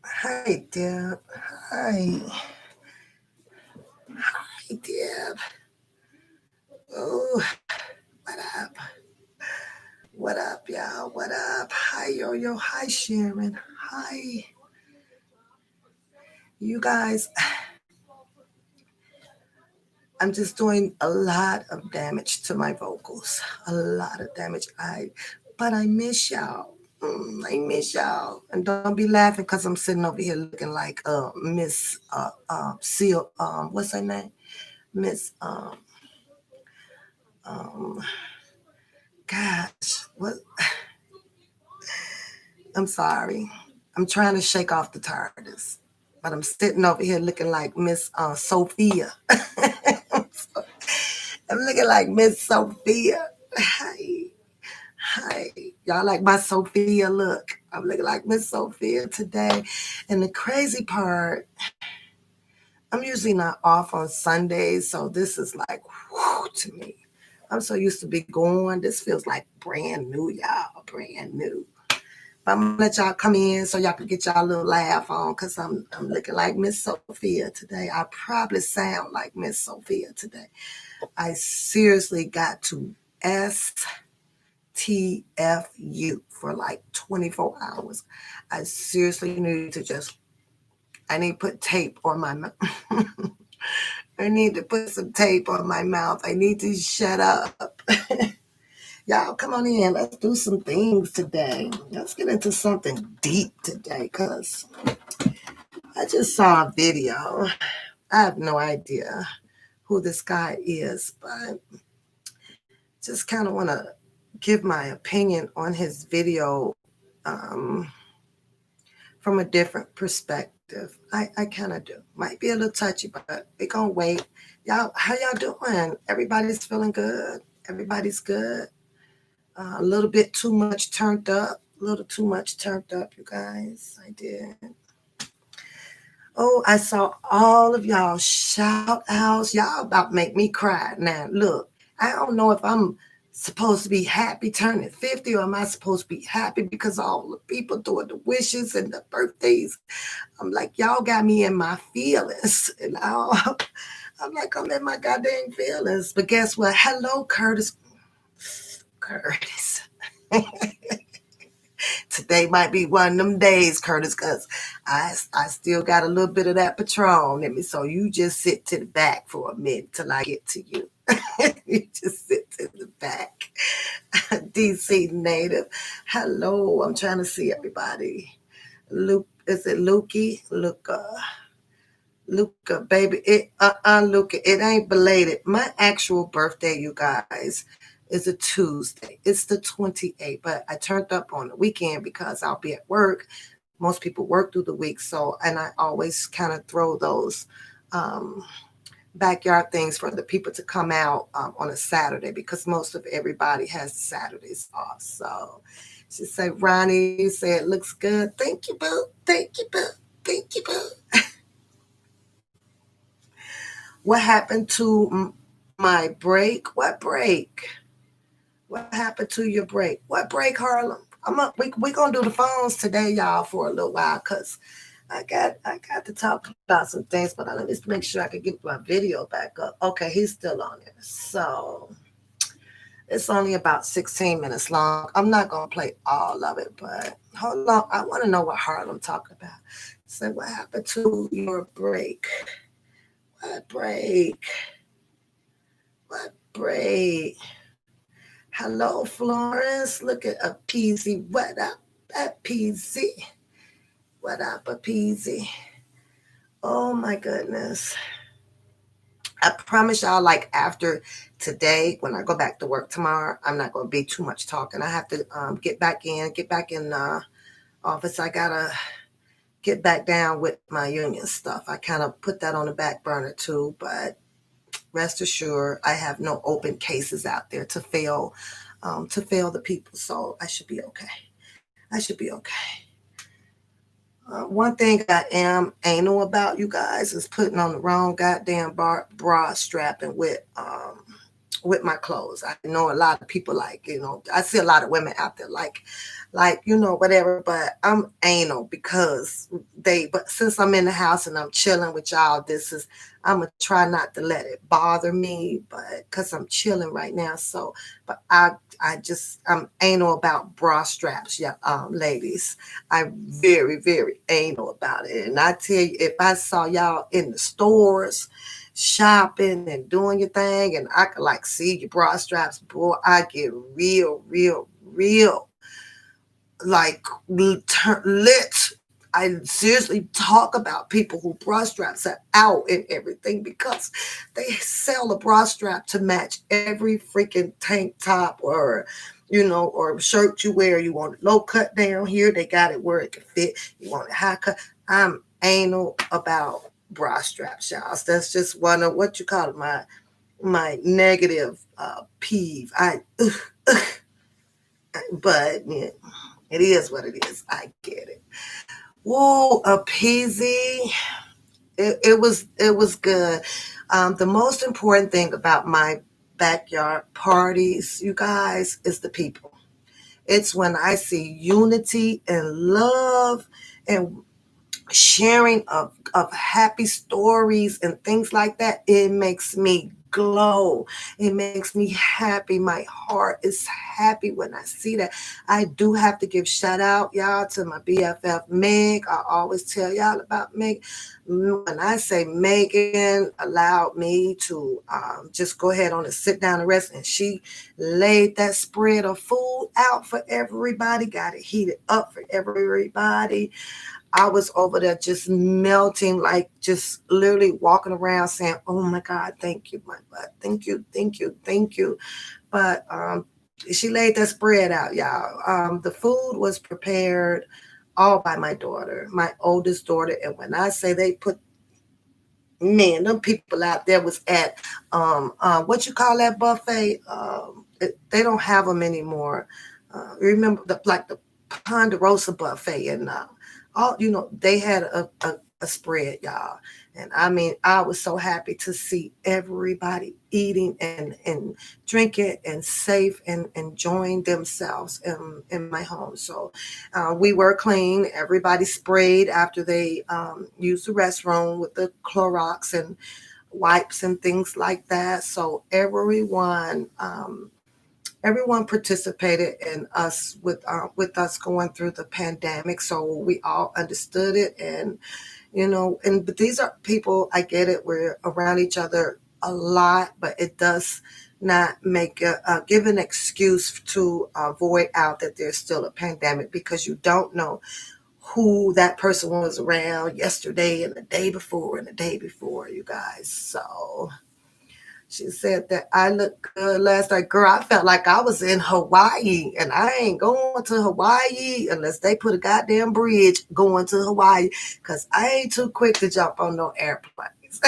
Hi, Deb. Hi. Hi, Deb. Oh, what up? What up, y'all? What up? Hi, Yo-Yo. Hi, Sharon. Hi. You guys, I'm just doing a lot of damage to my vocals. A lot of damage. But I miss y'all. I miss y'all. And don't be laughing because I'm sitting over here looking like Miss Seal. What's her name? Miss um gosh, what? I'm sorry. I'm trying to shake off the TARDIS, but I'm sitting over here looking like Miss Sophia. I'm looking like Miss Sophia. Hi. Hi. Y'all like my Sophia look? I'm looking like Miss Sophia today. And the crazy part, I'm usually not off on Sundays, so this is like whew to me. I'm so used to be going. This feels like brand new, y'all. Brand new. But I'm gonna let y'all come in so y'all can get y'all little laugh on because I'm looking like Miss Sophia today. I probably sound like Miss Sophia today. I seriously got to STFU for like 24 hours. I seriously need to just, I need to put tape on my mouth. I need to put some tape on my mouth. I need to shut up. Y'all come on in. Let's do some things today. Let's get into something deep today because I just saw a video. I have no idea who this guy is, but just kind of want to give my opinion on his video um, from a different perspective. I kind of do. Might be a little touchy, but we're going to wait. Y'all, how y'all doing? Everybody's feeling good. Everybody's good. A little bit too much turned up. A little too much turned up, you guys. I did. Oh, I saw all of y'all shout outs. Y'all about to make me cry. Now, look, I don't know if I'm supposed to be happy turning 50 or am I supposed to be happy because all the people doing the wishes and the birthdays. I'm like, y'all got me in my feelings. And I'm like, I'm in my goddamn feelings. But guess what? Hello, Curtis. Curtis. Today might be one of them days, Curtis, because I still got a little bit of that Patron in me. So you just sit to the back for a minute till I get to you. You just sit to the back. DC native. Hello, I'm trying to see everybody. Luke, is it Lukey? Luca, baby. Luca, it ain't belated. My actual birthday, you guys, is a Tuesday. It's the 28th, but I turned up on the weekend because I'll be at work. Most people work through the week, so and I always kind of throw those um, backyard things for the people to come out on a Saturday because most of everybody has Saturdays off. So she said, Ronnie, you say it looks good. Thank you, boo. Thank you, boo. Thank you, boo. What happened to my break? What break? What happened to your break? What break, Harlem? We gonna do the phones today, y'all, for a little while, cause I got to talk about some things, but let me just make sure I can get my video back up. Okay, he's still on there, so it's only about 16 minutes long. I'm not gonna play all of it, but hold on, I want to know what Harlem talking about. So what happened to your break? What break? What break? Hello, Florence. Look at a peasy. What up, a peasy? What up, a peasy? Oh my goodness. I promise y'all, like after today, when I go back to work tomorrow, I'm not going to be too much talking. I have to get back in office. I got to get back down with my union stuff. I kind of put that on the back burner too, but rest assured, I have no open cases out there to fail the people. So I should be okay. I should be okay. One thing I am anal about, you guys, is putting on the wrong goddamn bra strapping with my clothes. I know a lot of people like, I see a lot of women out there like, whatever, but I'm anal because but since I'm in the house and I'm chilling with y'all, I'm gonna try not to let it bother me, but because I'm chilling right now. So, but I'm anal about bra straps, yeah, ladies. I'm very, very anal about it. And I tell you, if I saw y'all in the stores, shopping and doing your thing, and I could like see your bra straps, boy, I get real, real, real like lit. I seriously talk about people who bra straps are out and everything because they sell a bra strap to match every freaking tank top or shirt you wear. You want it low cut down here, they got it where it can fit. You want it high cut. I'm anal about bra straps, y'all. So that's just one of what you call it, my negative peeve. But yeah, it is what it is. I get it. Whoa, a peasy. It was good. The most important thing about my backyard parties, you guys, is the people. It's when I see unity and love and sharing of happy stories and things like that. It makes me glow. It makes me happy. My heart is happy when I see that. I do have to give shout out, y'all, to my BFF Meg. I always tell y'all about Meg. When I say Megan allowed me to just go ahead on and sit down and rest, and she laid that spread of food out for everybody, got it heated up for everybody. I was over there just melting, like just literally walking around saying, "Oh my God, thank you, my butt. Thank you, thank you, thank you." But she laid that spread out, y'all. The food was prepared all by my daughter, my oldest daughter. And when I say they put, man, them people out there was at what you call that buffet? They don't have them anymore. Remember like the Ponderosa buffet and all they had a spread, y'all. And I mean, I was so happy to see everybody eating and drinking and safe and enjoying themselves in my home. So we were clean. Everybody sprayed after they used the restroom with the Clorox and wipes and things like that. So everyone participated in us with us going through the pandemic, so we all understood it. And but these are people, I get it, we're around each other a lot, but it does not make give an excuse to avoid out that there's still a pandemic, because you don't know who that person was around yesterday and the day before and the day before, you guys. So she said that I looked good last night. Girl, I felt like I was in Hawaii, and I ain't going to Hawaii unless they put a goddamn bridge going to Hawaii, because I ain't too quick to jump on no airplanes.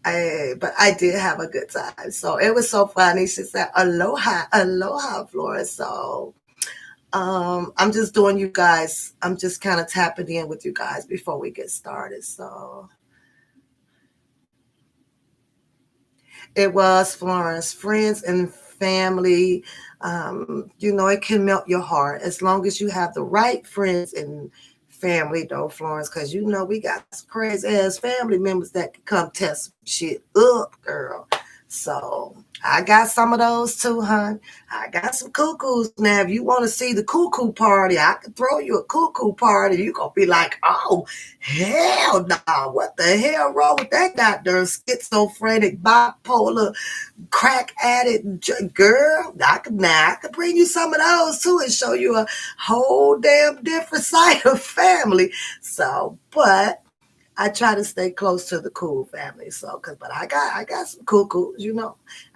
But I did have a good time. So it was so funny. She said, "Aloha, aloha, Flora." So I'm just doing you guys, I'm just kind of tapping in with you guys before we get started. So it was Florence. Friends and family, it can melt your heart as long as you have the right friends and family, though, Florence, because we got some crazy ass family members that can come test shit up, girl. So I got some of those too, hon. I got some cuckoos. Now, if you want to see the cuckoo party, I can throw you a cuckoo party. You gonna be like, "Oh, hell no. What the hell wrong with that goddamn schizophrenic, bipolar, crack addict girl?" I could bring you some of those too and show you a whole damn different side of family. So, but I try to stay close to the cool family. So, but I got some cuckoos.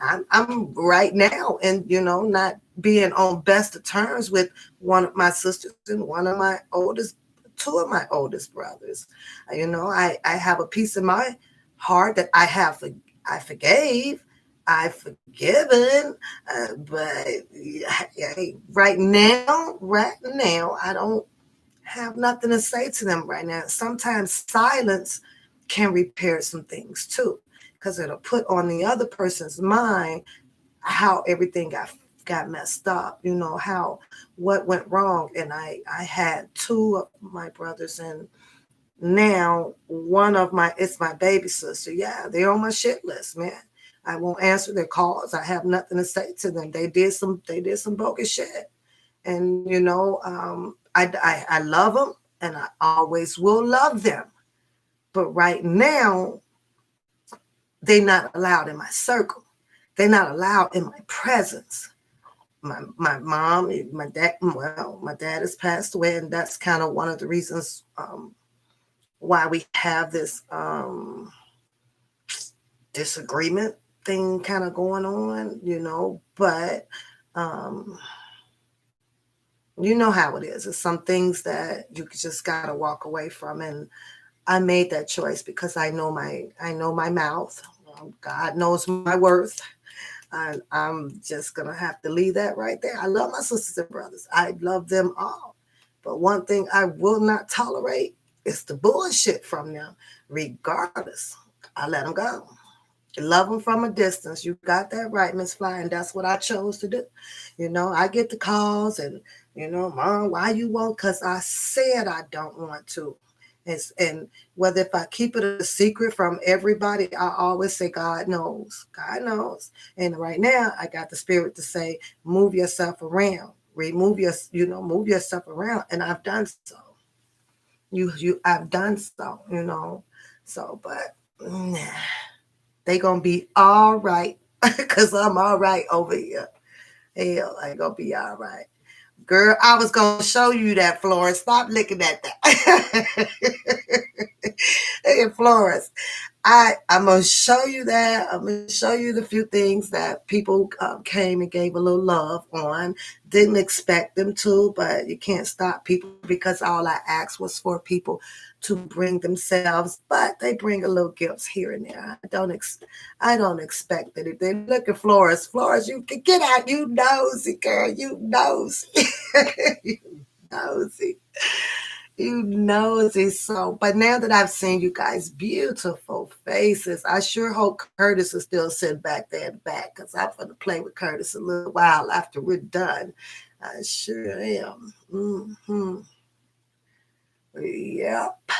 I'm right now, and not being on best of terms with one of my sisters and two of my oldest brothers. I have a piece of my heart that I forgave, I've forgiven, but right now, I don't have nothing to say to them right now. Sometimes silence can repair some things too, because it'll put on the other person's mind how everything got messed up. How what went wrong, and I had two of my brothers, and now one of my it's my baby sister. Yeah, they're on my shit list, man. I won't answer their calls. I have nothing to say to them. They did some bogus shit, and I love them, and I always will love them. But right now, they're not allowed in my circle. They're not allowed in my presence. My mom, my dad. Well, my dad has passed away, and that's kind of one of the reasons why we have this disagreement thing kind of going on. But um, you know how it is. It's some things that you just gotta walk away from, and I made that choice because I know my mouth. God knows my worth. And I'm just gonna have to leave that right there. I love my sisters and brothers. I love them all. But one thing I will not tolerate is the bullshit from them, regardless. I let them go. Love them from a distance. You got that right, Miss Fly, and that's what I chose to do. I get the calls, and Mom, why you won't? Because I said I don't want to. And whether if I keep it a secret from everybody, I always say God knows. God knows. And right now, I got the spirit to say, move yourself around, move yourself around, and I've done so. I've done so. So, but nah, they gonna be all right because I'm all right over here. Hell, I gonna be all right. Girl, I was gonna show you that, Florence. Stop looking at that. Hey, Florence, I'm gonna show you that. I'm gonna show you the few things that people came and gave a little love on. Didn't expect them to, but you can't stop people because all I asked was for people to bring themselves, but they bring a little gifts here and there. I don't expect that. If they look at Florence, you can get out. You nosy girl, you nosy, you nosy. You nosy. So, but now that I've seen you guys' beautiful faces, I sure hope Curtis is still sitting back there in the back because I'm going to play with Curtis a little while after we're done. I sure am. Yep.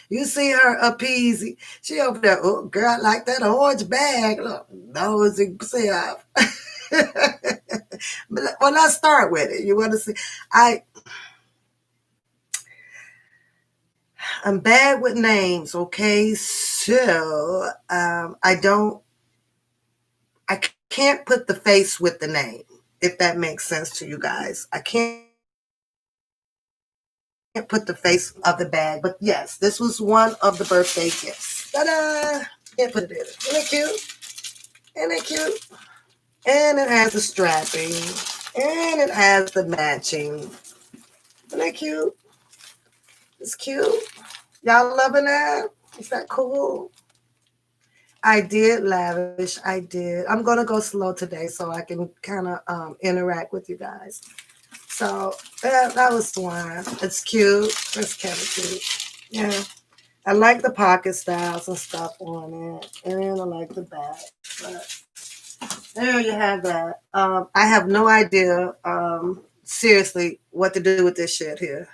You see her appeasy. She over there, oh, girl, I like that orange bag. Look, nosy self. Well, let's start with it. You want to see? I'm bad with names, okay? So I can't put the face with the name, if that makes sense to you guys. I can't put the face of the bag, but yes, this was one of the birthday gifts. Ta-da! Can't put it in. Isn't it cute? Isn't it cute? And it has the strapping, and it has the matching. Isn't that cute? It's cute. Y'all loving that? Is that cool? I did lavish. I did. I'm gonna go slow today so I can kind of interact with you guys. So that was one. It's cute. It's kind of cute. Yeah, I like the pocket styles and stuff on it, and I like the back. But there you have that. I have no idea, seriously, what to do with this shit here.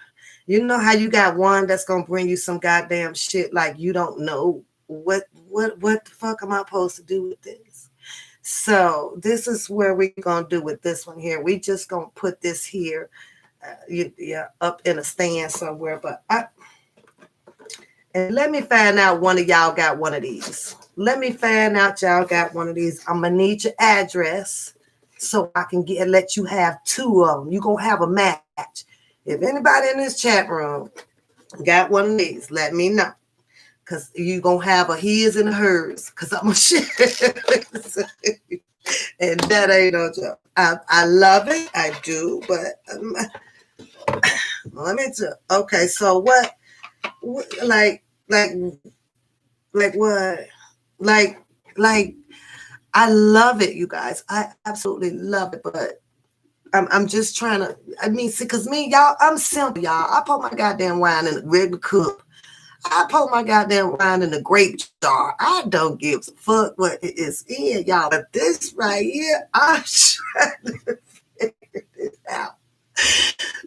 You know how you got one that's gonna bring you some goddamn shit like you don't know what the fuck am I supposed to do with this? So this is where we're gonna do with this one here. We just gonna put this here, up in a stand somewhere. And let me find out one of y'all got one of these. Let me find out y'all got one of these. I'm gonna need your address so I can let you have two of them. You gonna have a match. If anybody in this chat room got one of these, let me know. Cause you gonna have a his and a hers. Cause I'm gonna share. And that ain't no joke. I love it. I do, but let me tell. Okay, so what like Like what? Like, like I love it, you guys. I absolutely love it, but I'm just trying to. I mean, see, cause me, y'all, I'm simple, y'all. I pour my goddamn wine in a regular cup. I pour my goddamn wine in a grape jar. I don't give a fuck what it is in, y'all. But this right here, I'm trying to figure this out.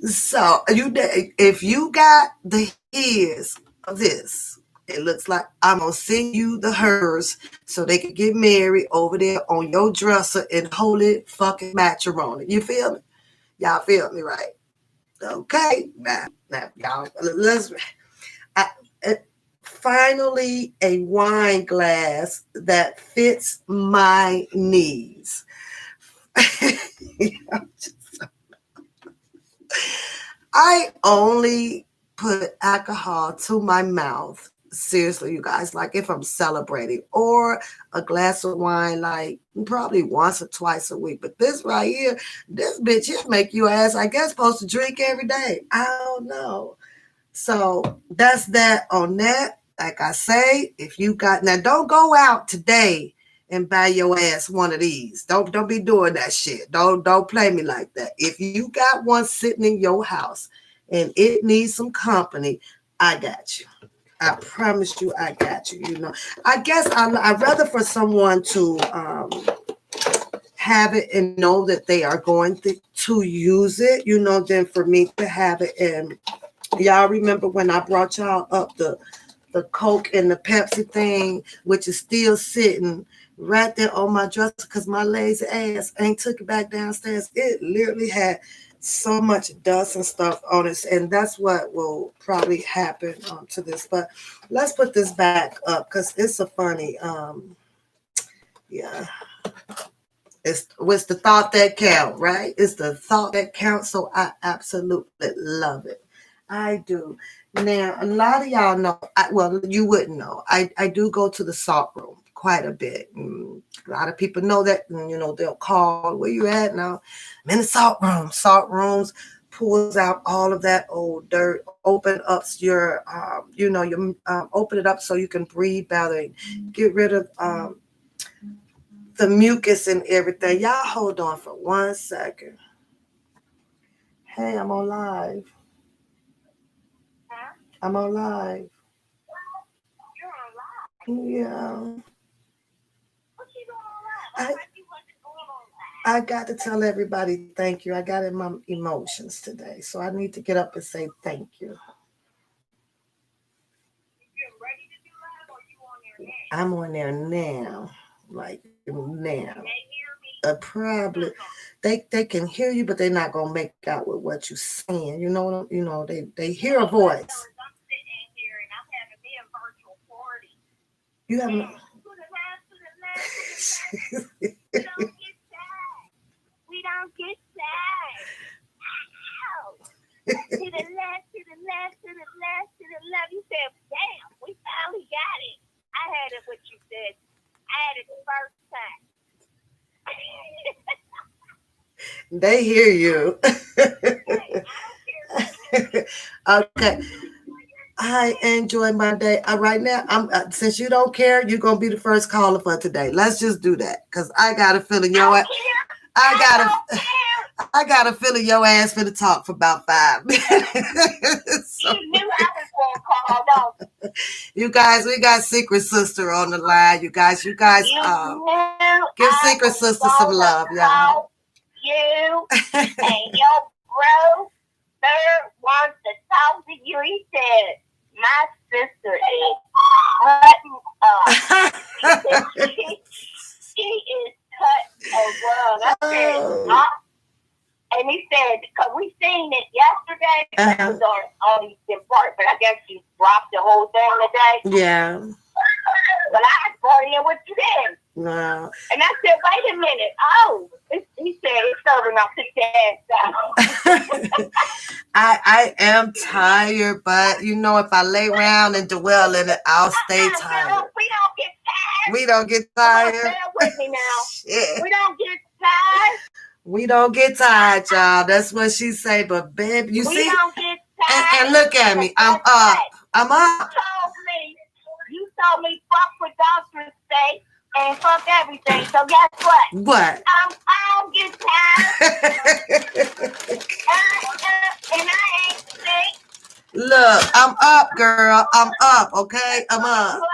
So if you got the his of this, it looks like I'm gonna send you the hers so they can get married over there on your dresser in holy fucking matrimony. You feel me? Y'all feel me, right? Okay, now y'all, let's. I, uh, finally, a wine glass that fits my needs. I only put alcohol to my mouth. Seriously, you guys, like if I'm celebrating or a glass of wine, like probably once or twice a week. But this right here, this bitch here make you ass, I guess, supposed to drink every day. I don't know. So that's that on that. Like I say, if you got now, don't go out today and buy your ass one of these. Don't be doing that shit. Don't play me like that. If you got one sitting in your house and it needs some company, I got you. I promise you, I got you. You know, I guess I'd rather for someone to have it and know that they are going to use it, you know, than for me to have it. And y'all remember when I brought y'all up the Coke and the Pepsi thing, which is still sitting right there on my dresser because my lazy ass ain't took it back downstairs. It literally had so much dust and stuff on it, and that's what will probably happen to this. But let's put this back up because it's a funny, yeah. It's the thought that count, right? It's the thought that counts. So I absolutely love it. I do. Now, a lot of y'all know, well, you wouldn't know. I do go to the salt room quite a bit. A lot of people know that, and, you know, they'll call, where you at now? I'm in the salt room. Salt rooms pulls out all of that old dirt, open up your, you know, you open it up so you can breathe better, get rid of the mucus and everything. Y'all hold on for 1 second. Hey, I'm on live. I'm on live. Yeah. I got to tell everybody thank you. I got in my emotions today. So I need to get up and say thank you. I'm on there now. Like now. Probably they can hear you, but they're not gonna make out with what you're saying. You know, they hear a voice. You have no. We don't get sad. To the left, to the left, to the left, to the left. You said, damn, we finally got it. I had it what you said. I had it the first time. They hear you. Okay. I enjoy my day. Right now, I'm since you don't care, you're gonna be the first caller for today. Let's just do that because I got a feeling I got a feeling your ass finna talk for about 5 minutes. So, you knew I was gonna call though. You guys, we got Secret Sister on the line. You guys, give Secret Sister some love, y'all. You and your bro third wants to talk to you. He said, my sister is cutting up. She is cut and run. I said, huh? And he said, because we seen it yesterday, it was on the part, but I guess she dropped the whole thing today. Yeah. But I brought in what you did. Wow. And I said, wait a minute. Oh, he said it's serving up his ass down. I am tired, but you know, if I lay around and dwell in it, I'll stay tired. We don't get tired. We don't get tired. Bear with me now. Shit. We don't get tired. We don't get tired, y'all. That's what she say. But baby, you see, we don't get tired. And look at me. I'm up. I'm up. You told me fuck fuck everything. So guess what? What? I'm get tired. And I ain't sick. Look, I'm up, girl. I'm up, okay? I'm up. You up.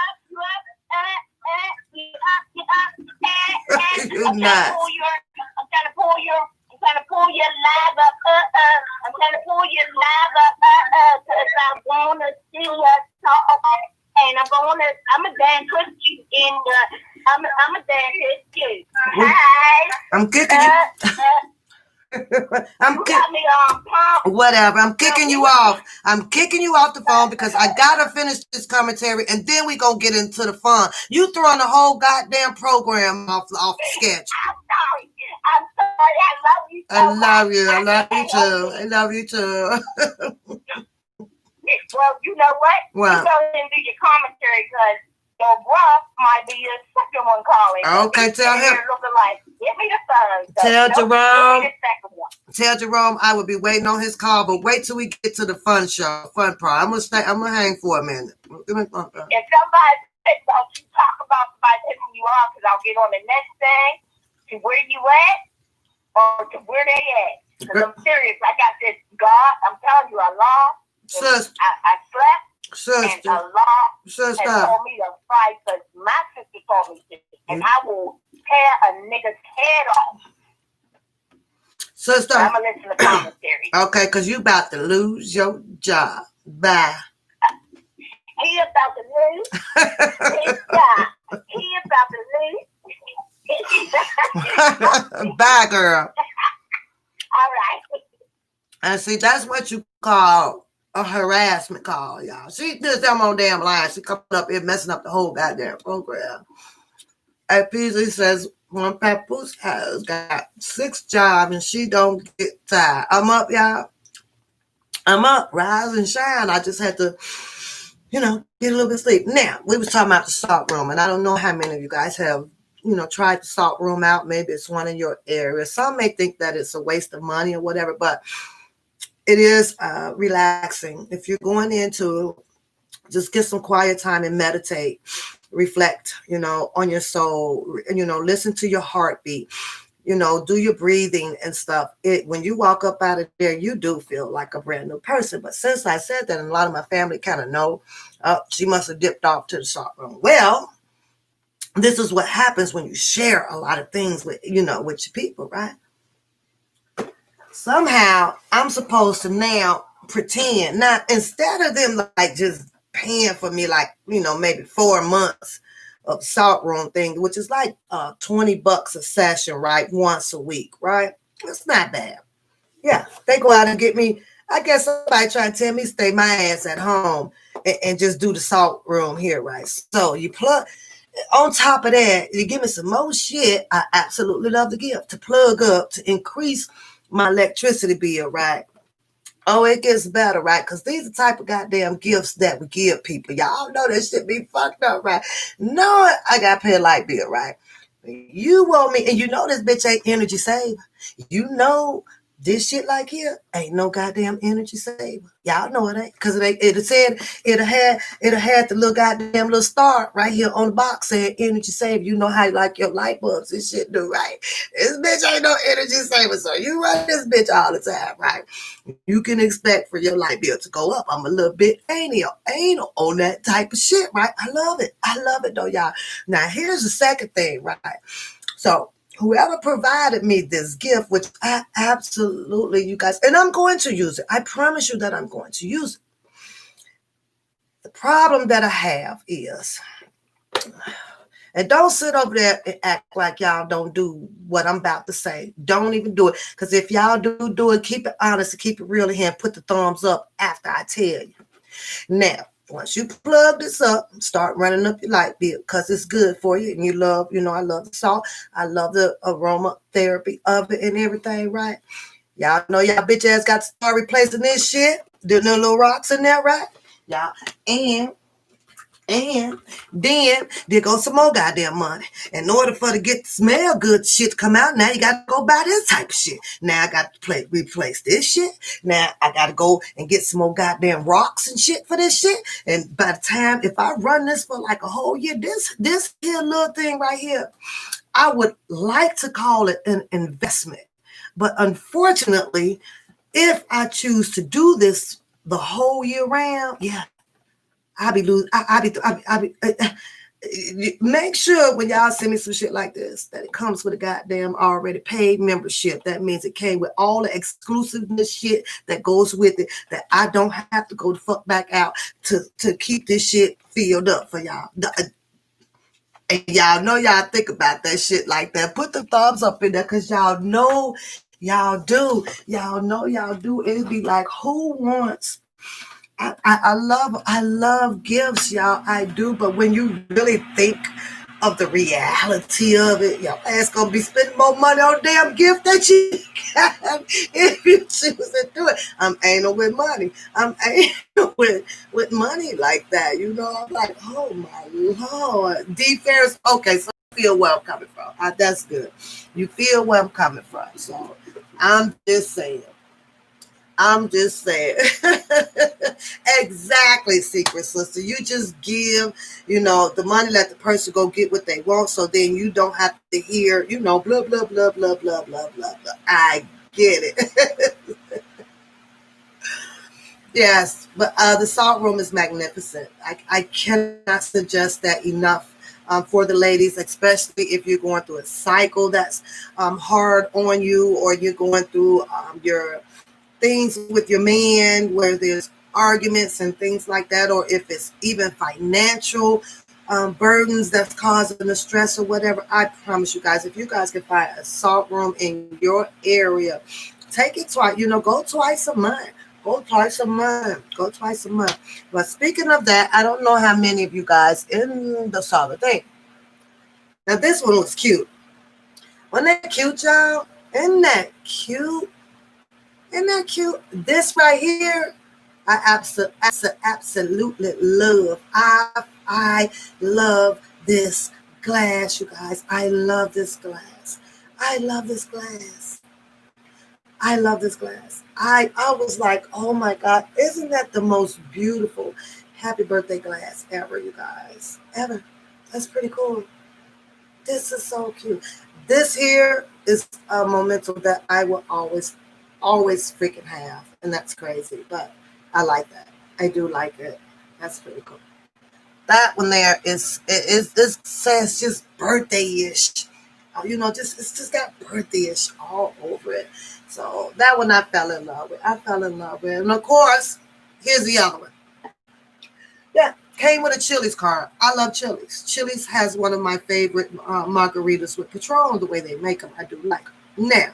You nuts. I'm trying to pull your live up. I'm trying to pull your live up. Cause I wanna see us talk. And I'm a dance with you in the, I'm a dance with you. Hi. I'm kicking you. I'm whatever. I'm kicking you off. I'm kicking you off the phone because I gotta finish this commentary and then we gonna get into the fun. You throwing the whole goddamn program off the sketch. I'm sorry. I love you. I love you. I love you too. I love you too. Well, you know what? What? You go ahead and do your commentary because your bruh might be your second one calling. Okay, tell him. Like, give me the phone. So tell Jerome. Tell Jerome I will be waiting on his call, but wait till we get to the fun part. I'm gonna hang for a minute. If somebody says, don't you talk about somebody pissing you off, because I'll get on the next thing to where you at or to where they at. Because I'm serious. I got this God. I'm telling you, Allah. Sister. I slept. Sister. And Allah Sister. has told me to fight because my sister told me to. And I will tear a nigga's head off. Sister. I'm going to listen to commentary. Okay, because you about to lose your job. Bye. He about to lose his job. He about to lose. Bye, girl. All right. And see, that's what you call a harassment call, y'all. She did them on damn line. She coming up here messing up the whole goddamn program. And Peasy says, one Papoose has got 6 jobs and she don't get tired. I'm up, y'all. I'm up. Rise and shine. I just had to, get a little bit of sleep. Now, we was talking about the salt room, and I don't know how many of you guys have, tried the salt room out. Maybe it's one in your area. Some may think that it's a waste of money or whatever, but it is relaxing. If you're going into, just get some quiet time and meditate, reflect, on your soul, listen to your heartbeat, do your breathing and stuff. When you walk up out of there, you do feel like a brand new person. But since I said that, and a lot of my family kind of know, she must have dipped off to the salt room. Well, this is what happens when you share a lot of things with, with your people, right? Somehow I'm supposed to now pretend. Now, instead of them like just paying for me like, maybe 4 months of salt room thing, which is like $20 a session, right? Once a week, right? It's not bad. Yeah, they go out and get me. I guess somebody trying to tell me stay my ass at home and just do the salt room here, right? So you plug. On top of that, you give me some more shit. I absolutely love the gift to plug up to increase my electricity bill, right? Oh, it gets better, right? Because these are the type of goddamn gifts that we give people. Y'all know that shit be fucked up, right? No, I got to pay a light bill, right? You want me, and this bitch ain't energy saver. This shit like here ain't no goddamn energy saver. Y'all know it ain't, because it said it'll had the little goddamn little star right here on the box saying energy saver. You know how like your light bulbs and shit do, right? This bitch ain't no energy saver, so you run this bitch all the time, right? You can expect for your light bill to go up. I'm a little bit anal on that type of shit, right? I love it though, y'all. Now here's the second thing, right? So whoever provided me this gift, which I absolutely, you guys, and I'm going to use it. I promise you that I'm going to use it. The problem that I have is, and don't sit over there and act like y'all don't do what I'm about to say. Don't even do it. Because if y'all do it, keep it honest and keep it real in here and put the thumbs up after I tell you. Now, once you plug this up, start running up your light bill because it's good for you. And you love, I love the salt. I love the aroma therapy of it and everything, right? Y'all know y'all bitch ass got to start replacing this shit. Doing little rocks in there, right? Y'all. And And then there goes some more goddamn money. In order for to get the smell good shit to come out, now you got to go buy this type of shit. Now I got to replace this shit. Now I got to go and get some more goddamn rocks and shit for this shit. And by the time, if I run this for like a whole year, this here little thing right here, I would like to call it an investment. But unfortunately, if I choose to do this the whole year round, yeah, I be losing. I be. Make sure when y'all send me some shit like this that it comes with a goddamn already paid membership. That means it came with all the exclusiveness shit that goes with it. That I don't have to go the fuck back out to keep this shit filled up for y'all. And y'all know y'all think about that shit like that. Put the thumbs up in there because y'all know y'all do. Y'all know y'all do. It'd be like, who wants? I love gifts, y'all. I do, but when you really think of the reality of it, your ass gonna be spending more money on a damn gift that you got if you choose to do it. I'm anal with money. I'm anal with money like that. You know, I'm like, oh my lord. D Ferris, okay, so you feel where I'm coming from. That's good. You feel where I'm coming from. So I'm just saying. I'm just saying. Exactly, secret sister. You just give, the money, let the person go get what they want, so then you don't have to hear, blah, blah, blah, blah, blah, blah, blah, blah. I get it. Yes, but the salt room is magnificent. I cannot suggest that enough for the ladies, especially if you're going through a cycle that's hard on you, or you're going through your things with your man where there's arguments and things like that, or if it's even financial burdens that's causing the stress or whatever. I promise you guys, if you guys can find a salt room in your area, take it twice. Go twice a month. Go twice a month. Go twice a month. But speaking of that, I don't know how many of you guys in the solid thing. Now this one was cute. Wasn't that cute, y'all? Isn't that cute? Isn't that cute? This right here, I absolutely love. I love this glass, you guys. I love this glass. I love this glass. I love this glass. I was like, oh my God, isn't that the most beautiful happy birthday glass ever, you guys? Ever. That's pretty cool. This is so cute. This here is a memento that I will always freaking have, and that's crazy, but I like that. I do like it. That's pretty cool. That one there is it says just birthday-ish. It's just got birthday-ish all over it. So that one I fell in love with. And of course, here's the other one. Yeah, came with a Chili's card. I love Chili's. Chili's has one of my favorite margaritas with Patron, the way they make them. I do like them. Now,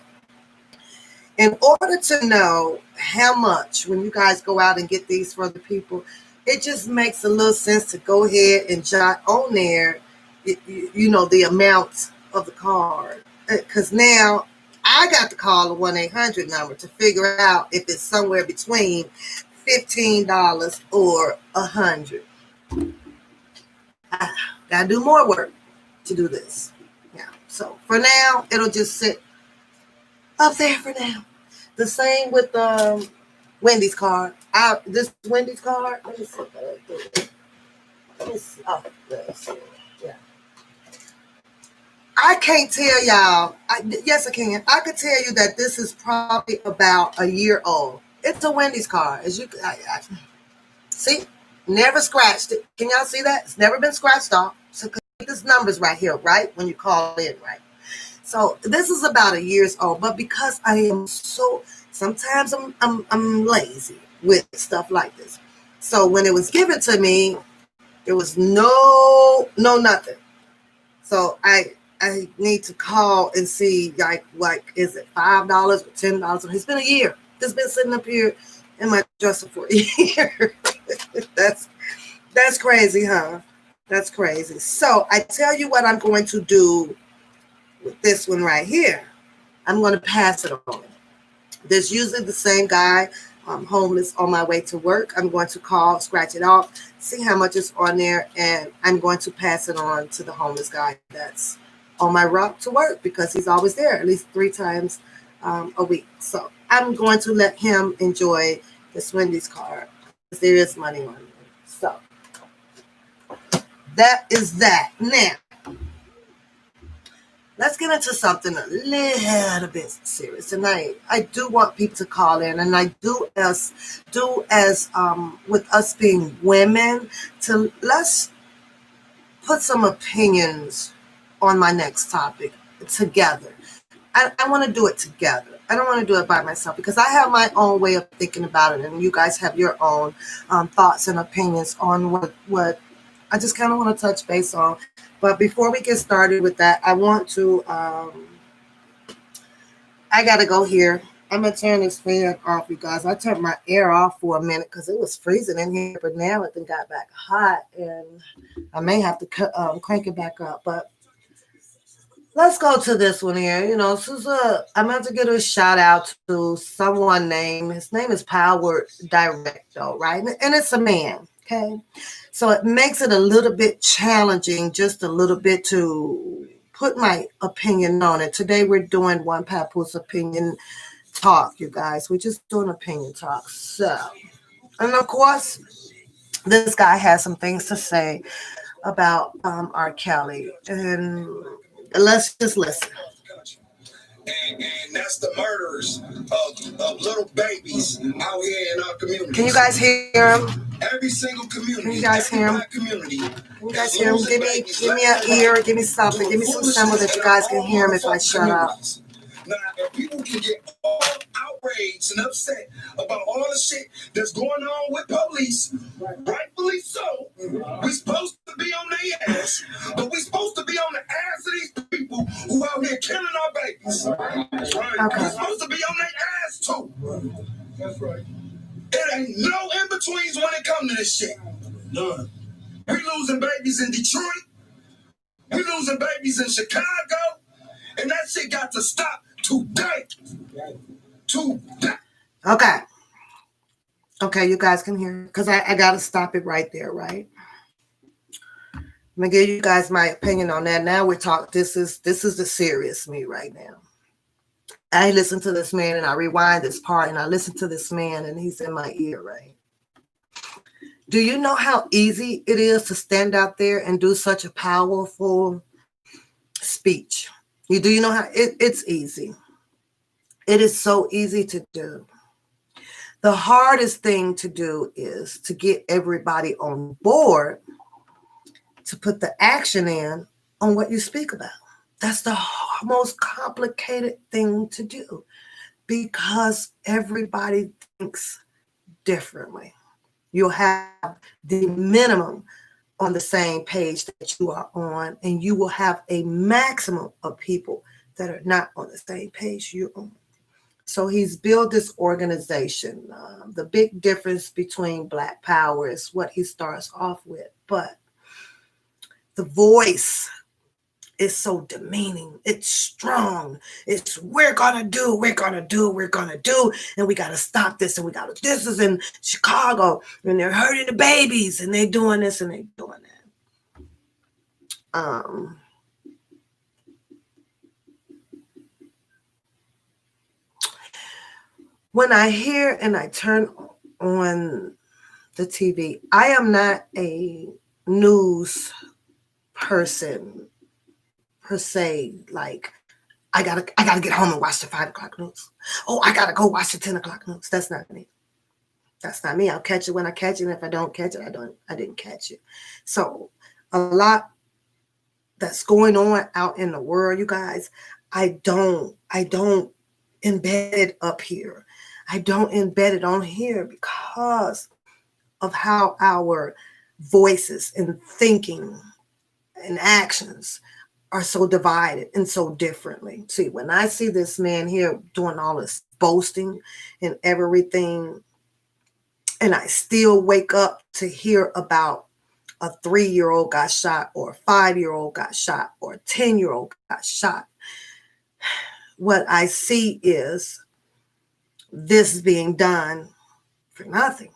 in order to know how much, when you guys go out and get these for other people, it just makes a little sense to go ahead and jot on there, the amount of the card. Because now I got to call the 1-800 number to figure out if it's somewhere between $15 or $100. I got to do more work to do this. Yeah. So for now, it'll just sit up there for now. The same with Wendy's card. This Wendy's card. Let me see. Oh, this. Yeah. I can't tell y'all. Yes, I can. I could tell you that this is probably about a year old. It's a Wendy's card. As you see, never scratched it. Can y'all see that? It's never been scratched off. So this number's right here, right? When you call in, right? So this is about a year's old, but because I am sometimes I'm lazy with stuff like this. So when it was given to me, there was no nothing. So I need to call and see like is it $5 or $10? It's been a year. It's been sitting up here in my dresser for a year. That's crazy, huh? That's crazy. So I tell you what I'm going to do with this one right here. I'm going to pass it on. There's usually the same guy homeless on my way to work. I'm going to call, scratch it off, see how much is on there, and I'm going to pass it on to the homeless guy that's on my route to work because he's always there at least 3 times a week. So I'm going to let him enjoy the Wendy's card because there is money on it. So that is that. Now, let's get into something a little bit serious. And I do want people to call in, and I do as with us being women, to let's put some opinions on my next topic together. I want to do it together. I don't want to do it by myself because I have my own way of thinking about it, and you guys have your own thoughts and opinions on what I just kind of want to touch base on. But before we get started with that, I want to, I got to go here. I'm going to turn this fan off, you guys. I turned my air off for a minute because it was freezing in here, but now it got back hot, and I may have to crank it back up. But let's go to this one here. You know, I'm going to give a shout out to someone named, his name is Power Directo, right? And it's a man, okay? So it makes it a little bit challenging, just a little bit to put my opinion on it. Today we're doing One Papoose Opinion Talk, you guys. We're just doing opinion talk. So, and of course, this guy has some things to say about R. Kelly. And let's just listen. And that's the murders of little babies out here in our community. Can you guys hear him? Every single community. Can you guys hear him? Community. Can you guys hear him? Give me an ear. Give me something. Give me some symbol that you guys can hear him if I shut up. Now, if people can get all outraged and upset about all the shit that's going on with police, rightfully so, we're supposed to be on their ass, but we're supposed to be on the ass of these people who out here killing our babies. Right? Okay. We're supposed to be on their ass too. That's right. There ain't no in-betweens when it comes to this shit. None. We losing babies in Detroit. We losing babies in Chicago. And that shit got to stop today. Today. Okay. Okay, you guys can hear. Because I got to stop it right there, right? I'm going to give you guys my opinion on that. Now we're talking. This is the serious me right now. I listen to this man and I rewind this part and I listen to this man and he's in my ear, right? Do you know how easy it is to stand out there and do such a powerful speech? Do you know how it's easy? It is so easy to do. The hardest thing to do is to get everybody on board to put the action in on what you speak about. That's the most complicated thing to do because everybody thinks differently. You'll have the minimum on the same page that you are on, and you will have a maximum of people that are not on the same page you're on. So he's built this organization. The big difference between Black Power is what he starts off with, but the voice is so demeaning. It's strong. It's we're gonna do, and we gotta stop this, and this is in Chicago, and they're hurting the babies, and they're doing this and they're doing that. When I hear and I turn on the TV, I am not a news person per se. Like I gotta get home and watch the 5 o'clock news. Oh, I gotta go watch the 10 o'clock news. That's not me. That's not me. I'll catch it when I catch it. And if I don't catch it, I didn't catch it. So a lot that's going on out in the world, you guys, I don't embed it up here. I don't embed it on here because of how our voices and thinking and actions are so divided and so differently. See, when I see this man here doing all this boasting and everything, and I still wake up to hear about a 3-year-old got shot or a 5-year-old got shot or a 10-year-old got shot, what I see is this being done for nothing.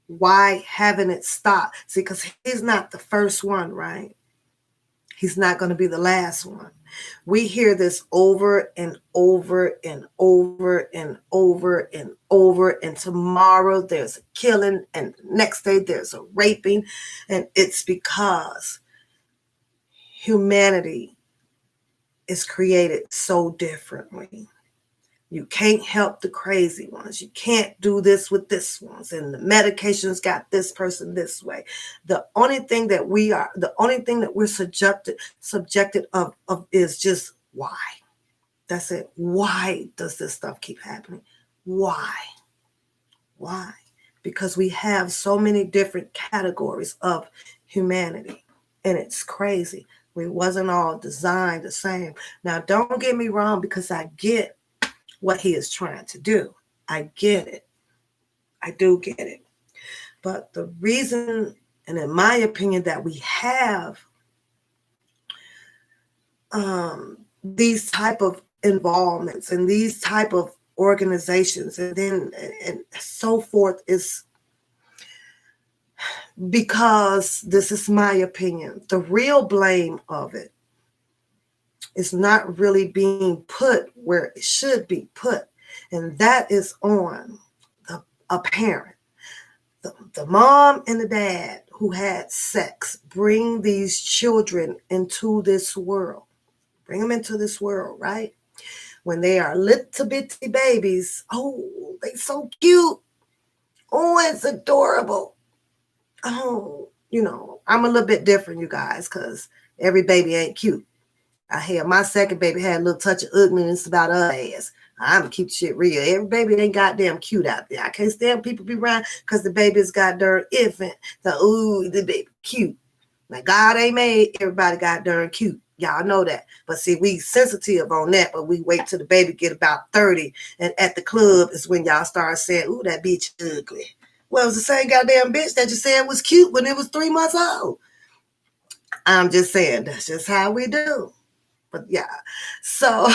Why haven't it stopped? See, because he's not the first one, right? He's not going to be the last one. We hear this over and over and over and over and over. And tomorrow there's a killing, and the next day there's a raping. And it's because humanity is created so differently. You can't help the crazy ones. You can't do this with this ones. And the medications got this person this way. The only thing that we're subjected of is just why. That's it. Why does this stuff keep happening? Why? Why? Because we have so many different categories of humanity. And it's crazy. We wasn't all designed the same. Now, don't get me wrong, because I get what he is trying to do. I get it. I do get it. But the reason, and in my opinion, that we have these type of involvements and these type of organizations and so forth is because, this is my opinion, the real blame of it is not really being put where it should be put. And that is on a parent. The mom and the dad who had sex bring these children into this world. Bring them into this world, right? When they are little bitty babies, oh, they so cute. Oh, it's adorable. Oh, I'm a little bit different, you guys, because every baby ain't cute. My second baby had a little touch of ugliness about her ass. I'm keep shit real. Every baby ain't goddamn cute out there. I can't stand people be around because the baby's got darn infant. The baby cute. Now God ain't made everybody got darn cute. Y'all know that. But see, we sensitive on that, but we wait till the baby get about 30. And at the club is when y'all start saying, ooh, that bitch ugly. Well, it was the same goddamn bitch that you said was cute when it was 3 months old. I'm just saying, that's just how we do. But yeah, so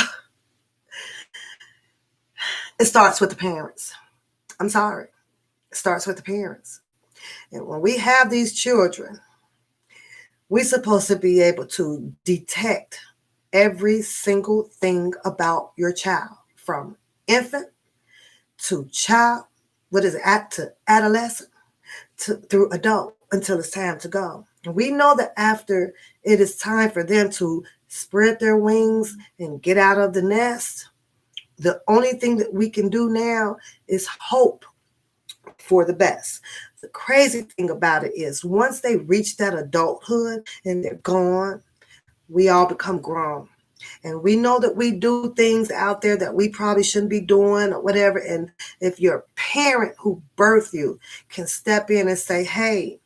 it starts with the parents. I'm sorry. It starts with the parents. And when we have these children, we're supposed to be able to detect every single thing about your child, from infant to child, to adolescent, through adult, until it's time to go. And we know that after it is time for them to spread their wings and get out of the nest, the only thing that we can do now is hope for the best. The crazy thing about it is, once they reach that adulthood and they're gone, we all become grown. And we know that we do things out there that we probably shouldn't be doing or whatever. And if your parent who birthed you can step in and say, hey,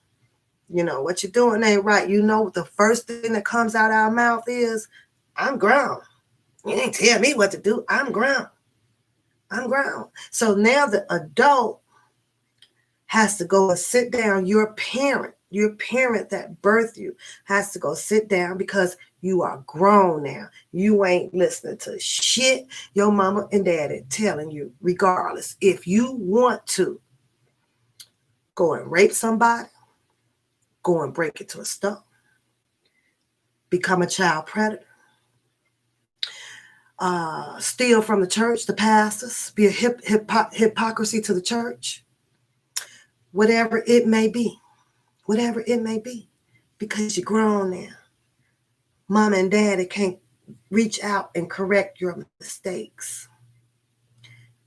what you're doing ain't right. The first thing that comes out of our mouth is, I'm grown. You ain't tell me what to do. I'm grown. I'm grown. So now the adult has to go and sit down. Your parent that birthed you has to go sit down, because you are grown now. You ain't listening to shit your mama and daddy telling you, regardless. If you want to go and rape somebody, go and break into a store, become a child predator, steal from the church, the pastors, be a hypocrisy to the church, whatever it may be, because you're grown now. Mom and daddy can't reach out and correct your mistakes.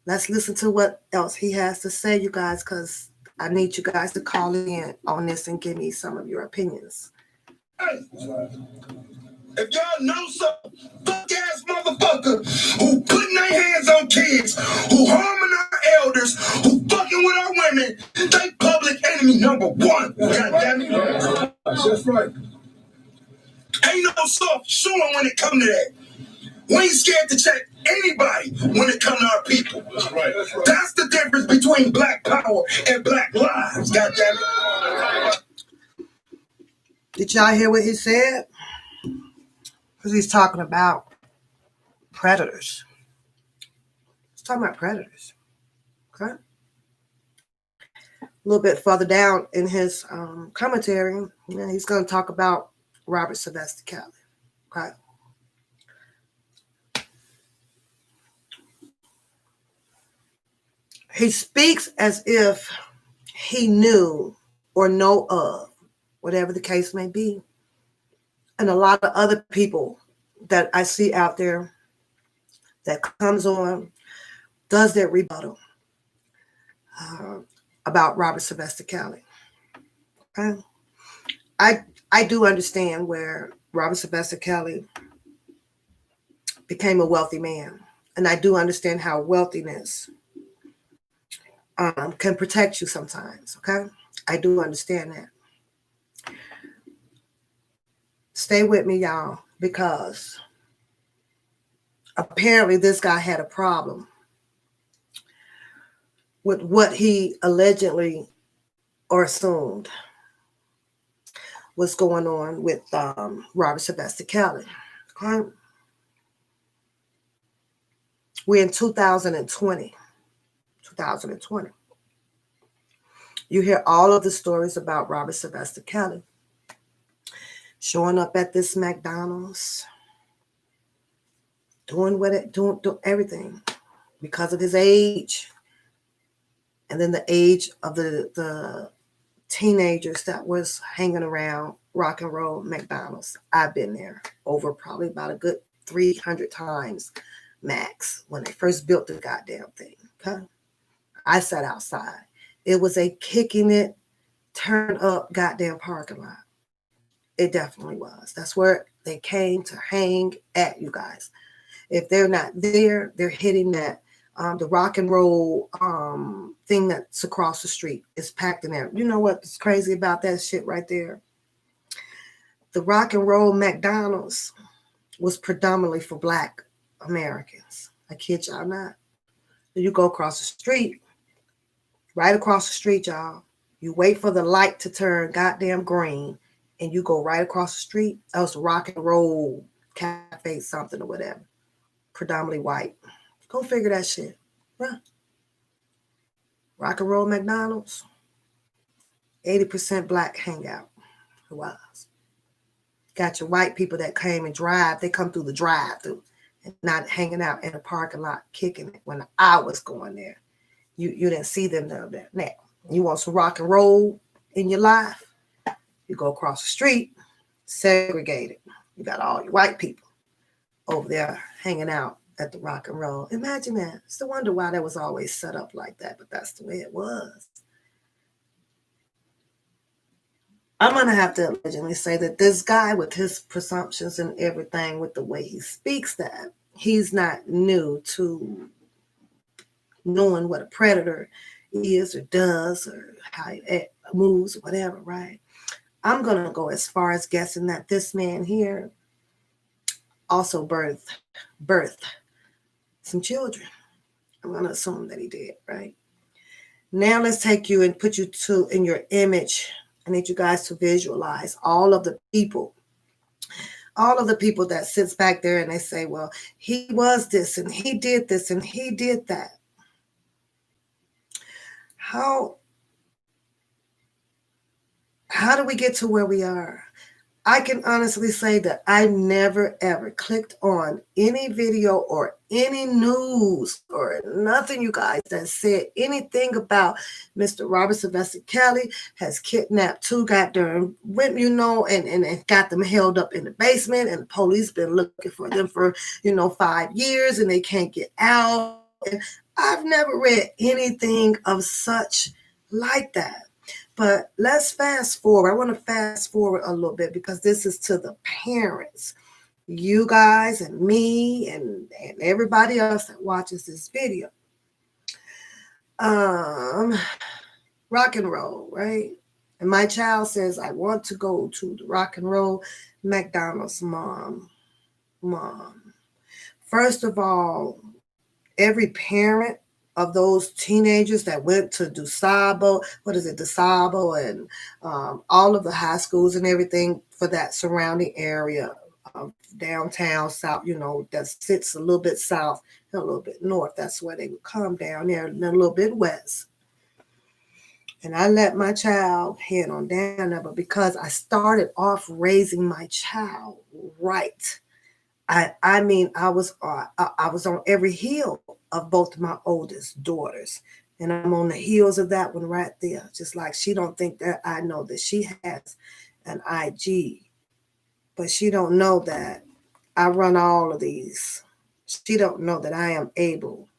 Let's listen to what else he has to say, you guys, because I need you guys to call in on this and give me some of your opinions. If y'all know some fuck-ass motherfucker who putting their hands on kids, who harming our elders, who fucking with our women, they public enemy number one. Goddamn it. That's right. Ain't no soft showing when it come to that. We ain't scared to check anybody when it come to our people. That's right. That's the difference between black power and black lives. Goddamn it. Did y'all hear what he said? Because he's talking about predators. He's talking about predators. Okay? little bit further down in his commentary, he's going to talk about Robert Sylvester Kelly. Okay. He speaks as if he knew or know of, whatever the case may be. And a lot of other people that I see out there that comes on, does their rebuttal about Robert Sylvester Kelly. Okay? I do understand where Robert Sylvester Kelly became a wealthy man. And I do understand how wealthiness can protect you sometimes. Okay? I do understand that. Stay with me, y'all, because apparently this guy had a problem with what he allegedly or assumed was going on with Robert Sylvester Kelly. Okay? We're in 2020. 2020. You hear all of the stories about Robert Sylvester Kelly showing up at this McDonald's, doing everything because of his age, and then the age of the teenagers that was hanging around Rock and Roll McDonald's. I've been there over probably about a good 300 times max when they first built the goddamn thing. Okay, I sat outside. It was a kicking it, turn up goddamn parking lot. It definitely was. That's where they came to hang at, you guys. If they're not there, they're hitting that the Rock and Roll thing that's across the street. It's packed in there. You know what's crazy about that shit right there? The Rock and Roll McDonald's was predominantly for Black Americans. I kid y'all not. You go across the street, right across the street, y'all. You wait for the light to turn goddamn green, and you go right across the street. That was the Rock and Roll Cafe something or whatever. Predominantly white. Go figure that shit. Yeah. Rock and Roll McDonald's, 80% Black hangout. It was. Got your white people that came and drive. They come through the drive-through and not hanging out in the parking lot kicking it when I was going there. You didn't see them there. Now, you want some rock and roll in your life? You go across the street, segregated. You got all your white people over there hanging out at the Rock and Roll. Imagine that. It's the wonder why that was always set up like that, but that's the way it was. I'm going to have to originally say that this guy with his presumptions and everything, with the way he speaks that, he's not new to knowing what a predator is or does or how he moves or whatever, right? I'm going to go as far as guessing that this man here also birthed some children. I'm going to assume that he did, right? Now let's take you and put you in your image. I need you guys to visualize all of the people that sits back there and they say, well, he was this and he did this and he did that. How do we get to where we are? I can honestly say that I never ever clicked on any video or any news or nothing, you guys, that said anything about Mr. Robert Sylvester Kelly has kidnapped two goddamn women, and got them held up in the basement, and the police been looking for them for, 5 years and they can't get out. And I've never read anything of such like that. But let's fast forward. I want to fast forward a little bit because this is to the parents, you guys and me and everybody else that watches this video. Rock and roll, right? And my child says, I want to go to the Rock and Roll McDonald's, Mom. First of all, every parent of those teenagers that went to DuSable and all of the high schools and everything for that surrounding area of downtown South, that sits a little bit south and a little bit north. That's where they would come down there, and a little bit west. And I let my child head on down there, but because I started off raising my child right, I mean I was on every heel of both my oldest daughters, and I'm on the heels of that one right there. Just like she don't think that I know that she has an IG, but she don't know that I run all of these. She don't know that I am able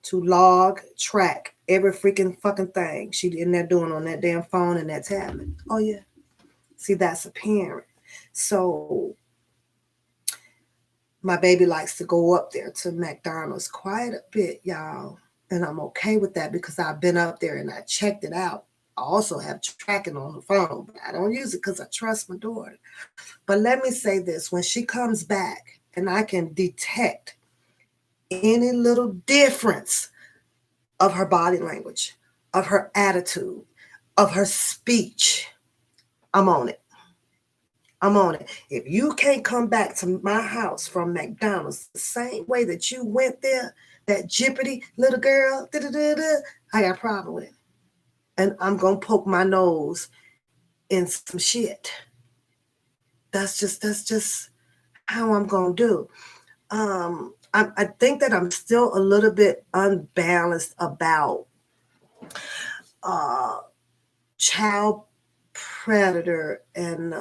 to log, track every freaking fucking thing she in there doing on that damn phone and that tablet. Oh yeah. See, that's a parent. So my baby likes to go up there to McDonald's quite a bit, y'all. And I'm okay with that because I've been up there and I checked it out. I also have tracking on the phone, but I don't use it because I trust my daughter. But let me say this, when she comes back and I can detect any little difference of her body language, of her attitude, of her speech, I'm on it. I'm on it. If you can't come back to my house from McDonald's the same way that you went there, that jippity little girl, I got a problem with it. And I'm going to poke my nose in some shit. That's just how I'm going to do. I think that I'm still a little bit unbalanced about uh, child predator and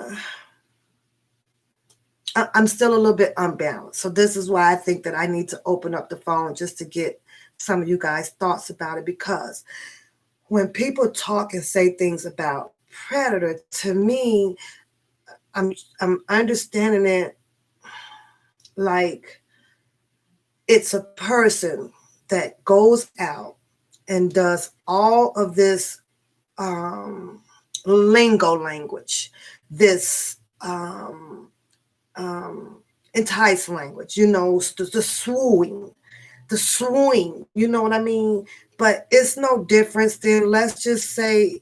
I'm still a little bit unbalanced. So this is why I think that I need to open up the phone just to get some of you guys' thoughts about it. Because when people talk and say things about predator, to me, I'm understanding it like it's a person that goes out and does all of this lingo language, this entice language, the swooing, you know what I mean? But it's no difference than, let's just say,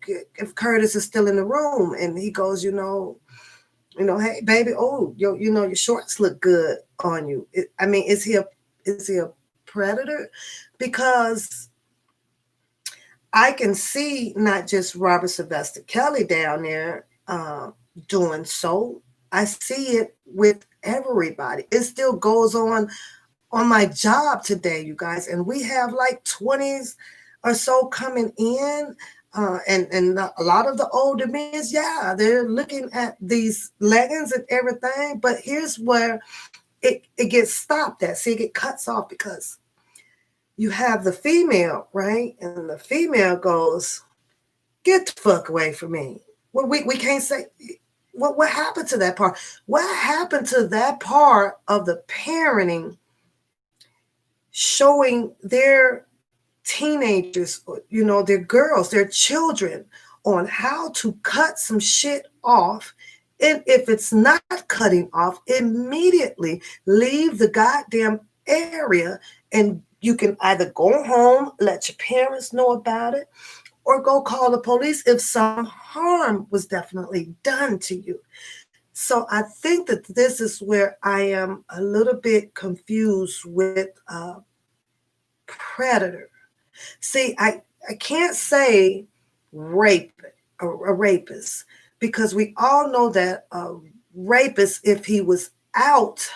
if Curtis is still in the room and he goes, hey baby, oh, your shorts look good on you. I mean, is he a predator? Because I can see not just Robert Sylvester Kelly down there doing so. I see it with everybody. It still goes on my job today, you guys, and we have like 20s or so coming in. And a lot of the older men, yeah, they're looking at these leggings and everything. But here's where it gets stopped at. See, it gets cuts off because you have the female, right? And the female goes, get the fuck away from me. Well, we can't say, what happened to that part? What happened to that part of the parenting showing their teenagers, their girls, their children on how to cut some shit off? And if it's not cutting off, immediately leave the goddamn area, and you can either go home, let your parents know about it, or go call the police if some harm was definitely done to you. So I think that this is where I am a little bit confused with predator. See, I can't say rape or a rapist, because we all know that a rapist, if he was out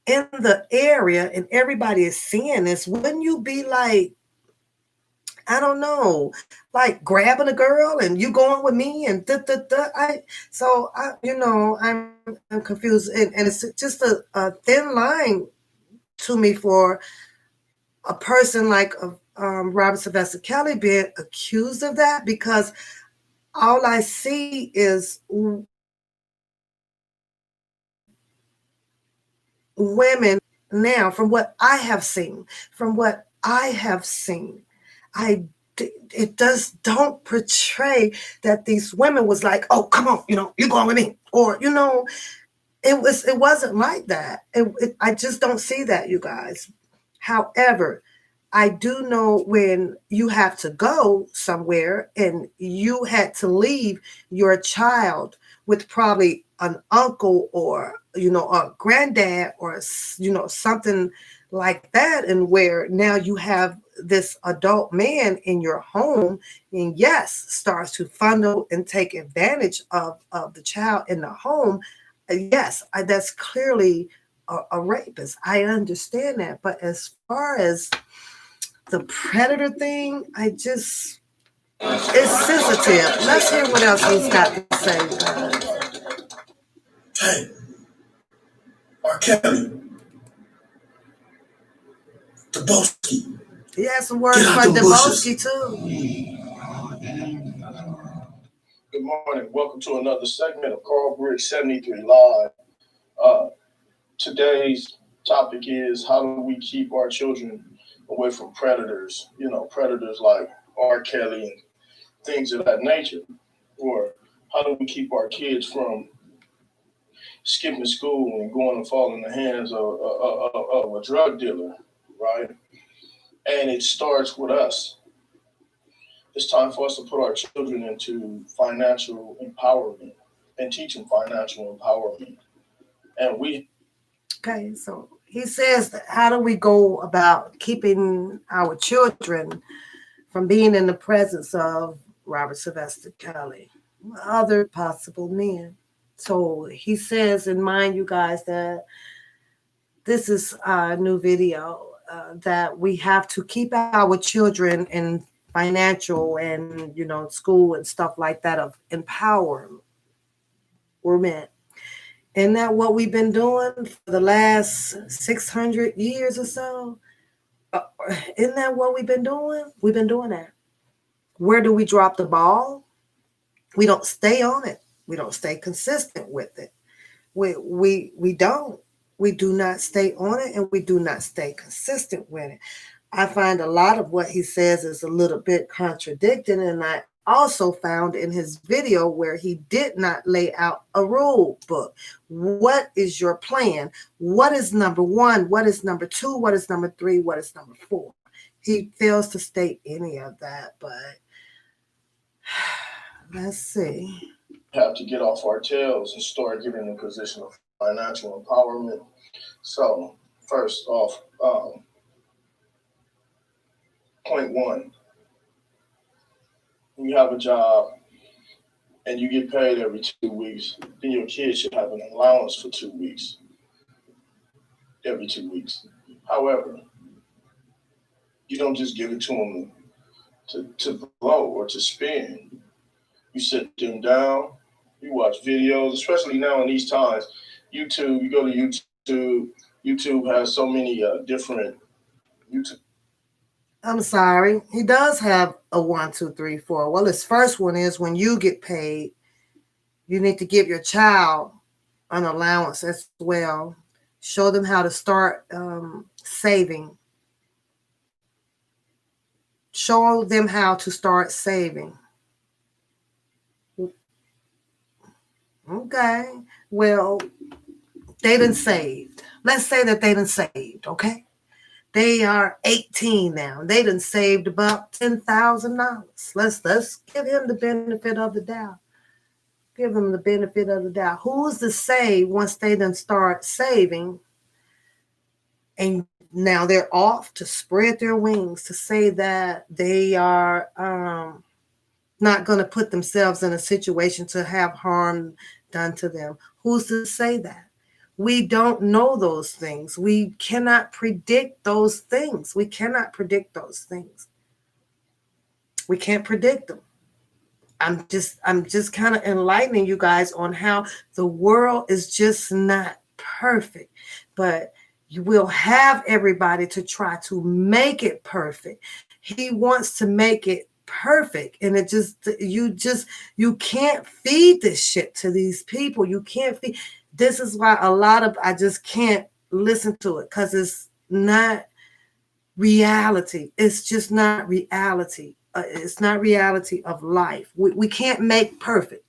in the area and everybody is seeing this, wouldn't you be like, I don't know, like grabbing a girl and you going with me and I'm confused, and it's just a thin line to me for a person like Robert Sylvester Kelly being accused of that, because all I see is women now, from what I have seen, I it does don't portray that these women was like, oh, come on, you're going with me, or it wasn't like that. I just don't see that, you guys. However, I do know when you have to go somewhere and you had to leave your child with probably an uncle or a granddad or something like that, and where now you have this adult man in your home, and yes, starts to fondle and take advantage of the child in the home, yes, that's clearly a rapist. I understand that. But as far as the predator thing, it's sensitive. Let's hear what else he's got to say, guys. Hey, R. Kelly, Debowski, He has some get words out for them bushes. Debowski too. Good morning. Welcome to another segment of Carl Bridge 73 Live. Uh, Today's topic is how do we keep our children away from predators? You know, predators like R. Kelly and things of that nature. Or how do we keep our kids from skipping school and going and falling in the hands of a drug dealer, right? And it starts with us. It's time for us to put our children into financial empowerment and teach them financial empowerment. And we Okay, so he says, that how do we go about keeping our children from being in the presence of Robert Sylvester Kelly, other possible men? So he says, and mind you guys that this is a new video, that we have to keep our children in financial and school and stuff like that of empowerment. Isn't that what we've been doing for the last 600 years or so? Uh, isn't that what we've been doing? We've been doing that. Where do we drop the ball? We don't stay on it. We don't stay consistent with it. We don't. We do not stay on it, and we do not stay consistent with it. I find a lot of what he says is a little bit contradicting, and I also found in his video where he did not lay out a rule book. What is your plan? What is number one? What is number two? What is number three? What is number four? He fails to state any of that, but let's see. have to get off our tails and start getting in a position of financial empowerment. So, first off, point one, when you have a job and you get paid every 2 weeks, then your kids should have an allowance for 2 weeks, every 2 weeks. However, you don't just give it to them to blow or to spend. You sit them down, you watch videos, especially now in these times. YouTube, you go to YouTube, YouTube has so many different YouTube. I'm sorry. He does have a 1, 2, 3, 4. Well, his first one is when you get paid, you need to give your child an allowance as well. Show them how to start saving. Show them how to start saving. Okay. Well, they done saved. Let's say that they done saved, okay? They are 18 now. They done saved about $10,000. Let's give him the benefit of the doubt. Give them the benefit of the doubt. Who's to say once they done start saving and now they're off to spread their wings to say that they are not going to put themselves in a situation to have harm done to them? Who's to say that? We don't know those things. We cannot predict those things. We cannot predict those things. We can't predict them. I'm just kind of enlightening you guys on how the world is just not perfect, but you will have everybody to try to make it perfect. He wants to make it perfect, and you can't feed this shit to these people. You can't feed. This is why I just can't listen to it, because it's not reality. It's just not reality. It's not reality of life. We can't make perfect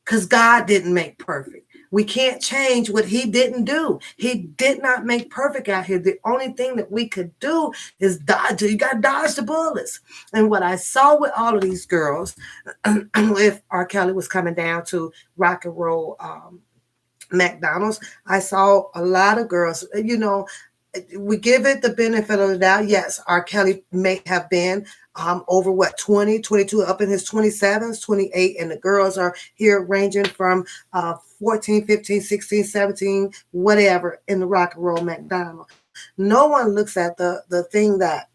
because God didn't make perfect. We can't change what he didn't do. He did not make perfect out here. The only thing that we could do is dodge. You got to dodge the bullets. And what I saw with all of these girls, if R. Kelly was coming down to rock and roll McDonald's, I saw a lot of girls, we give it the benefit of the doubt. Yes, R. Kelly may have been over what, 20, 22, up in his 27s, 28, and the girls are here ranging from 14, 15, 16, 17, whatever, in the Rock and Roll McDonald. No one looks at the thing that,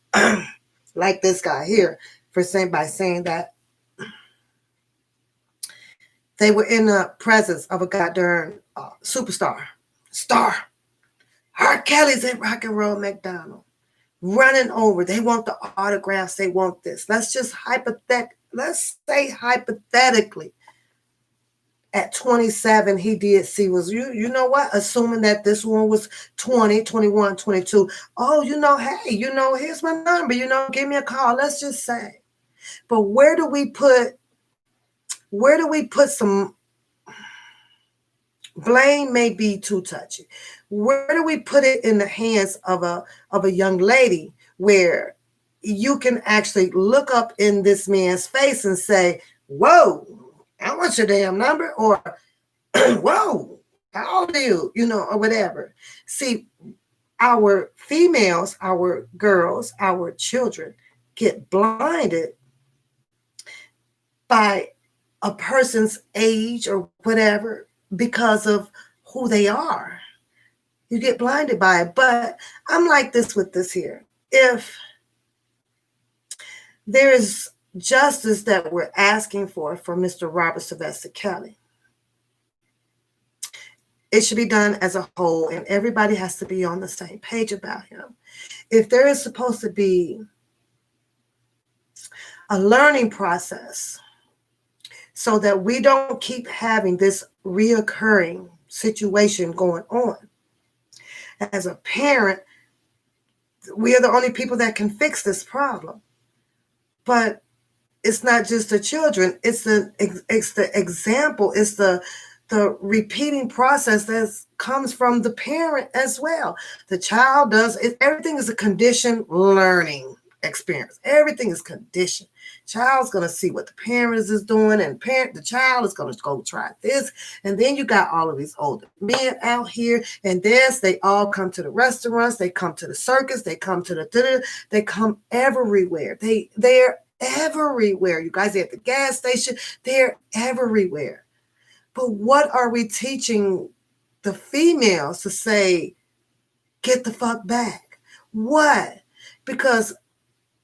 like this guy here, by saying that they were in the presence of a goddamn superstar. Star. R. Kelly's at Rock and Roll McDonald. Running over. They want the autographs. They want this. Let's say hypothetically, at 27, he did see, was you know what? Assuming that this one was 20, 21, 22. Oh, hey, here's my number. Give me a call. Let's just say. But where do we put some blame? May be too touchy. Where do we put it in the hands of a young lady where you can actually look up in this man's face and say, whoa, I want your damn number, or whoa, how old are you? Or whatever. See, our females, our girls, our children get blinded by a person's age or whatever because of who they are. You get blinded by it. But I'm like this with this here. If there is justice that we're asking for Mr. Robert Sylvester Kelly, it should be done as a whole, and everybody has to be on the same page about him. If there is supposed to be a learning process so that we don't keep having this reoccurring situation going on, as a parent, we are the only people that can fix this problem. But it's not just the children, it's the example, it's the repeating process that comes from the parent as well. The child does it. Everything is a conditioned learning experience. Everything is conditioned. Child's going to see what the parents is doing, and the child is going to go try this. And then you got all of these older men out here, and they all come to the restaurants, they come to the circus, they come to they come everywhere. They're everywhere. You guys, they're at the gas station, they're everywhere. But what are we teaching the females to say, get the fuck back? What? Because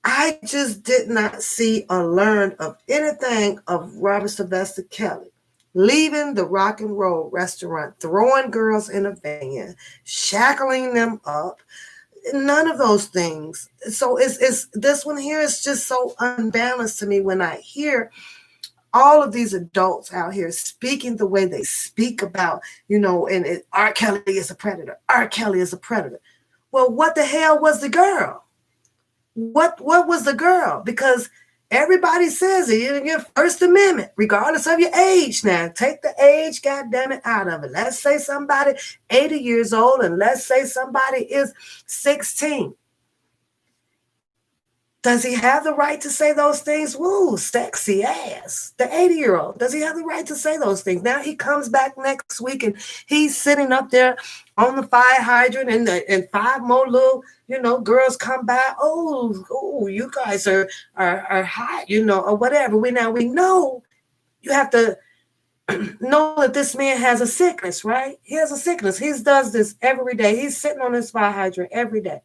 I just did not see or learn of anything of Robert Sylvester Kelly leaving the Rock and Roll restaurant, throwing girls in a van, shackling them up. None of those things. So it's this one here is just so unbalanced to me when I hear all of these adults out here speaking the way they speak about, and R. Kelly is a predator. R. Kelly is a predator. Well, what the hell was the girl? What was the girl? Because everybody says it in your First Amendment, regardless of your age. Now, take the age, goddammit, out of it. Let's say somebody 80 years old, and let's say somebody is 16. Does he have the right to say those things? Woo, sexy ass. The 80-year-old, does he have the right to say those things? Now he comes back next week and he's sitting up there on the fire hydrant, and 5 more little, girls come by. Oh, you guys are hot, or whatever. We know you have to know that this man has a sickness, right? He has a sickness. He does this every day. He's sitting on his fire hydrant every day.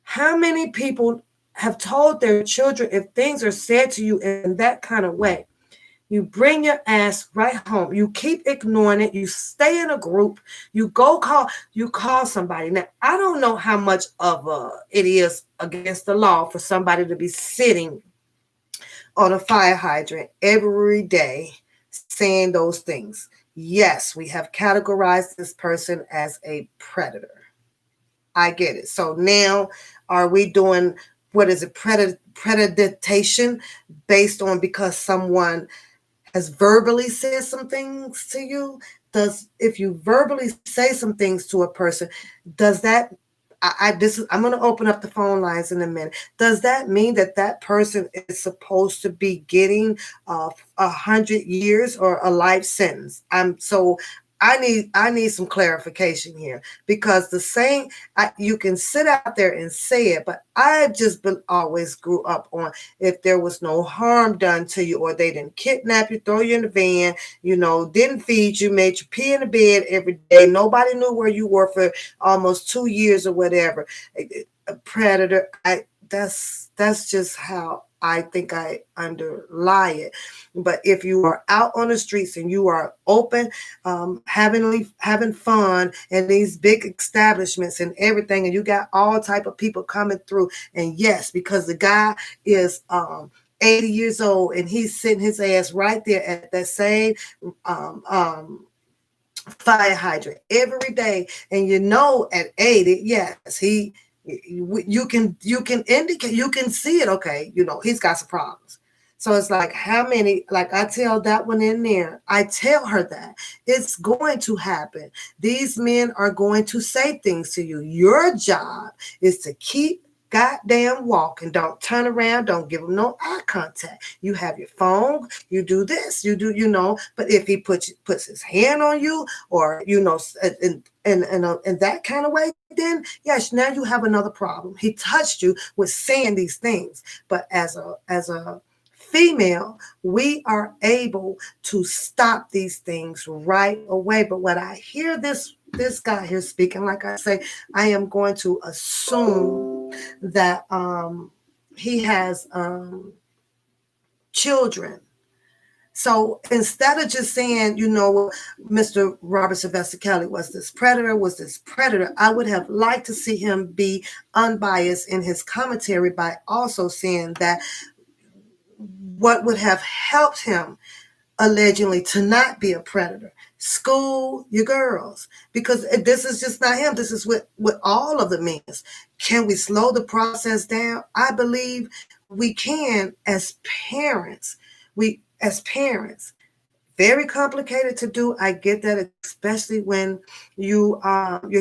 How many people have told their children, if things are said to you in that kind of way, you bring your ass right home. You keep ignoring it. You stay in a group. You call somebody. Now, I don't know how much of it is against the law for somebody to be sitting on a fire hydrant every day saying those things. Yes, we have categorized this person as a predator. I get it. So now, are we doing, what is it, preditation based on because someone has verbally said some things to you? If you verbally say some things to a person, does that, I'm going to open up the phone lines in a minute. Does that mean that person is supposed to be getting 100 years or a life sentence? I need some clarification here, because the same, you can sit out there and say it, but I just always grew up on, if there was no harm done to you, or they didn't kidnap you, throw you in the van, didn't feed you, made you pee in the bed every day, nobody knew where you were for almost 2 years or whatever, a predator. That's just how I think I underlie it. But if you are out on the streets and you are open, having fun in these big establishments and everything, and you got all type of people coming through, and yes, because the guy is 80 years old and he's sitting his ass right there at that same fire hydrant every day, and at 80, yes, you can indicate, you can see it. Okay, he's got some problems. So it's like, how many, like I tell that one in there, I tell her that it's going to happen. These men are going to say things to you. Your job is to keep goddamn walking. Don't turn around. Don't give them no eye contact. You have your phone. You do this. You do, But if he puts his hand on you, or in that kind of way, then yes, now you have another problem. He touched you with saying these things. But as a female, we are able to stop these things right away. But when I hear this guy here speaking, like I say, I am going to assume that he has children. So instead of just saying, Mr. Robert Sylvester Kelly was this predator, I would have liked to see him be unbiased in his commentary by also saying that what would have helped him allegedly to not be a predator. School your girls, because this is just not him. This is with all of the men. Can we slow the process down? I believe we can as parents. Very complicated to do. I get that, especially when your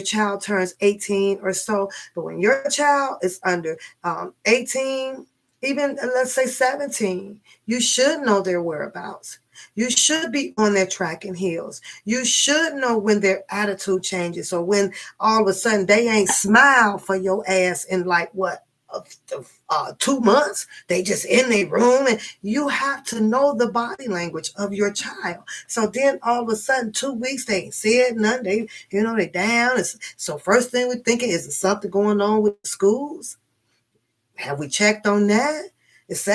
child turns 18 or so. But when your child is under 18, even let's say 17, you should know their whereabouts. You should be on their tracking heels. You should know when their attitude changes, or when all of a sudden they ain't smile for your ass in like what? 2 months. They just in their room, and you have to know the body language of your child. So then all of a sudden 2 weeks they ain't said nothing. They down. So first thing we're thinking, is there something going on with the schools? Have we checked on that? Is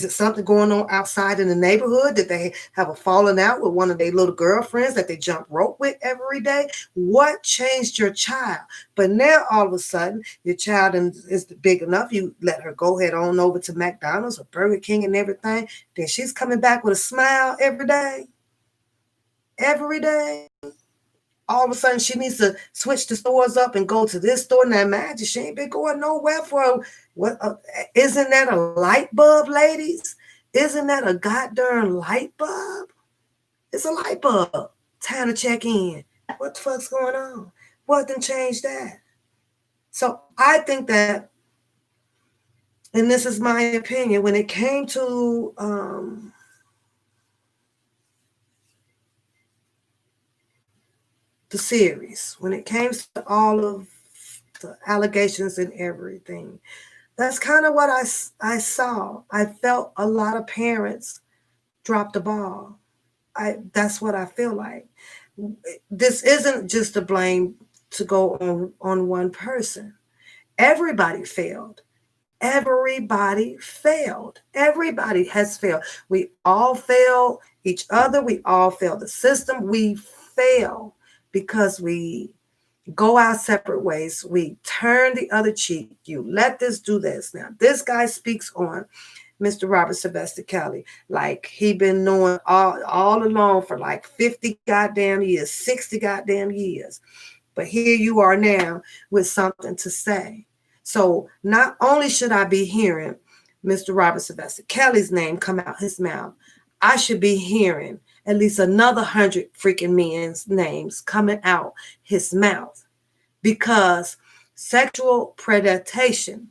it something going on outside in the neighborhood? Did they have a falling out with one of their little girlfriends that they jump rope with every day? What changed your child? But now all of a sudden your child is big enough. You let her go head on over to McDonald's or Burger King and everything. Then she's coming back with a smile every day. Every day. All of a sudden she needs to switch the stores up and go to this store. Now imagine, she ain't been going nowhere for what? Isn't that a light bulb, ladies? Isn't that a goddamn light bulb? It's a light bulb. Time to check in. What the fuck's going on? What done changed that? So I think that, and this is my opinion, when it came to the series, when it came to all of the allegations and everything, that's kind of what I saw. I felt a lot of parents drop the ball. That's what I feel like. This isn't just a blame to go on one person. Everybody failed. Everybody failed. Everybody has failed. We all fail each other. We all fail the system. We fail because we go our separate ways. We turn the other cheek. You let this do this. Now, this guy speaks on Mr. Robert Sylvester Kelly like he been knowing all along for like 50 goddamn years, 60 goddamn years. But here you are now with something to say. So not only should I be hearing Mr. Robert Sylvester Kelly's name come out his mouth, I should be hearing at least another 100 freaking men's names coming out his mouth, because sexual predation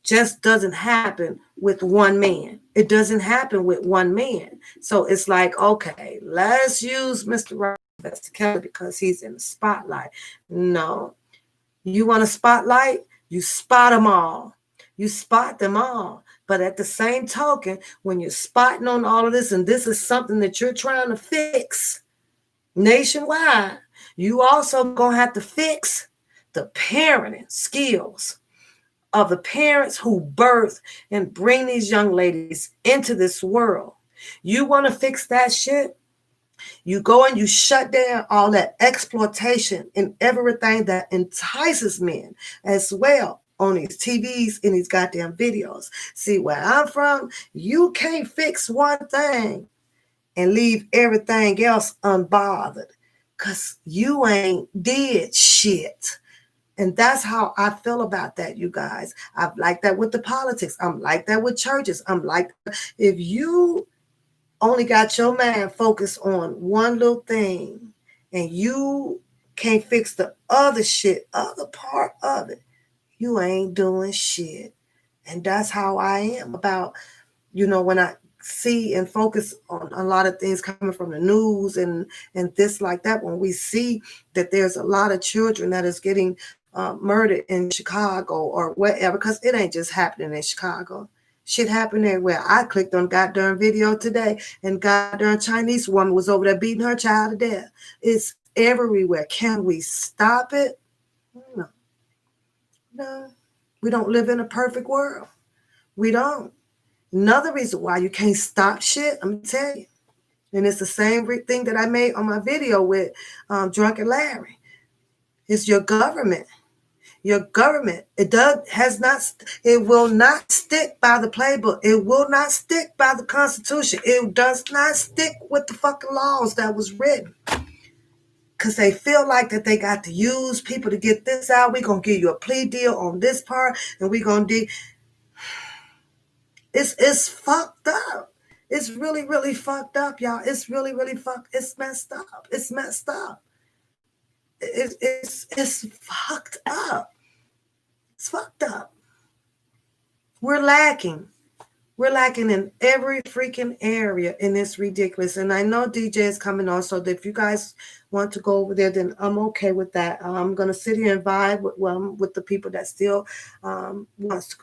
just doesn't happen with one man. It doesn't happen with one man. So it's like, okay, let's use Mr. Sylvester Kelly because he's in the spotlight. No. You want a spotlight? You spot them all. You spot them all. But at the same token, when you're spotting on all of this, and this is something that you're trying to fix nationwide, you also going to have to fix the parenting skills of the parents who birth and bring these young ladies into this world. You want to fix that shit? You go and you shut down all that exploitation and everything that entices men as well on these TVs and these goddamn videos. See, where I'm from, you can't fix one thing and leave everything else unbothered because you ain't did shit. And that's how I feel about that, you guys. I'm like that with the politics. I'm like that with churches. I'm like, if you only got your mind focused on one little thing and you can't fix the other shit, other part of it, you ain't doing shit. And that's how I am about, when I see and focus on a lot of things coming from the news and this like that, when we see that there's a lot of children that is getting murdered in Chicago or wherever, because it ain't just happening in Chicago. Shit happened everywhere. I clicked on goddamn video today and goddamn Chinese woman was over there beating her child to death. It's everywhere. Can we stop it? No. No. We don't live in a perfect world. We don't. Another reason why you can't stop shit, I'm going to tell you. And it's the same thing that I made on my video with Drunken Larry. It's your government. Your government, it will not stick by the playbook. It will not stick by the Constitution. It does not stick with the fucking laws that was written. Because they feel like that they got to use people to get this out. We're going to give you a plea deal on this part. And we're going to do... It's fucked up. It's really, really fucked up, y'all. It's really, really fucked. It's messed up. It's messed up. It's fucked up. It's fucked up. We're lacking. We're lacking in every freaking area, and it's ridiculous. And I know DJ is coming on, so if you guys want to go over there, then I'm okay with that. I'm going to sit here and vibe with the people that still wants to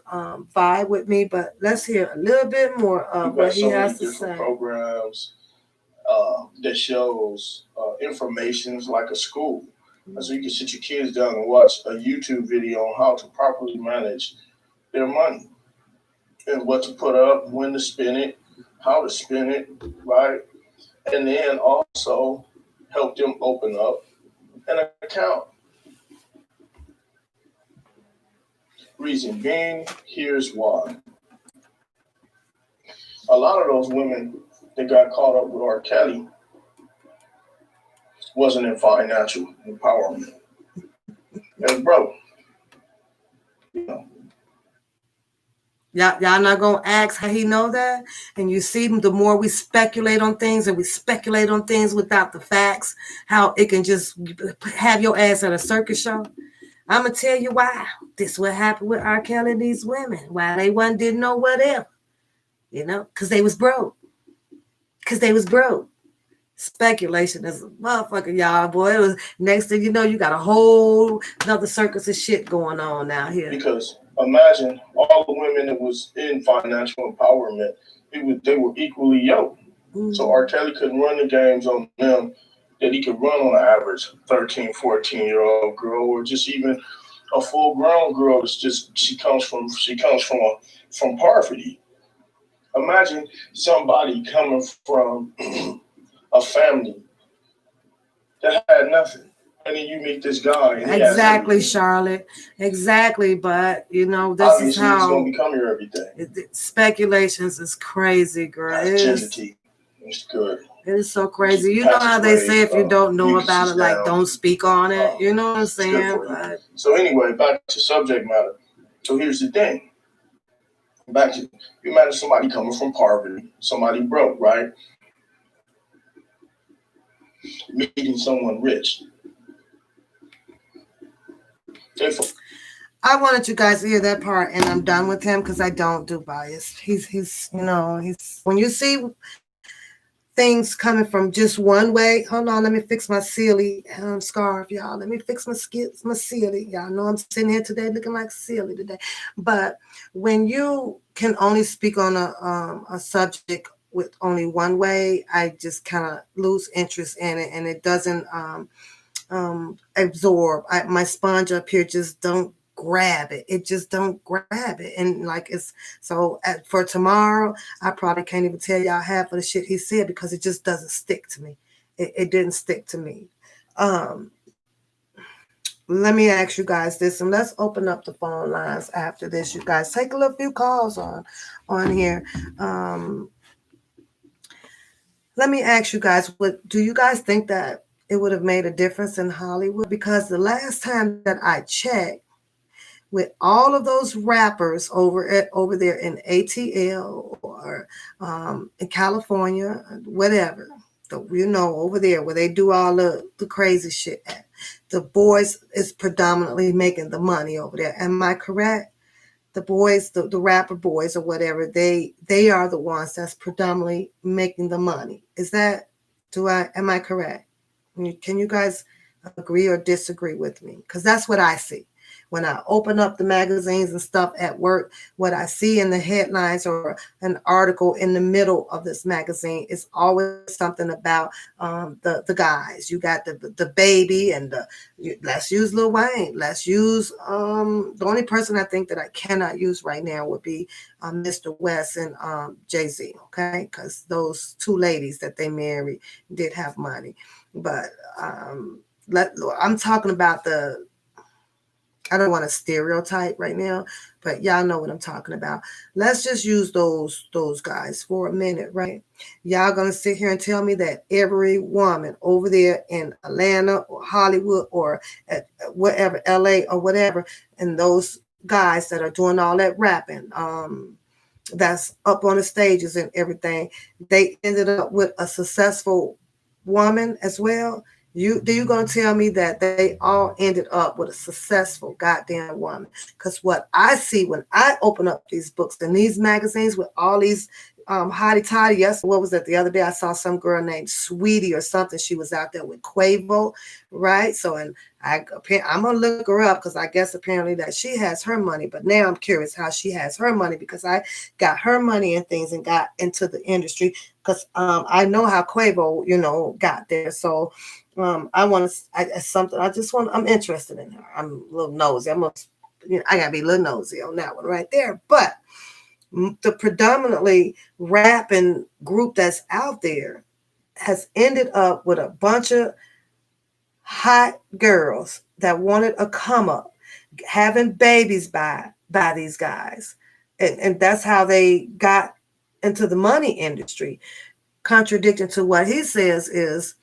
vibe with me, but let's hear a little bit more of what he has to say. Programs that shows information like a school. So you can sit your kids down and watch a YouTube video on how to properly manage their money and what to put up, when to spend it, how to spend it, right? And then also help them open up an account. Reason being, here's why. A lot of those women that got caught up with R. Kelly wasn't in financial empowerment. And bro, Y'all not going to ask how he know that? And you see, the more we speculate on things and we speculate on things without the facts, how it can just have your ass at a circus show. I'm going to tell you why. This what happened with R. Kelly and these women. Why they didn't know whatever. Because they was broke. Speculation is a motherfucker, y'all, boy. It was next thing you know, you got a whole another circus of shit going on now here. Because imagine all the women that was in financial empowerment, they were equally yoked. Mm-hmm. So R. Kelly couldn't run the games on them that he could run on an average 13, 14-year-old girl, or just even a full-grown girl. It's just she comes from poverty. Imagine somebody coming from a family that had nothing. And then you meet this guy. And exactly, Charlotte. Exactly. But, this obviously is how... it's going to become your everything. Speculations is crazy, girl. It's good. It is so crazy. You know how they say if you don't know about it, like, don't speak on it. You know what I'm saying? But... So anyway, back to subject matter. So here's the thing. You imagine somebody coming from poverty, somebody broke, right? Meeting someone rich. I wanted you guys to hear that part, and I'm done with him because I don't do bias. He's when you see things coming from just one way. Hold on, let me fix my silly scarf, y'all. Let me fix my silly. Y'all know I'm sitting here today looking like silly today. But when you can only speak on a subject with only one way, I just kind of lose interest in it, and it doesn't absorb. My sponge up here just don't grab it. It just don't grab it. And like it's so for tomorrow, I probably can't even tell y'all half of the shit he said because it just doesn't stick to me. It didn't stick to me. Um, Let me ask you guys this, and let's open up the phone lines after this. You guys take a little few calls on here. Let me ask you guys, what do you guys think that it would have made a difference in Hollywood? Because the last time that I checked, with all of those rappers over there in ATL or in California, whatever, over there where they do all the crazy shit at, the boys is predominantly making the money over there. Am I correct? The boys, the rapper boys or whatever, they are the ones that's predominantly making the money. Am I correct? Can you guys agree or disagree with me? Because that's what I see. When I open up the magazines and stuff at work, what I see in the headlines or an article in the middle of this magazine is always something about the guys. You got the baby and let's use Lil Wayne. Let's use the only person I think that I cannot use right now would be Mr. West and Jay-Z, okay? Because those two ladies that they married did have money. But I'm talking about I don't want to stereotype right now, but y'all know what I'm talking about. Let's just use those guys for a minute, right? Y'all gonna sit here and tell me that every woman over there in Atlanta or Hollywood or at whatever, LA or whatever, and those guys that are doing all that rapping, that's up on the stages and everything, they ended up with a successful woman as well. You gonna tell me that they all ended up with a successful goddamn woman? Because what I see when I open up these books and these magazines with all these hottie toddy, yes, what was that the other day? I saw some girl named Sweetie or something. She was out there with Quavo, right? So and I'm gonna look her up because I guess apparently that she has her money. But now I'm curious how she has her money because I got her money and things and got into the industry because I know how Quavo, got there. So I want to. Something. I just want. I'm interested in her. I'm a little nosy. I gotta be a little nosy on that one right there. But the predominantly rapping group that's out there has ended up with a bunch of hot girls that wanted a come up, having babies by these guys, and that's how they got into the money industry. Contradicting to what he says is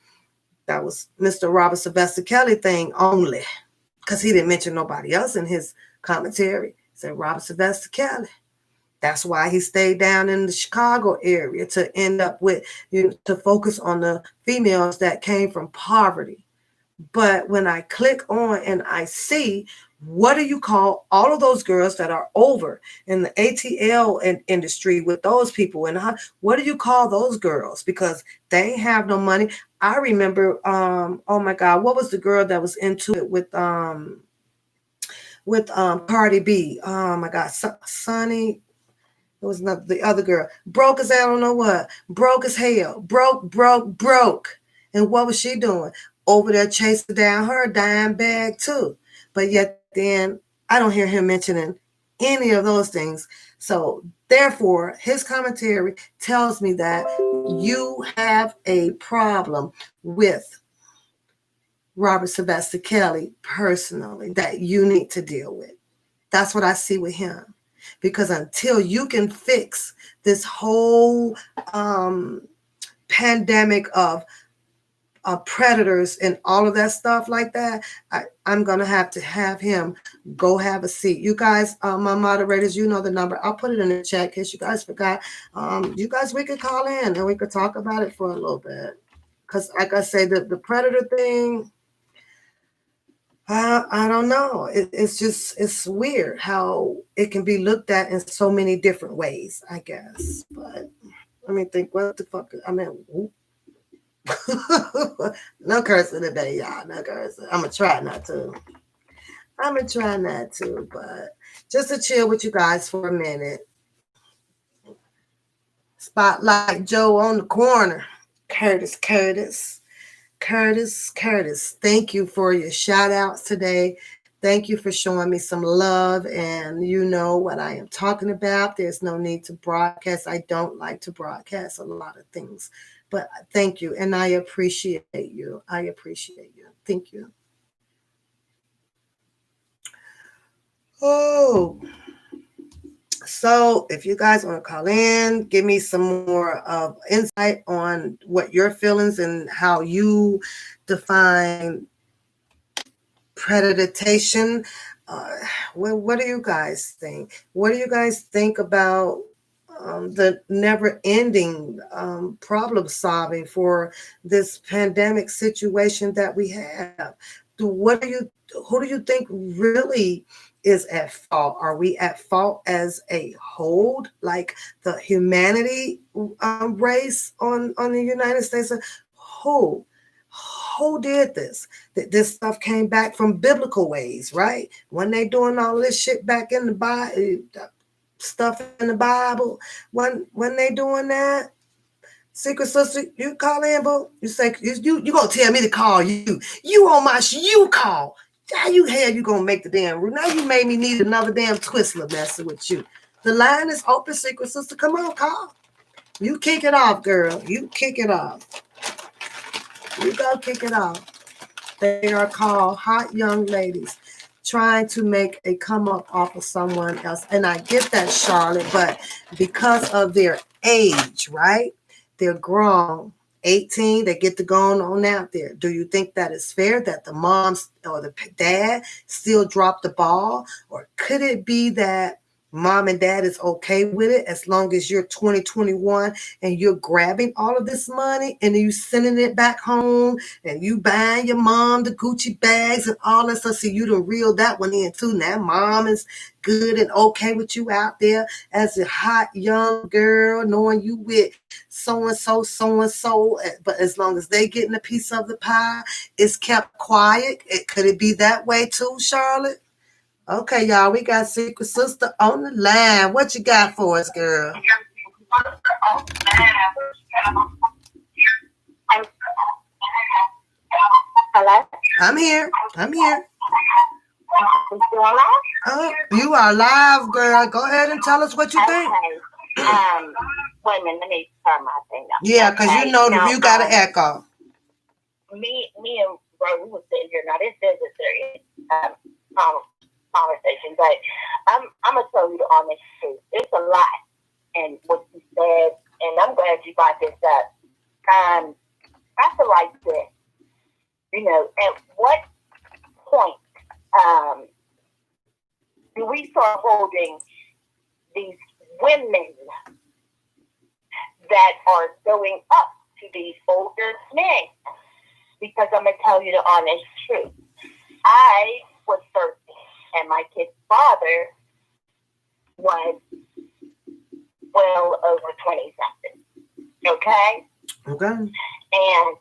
that was Mr. Robert Sylvester Kelly thing only, because he didn't mention nobody else in his commentary. He said Robert Sylvester Kelly. That's why he stayed down in the Chicago area to end up with, to focus on the females that came from poverty. But when I click on and I see, what do you call all of those girls that are over in the ATL industry with those people? And what do you call those girls? Because they have no money. I remember, oh my God, what was the girl that was into it with Cardi B? Oh my God, Sonny. It was not the other girl. Broke as I don't know what. Broke as hell. Broke. And what was she doing? Over there chasing down her dime bag too. But yet then I don't hear him mentioning any of those things. So therefore, his commentary tells me that you have a problem with Robert Sylvester Kelly personally that you need to deal with. That's what I see with him. Because until you can fix this whole pandemic of predators and all of that stuff like that, I'm going to have him go have a seat. You guys, my moderators, you know the number. I'll put it in the chat in case you guys forgot. You guys, we could call in and we could talk about it for a little bit. Because like I say, the predator thing, I don't know. It's weird how it can be looked at in so many different ways, I guess. But let me think, what the fuck? No cursing today, y'all. No cursing. I'm gonna try not to. I'm gonna try not to, but just to chill with you guys for a minute. Spotlight Joe on the corner. Curtis. Thank you for your shout outs today. Thank you for showing me some love, and you know what I am talking about. There's no need to broadcast. I don't like to broadcast a lot of things, but thank you, and I appreciate you. I appreciate you. Thank you. Oh, so if you guys want to call in, give me some more insight on what your feelings and how you define predatation. Uh, what do you guys think? What do you guys think about the never ending problem solving for this pandemic situation that we have? Who do you think really is at fault? Are we at fault as a whole, like the humanity race on the United States? Who? Who did this? This stuff came back from biblical ways, right? When they doing all this shit back in the Bible, stuff in the Bible, when they doing that, secret sister, you call in, boo. You say you gonna tell me to call you? You on my you call? How you hell you gonna make the damn room? Now you made me need another damn Twizzler messing with you. The line is open, secret sister. Come on, call. You kick it off, girl. You kick it off. You go kick it off. They are called hot young ladies trying to make a come up off of someone else. And I get that, Charlotte, but because of their age, right? They're grown. 18, they get to go on out there. Do you think that is fair that the moms or the dad still drop the ball? Or could it be that mom and dad is okay with it as long as you're 2021 and you're grabbing all of this money and you sending it back home and you buying your mom the Gucci bags and all that stuff? So you done reel that one in too. Now mom is good and okay with you out there as a hot young girl, knowing you with so and so. But as long as they getting a piece of the pie, it's kept quiet. Could it be that way too, Charlotte? Okay, y'all, we got Secret Sister on the line. What you got for us, girl? Hello? I'm here. I'm here. You still alive? Oh, you are live, girl. Go ahead and tell us what you think. Okay. Wait a minute, let me turn my thing up. Yeah, because Okay, you know now, you got an echo. me and Ro, we were sitting here. Now, this is a serious conversation, but I'm gonna tell you the honest truth. It's a lot, and what you said, and I'm glad you brought this up. I feel like this. You know, at what point do we start holding these women that are going up to these older men? Because I'm going to tell you the honest truth. I was 13, and my kid's father was well over 20-something. Okay? Okay. And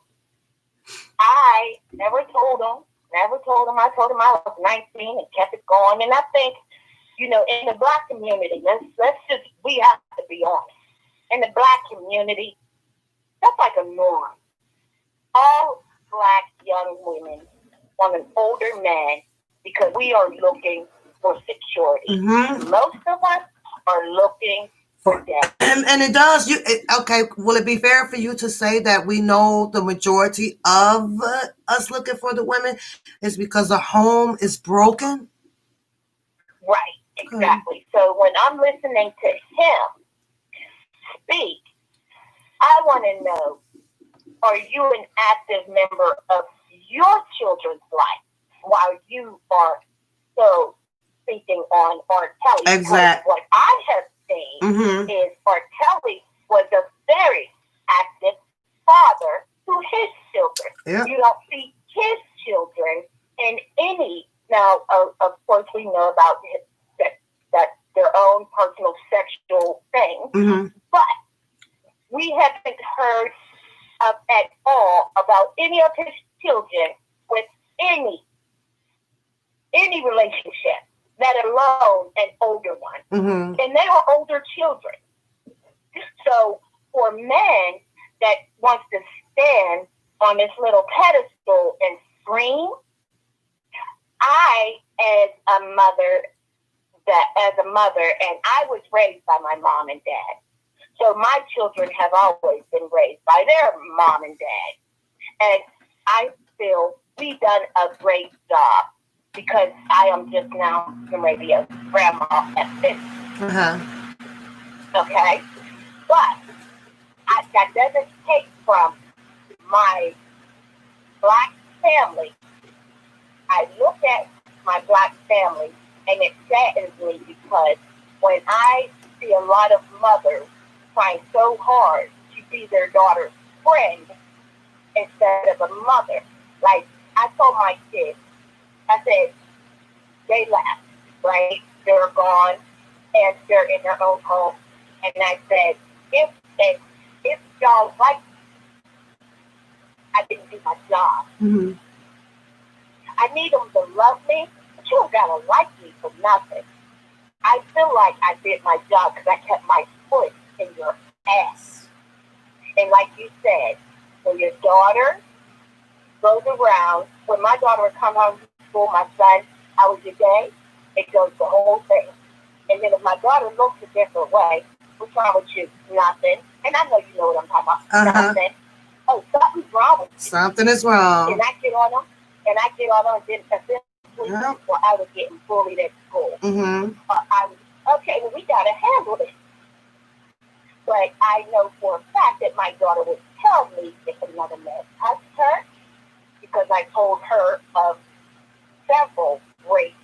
I never told him. I told him I was 19 and kept it going. And I think, you know, in the Black community, we have to be honest. In the Black community, that's like a norm. All Black young women want an older man because we are looking for security. Mm-hmm. Most of us are looking for death. And it does. Okay? Will it be fair for you to say that we know the majority of us looking for the women is because the home is broken? Right, exactly. So when I'm listening to him speak, I want to know, are you an active member of your children's life while you are so speaking on R. Kelly? Exactly. What I have seen is R. Kelly was a very active father to his children. Yep. You don't see his children in any. Now, of course, we know about that their own personal sexual things, but we haven't heard at all about any of his children with any relationship, let alone an older one. Mm-hmm. And they are older children. So for men that wants to stand on this little pedestal and scream, I, as a mother, and I was raised by my mom and dad. So my children have always been raised by their mom and dad. And I feel we've done a great job because I am just now maybe a grandma at 50. Uh-huh. Okay? But that doesn't take from my black family. I look at my black family and it saddens me because when I see a lot of mothers trying so hard to be their daughter's friend instead of a mother, like I told my kids, I said, they left, right? They're gone and they're in their own home. And I said, if y'all like me, I didn't do my job. Mm-hmm. I need them to love me, but you don't gotta like me for nothing. I feel like I did my job because I kept my foot in your ass. And like you said, when your daughter goes around, when my daughter would come home from school, my son, how was your day? It goes the whole thing. And then if my daughter looks a different way, what's wrong with you? Nothing. And I know you know what I'm talking about. Uh-huh. Nothing. Oh, something's wrong with you. Something is wrong. And I get on them, and then eventually, Yep. well, I was getting bullied at school. Mm-hmm. I was, okay, well, we got to handle this. But I know for a fact that my daughter would tell me if another man touched her, because I told her of several rapes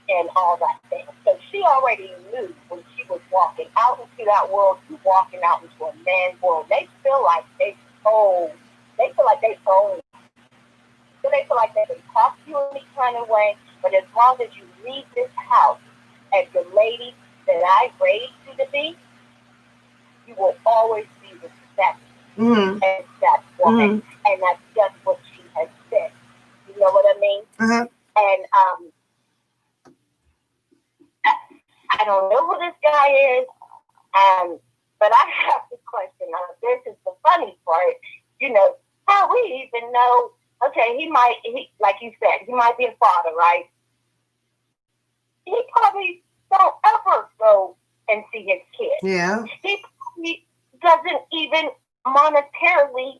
and all that thing. So she already knew when she was walking out into that world, walking out into a man's world. They feel like they own. So they feel like they can talk to you any kind of way, but as long as you leave this house as the lady that I raised you to be, you will always be respected. Mm-hmm. And that woman, and that's just what she has said. You know what I mean? Uh-huh. And I don't know who this guy is, but I have to question. This is the funny part. You know, how we even know? Okay, like you said, he might be a father, right? He probably don't ever go and see his kids. Yeah. He probably doesn't even monetarily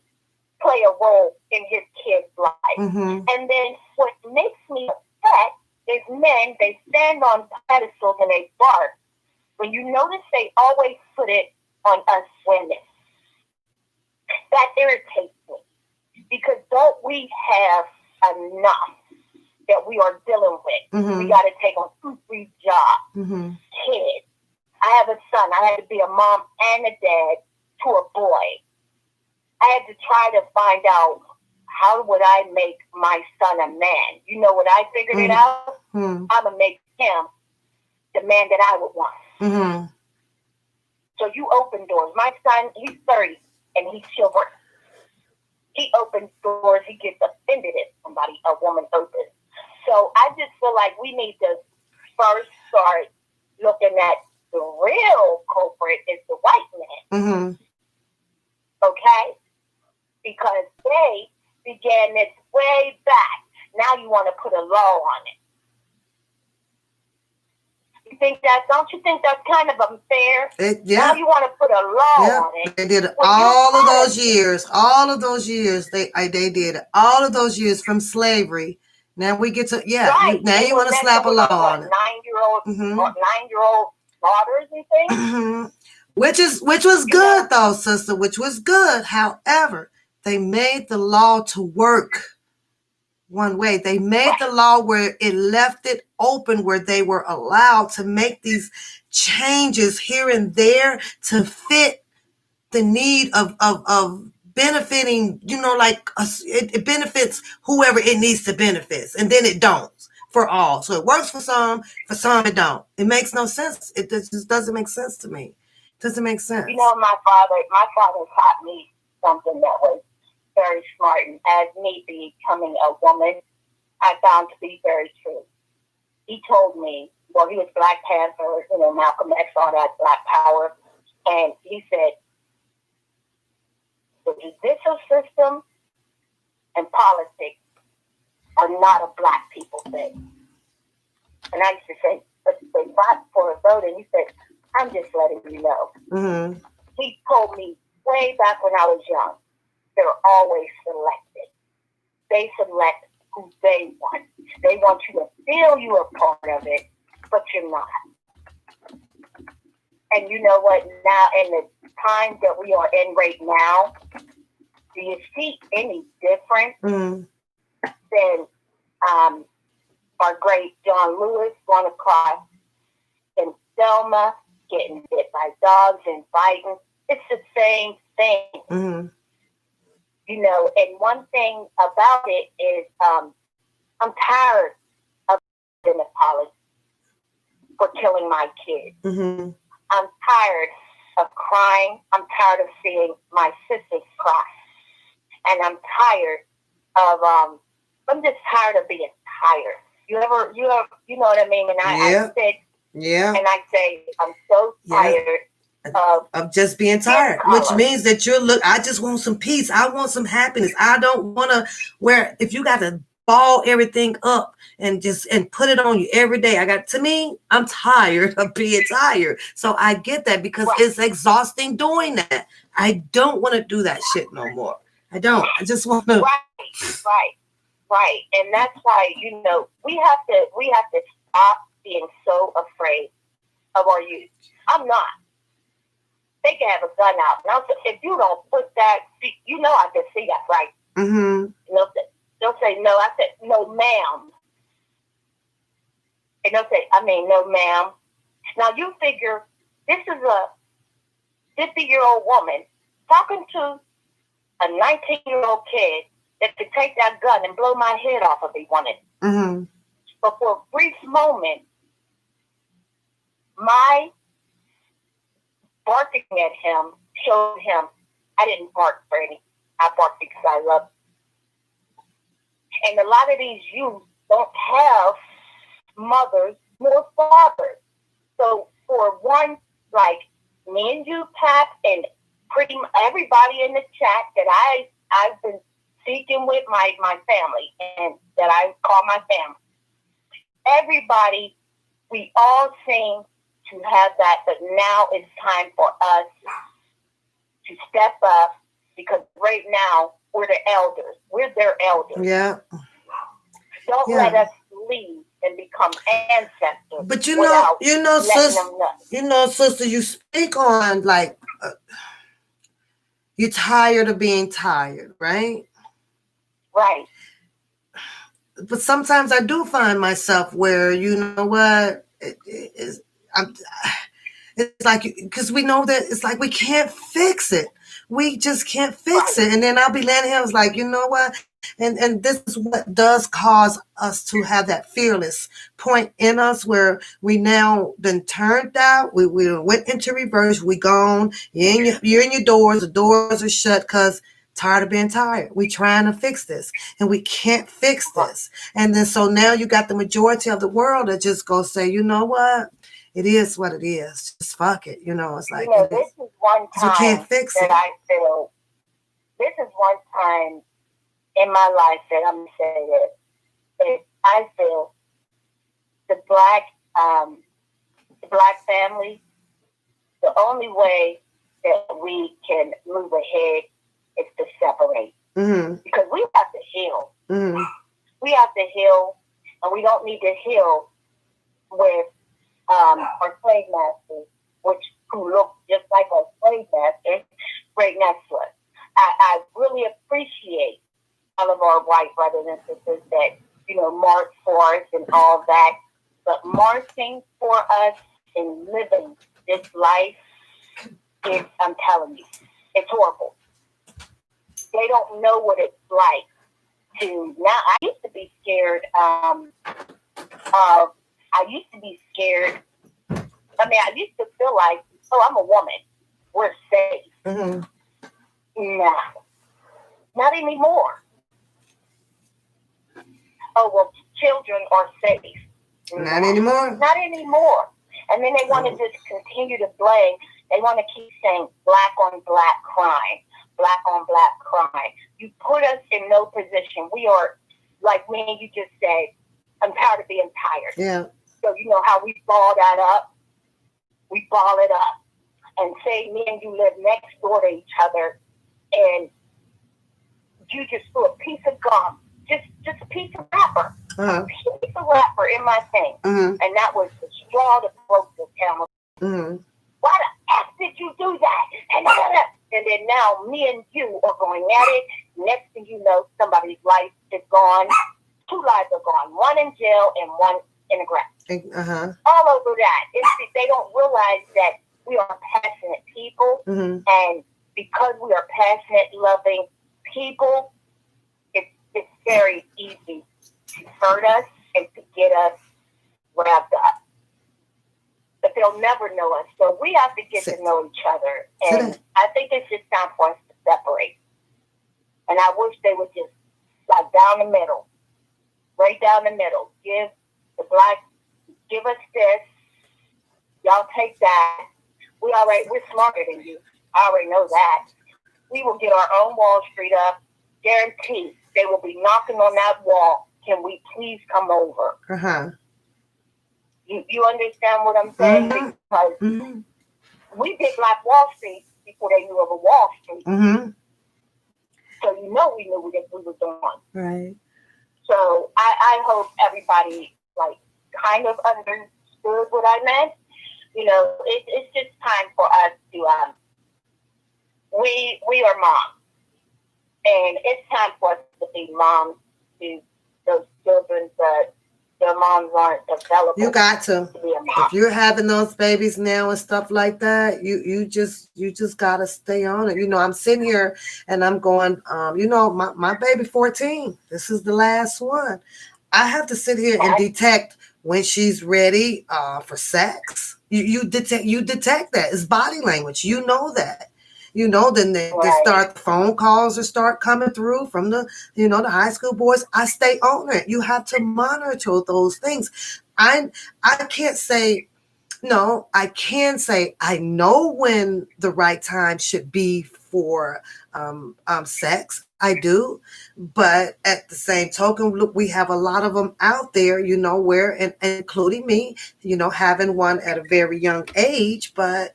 play a role in his kid's life. Mm-hmm. And then what makes me upset is men, they stand on pedestals and they bark. When you notice they always put it on us women. That irritates me. Because don't we have enough that we are dealing with? Mm-hmm. We got to take on 2-3 jobs. Mm-hmm. Kids. I have a son. I had to be a mom and a dad to a boy. I had to try to find out how would I make my son a man. You know what I figured it out? Mm-hmm. I'm going to make him the man that I would want. Mm-hmm. So you open doors. My son, he's 30 and he's chivalrous. He opens doors. He gets offended if a woman opens. So I just feel like we need to first start looking at the real culprit is the white man. Mm-hmm. Okay? Because they began this way back. Now you want to put a law on it. Don't you think that's kind of unfair? Yeah. Now you want to put a law on it. They did all of those years. They did all of those years from slavery. Now we get to right. Now you want to slap a law on it. 9-year-old daughters and things. Mm-hmm. Which was good though, sister. Which was good. However, they made the law to work one way. They made the law where it left it open, where they were allowed to make these changes here and there to fit the need of benefiting, it benefits whoever it needs to benefit, and then it don't for all. So it works for some it don't. It makes no sense. It just doesn't make sense to me. It doesn't make sense. You know, my father taught me something that was very smart, and as me becoming a woman, I found to be very true. He told me, well, he was Black Panther, Malcolm X, all that Black Power, and he said, the judicial system and politics are not a Black people thing. And I used to say, but they fought for a vote, and he said, I'm just letting you know. Mm-hmm. He told me way back when I was young, they're always selected. They select who they want. They want you to feel you are part of it, but you're not. And you know what? Now, in the time that we are in right now, do you see any difference than our great John Lewis going across in Selma, getting bit by dogs and fighting? It's the same thing. Mm-hmm. And one thing about it is I'm tired of an apology for killing my kids. Mm-hmm. I'm tired of crying. I'm tired of seeing my sisters cry. And I'm tired of, I'm just tired of being tired. You know what I mean? And I sit and I say, I'm so tired of just being tired, which means that I just want some peace. I want some happiness. I don't want to if you got to ball everything up and put it on you every day. I'm tired of being tired. So I get that because it's exhausting doing that. I don't want to do that shit no more. I don't. I just want to. Right. And that's why, we have to stop being so afraid of our youth. I'm not. They can have a gun out. Now, if you don't put that, I can see that, right? Mm-hmm. They'll say, no. I said, no, ma'am. And they'll say, no, ma'am. Now, you figure this is a 50-year-old woman talking to a 19-year-old kid that could take that gun and blow my head off if he wanted. Mm-hmm. But for a brief moment, my barking at him showed him I didn't bark for any. I barked because I love him. And a lot of these youth don't have mothers nor fathers. So for one, like me and you, Pat, and pretty much everybody in the chat that I've been speaking with my family and that I call my family, everybody, we all seem to have that, but now it's time for us to step up because right now we're the elders. We're their elders. Yeah. Don't let us leave and become ancestors. But sister, you speak on you're tired of being tired, right? Right. But sometimes I do find myself where, you know what, it's like, because we know that it's like we can't fix it. We just can't fix it. And then I'll be letting him, like, you know what? And this is what does cause us to have that fearless point in us where we now been turned out. We went into reverse. We gone. You're in your doors. The doors are shut because tired of being tired. We trying to fix this and we can't fix this. And then so now you got the majority of the world that just go say, you know what? It is what it is. Just fuck it. It's like this is one time we can't fix that it. I feel. This is one time in my life that I'm gonna say this. I feel the black family. The only way that we can move ahead is to separate because we have to heal. Mm-hmm. We have to heal, and we don't need to heal with our slave masters, who look just like our slave masters right next to us. I really appreciate all of our white brothers and sisters that, march for us and all that. But marching for us and living this life is, I'm telling you, it's horrible. They don't know what it's like to now. I used to be scared I used to feel like, oh, I'm a woman. We're safe. Mm-hmm. No. Not anymore. Oh, well, children are safe. Not anymore. Not anymore. And then they want to just continue to blame. They want to keep saying black on black crime, black on black crime. You put us in no position. We are, like me and you just said, I'm tired of being tired. Yeah. So you know how we ball that up? We ball it up. And say me and you live next door to each other, and you just threw a piece of gum, just a piece of wrapper, a piece of wrapper in my thing. And that was the straw that broke the camel. Why the F did you do that? And then now me and you are going at it. Next thing you know, somebody's life is gone. 2 lives are gone. 1 in jail and 1 in the ground. All over that. They don't realize that we are passionate people. And because we are passionate, loving people, it's very easy to hurt us and to get us wrapped up. But they'll never know us. So we have to get to know each other. And I think it's just time for us to separate. And I wish they would just, like, down the middle. Right down the middle. Give the black, give us this. Y'all take that. We're smarter than you. I already know that. We will get our own Wall Street up. Guarantee they will be knocking on that wall. Can we please come over? You understand what I'm saying? Because we did Black Wall Street before they knew of a Wall Street. So you know we knew what we were doing. Right. So I hope everybody like kind of understood what I meant. You know, it's just time for us to we are moms, and it's time for us to be moms to those children that their moms aren't available. You got to. Be a mom. If you're having those babies now and stuff like that, you just gotta stay on it. You know, I'm sitting here and I'm going, you know, my baby 14. This is the last one. I have to sit here and detect when she's ready for sex. You detect that. It's body language. You know that. You know, then they start phone calls or start coming through from the, you know, the high school boys. I stay on it. You have to monitor those things. I can't say, no, I can say I know when the right time should be for sex. I do. But at the same token, look, we have a lot of them out there, you know, where, and including me, you know, having one at a very young age, but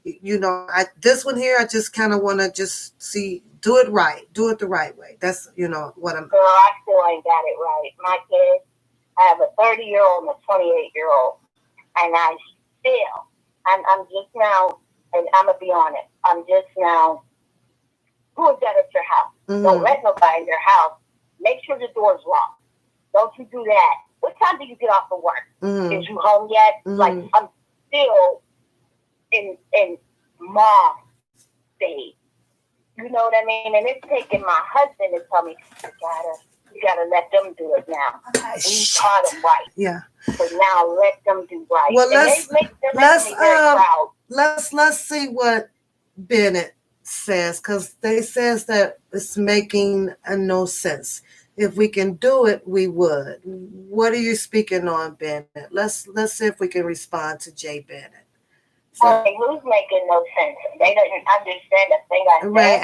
you know, this one here, I just kind of want to just do it right, do it the right way. That's, you know, what I'm. Girl, I still ain't got it right. My kids, I have a 30-year-old and a 28-year-old, and I'm just now, and I'm gonna be honest, I'm just now. Who is that at your house? Don't let nobody in your house. Make sure the door's locked. Don't you do that. What time do you get off of work? Is you home yet? Like, I'm still in mom stage. You know what I mean? And it's taking my husband to tell me, you gotta let them do it now. We taught them right. Yeah. So now let them do right. Well, let's let's see what Bennett says, because they says that it's making no sense. If we can do it, we would. What are you speaking on, Bennett? Let's see if we can respond to Jay Bennett. So, who's making no sense? They don't understand a thing I said. Right,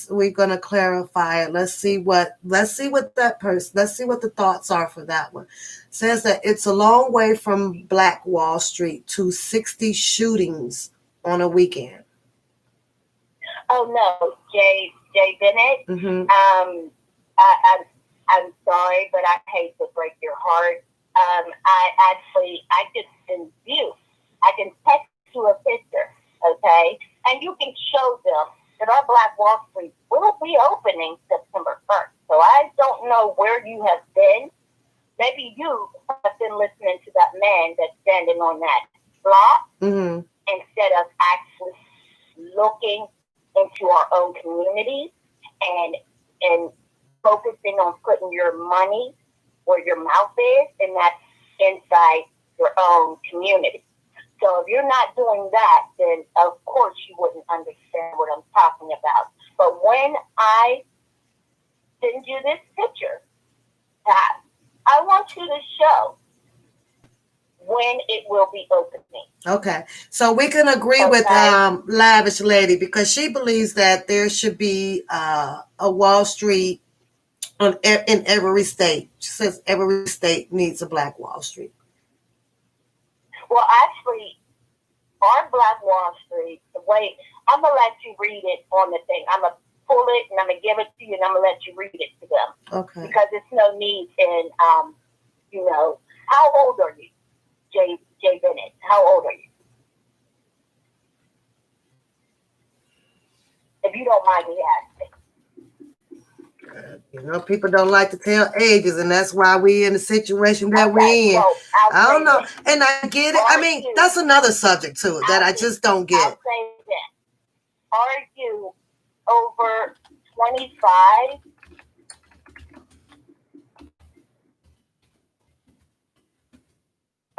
we're gonna clarify it. Let's see what the thoughts are for that one. Says that it's a long way from Black Wall Street to 60 shootings on a weekend. Oh no, Jay Bennett. I'm sorry, but I hate to break your heart. I just didn't view. I can text you a picture, okay? And you can show them that our Black Wall Street will be opening September 1st. So I don't know where you have been. Maybe you have been listening to that man that's standing on that block instead of actually looking into our own community and focusing on putting your money where your mouth is, and that's inside your own community. So if you're not doing that, then of course you wouldn't understand what I'm talking about. But when I send you this picture that I want you to show when it will be opening. Okay, so we can agree with Lavish Lady, because she believes that there should be a Wall Street in every state. She says every state needs a Black Wall Street. Well, actually, our Black Wall Street, the way I'm gonna let you read it on the thing. I'm gonna pull it and I'm gonna give it to you and I'm gonna let you read it to them. Okay. Because it's no need in how old are you, Jay Bennett? How old are you? If you don't mind me asking. You know, people don't like to tell ages, and that's why we in the situation that Okay, we're in. well, I don't know, this. and I get it. I mean, that's another subject too that I just don't get. I'll say this: are you over 25?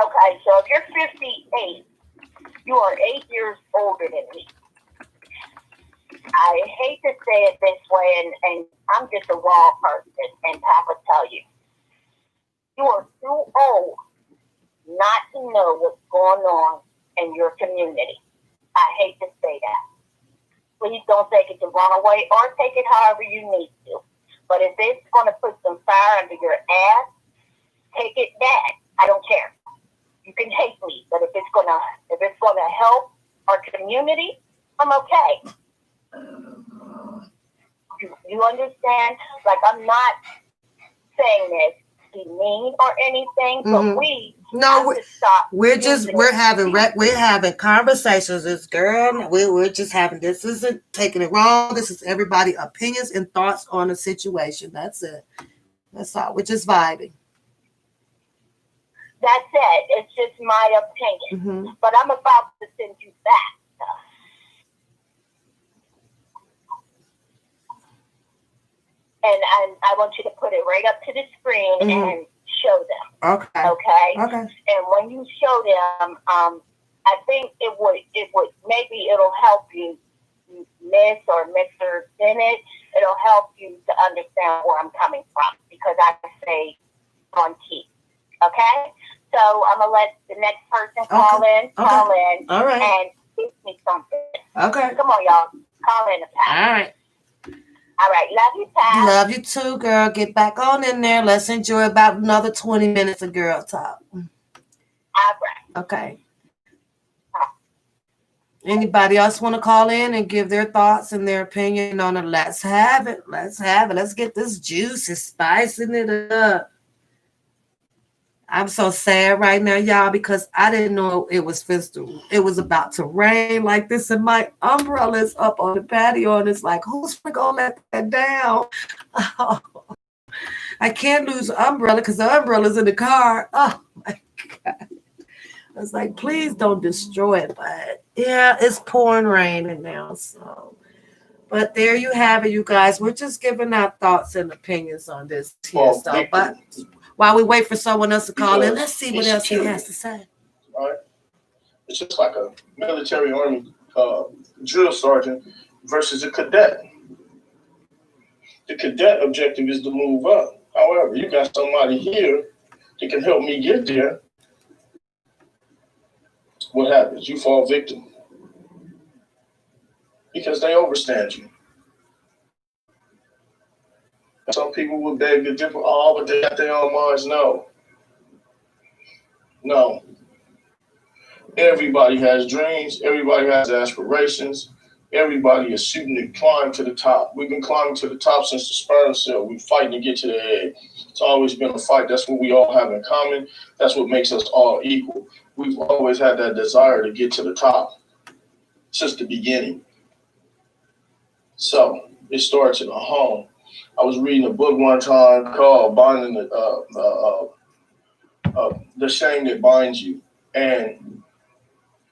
Okay, so if you're 58, you are 8 years older than me. I hate to say it this way, and I'm just a raw person, and Papa tell you, you are too old not to know what's going on in your community. I hate to say that. Please don't take it the wrong way, or take it however you need to. But if it's going to put some fire under your ass, take it back. I don't care. You can hate me, but if it's gonna help our community, I'm okay. You understand? Like, I'm not saying this to be mean or anything, but we have to stop. We're having conversations. This girl, we're just having. This isn't taking it wrong. This is everybody's opinions and thoughts on the situation. That's it. That's all. We're just vibing. That's it. It's just my opinion. But I'm about to send you back. And I want you to put it right up to the screen and show them. Okay. Okay. And when you show them, I think it would maybe it'll help you, Miss or Mr. Bennett. It'll help you to understand where I'm coming from, because I say on key. Okay. So I'm gonna let the next person call in, all right, and teach me something. Okay. Come on, y'all. Call in, Pat. All right. All right. Love you, Pat. Love you too, girl. Get back on in there. Let's enjoy about another 20 minutes of girl talk. All right. Okay. Anybody else want to call in and give their thoughts and their opinion on it? Let's have it. Let's have it. Let's get this juicy, spicing it up. I'm so sad right now, y'all, because I didn't know it was about to rain like this, and my umbrella is up on the patio, and it's like, who's gonna let that down? Oh, I can't lose the umbrella because the umbrella's in the car. Oh my God. I was like, please don't destroy it. But yeah, it's pouring rain now. So, but there you have it, you guys. We're just giving our thoughts and opinions on this here stuff. But while we wait for someone else to call in, let's see what else he has to say. All right. It's just like a military army drill sergeant versus a cadet. The cadet objective is to move up. However, you got somebody here that can help me get there. What happens? You fall victim because they overstand you. Some people will beg to differ, but they got their own minds. No. Everybody has dreams. Everybody has aspirations. Everybody is shooting to climb to the top. We've been climbing to the top since the sperm cell. We're fighting to get to the egg. It's always been a fight. That's what we all have in common. That's what makes us all equal. We've always had that desire to get to the top since the beginning. So it starts in a home. I was reading a book one time called "Binding the Shame That Binds You," and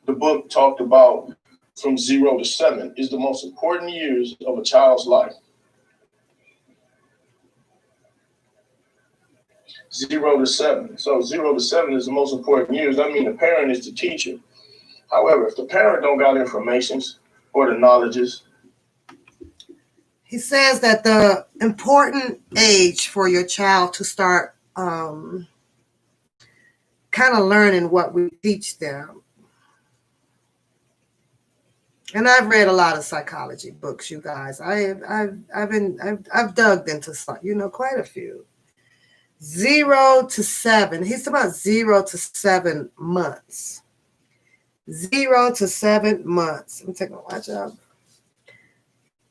the book talked about from 0 to 7 is the most important years of a child's life. 0 to 7. So 0 to 7 is the most important years. I mean, the parent is the teacher. However, if the parent don't got informations or the knowledges, He says that the important age for your child to start kind of learning what we teach them. And I've read a lot of psychology books, you guys. I've dug into some, quite a few. 0 to 7. He's about 0 to 7 months. 0 to 7 months. I'm taking a watch out.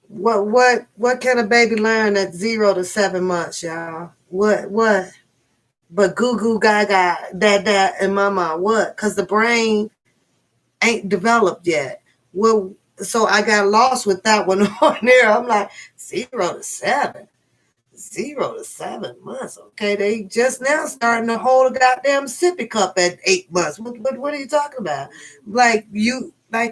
What can a baby learn at 0 to 7 months, y'all? What? But goo goo gaga, dad, and mama. What? Because the brain ain't developed yet. Well, so I got lost with that one on there. I'm like 0 to 7. 0 to 7 months. Okay, they just now starting to hold a goddamn sippy cup at 8 months. What are you talking about? Like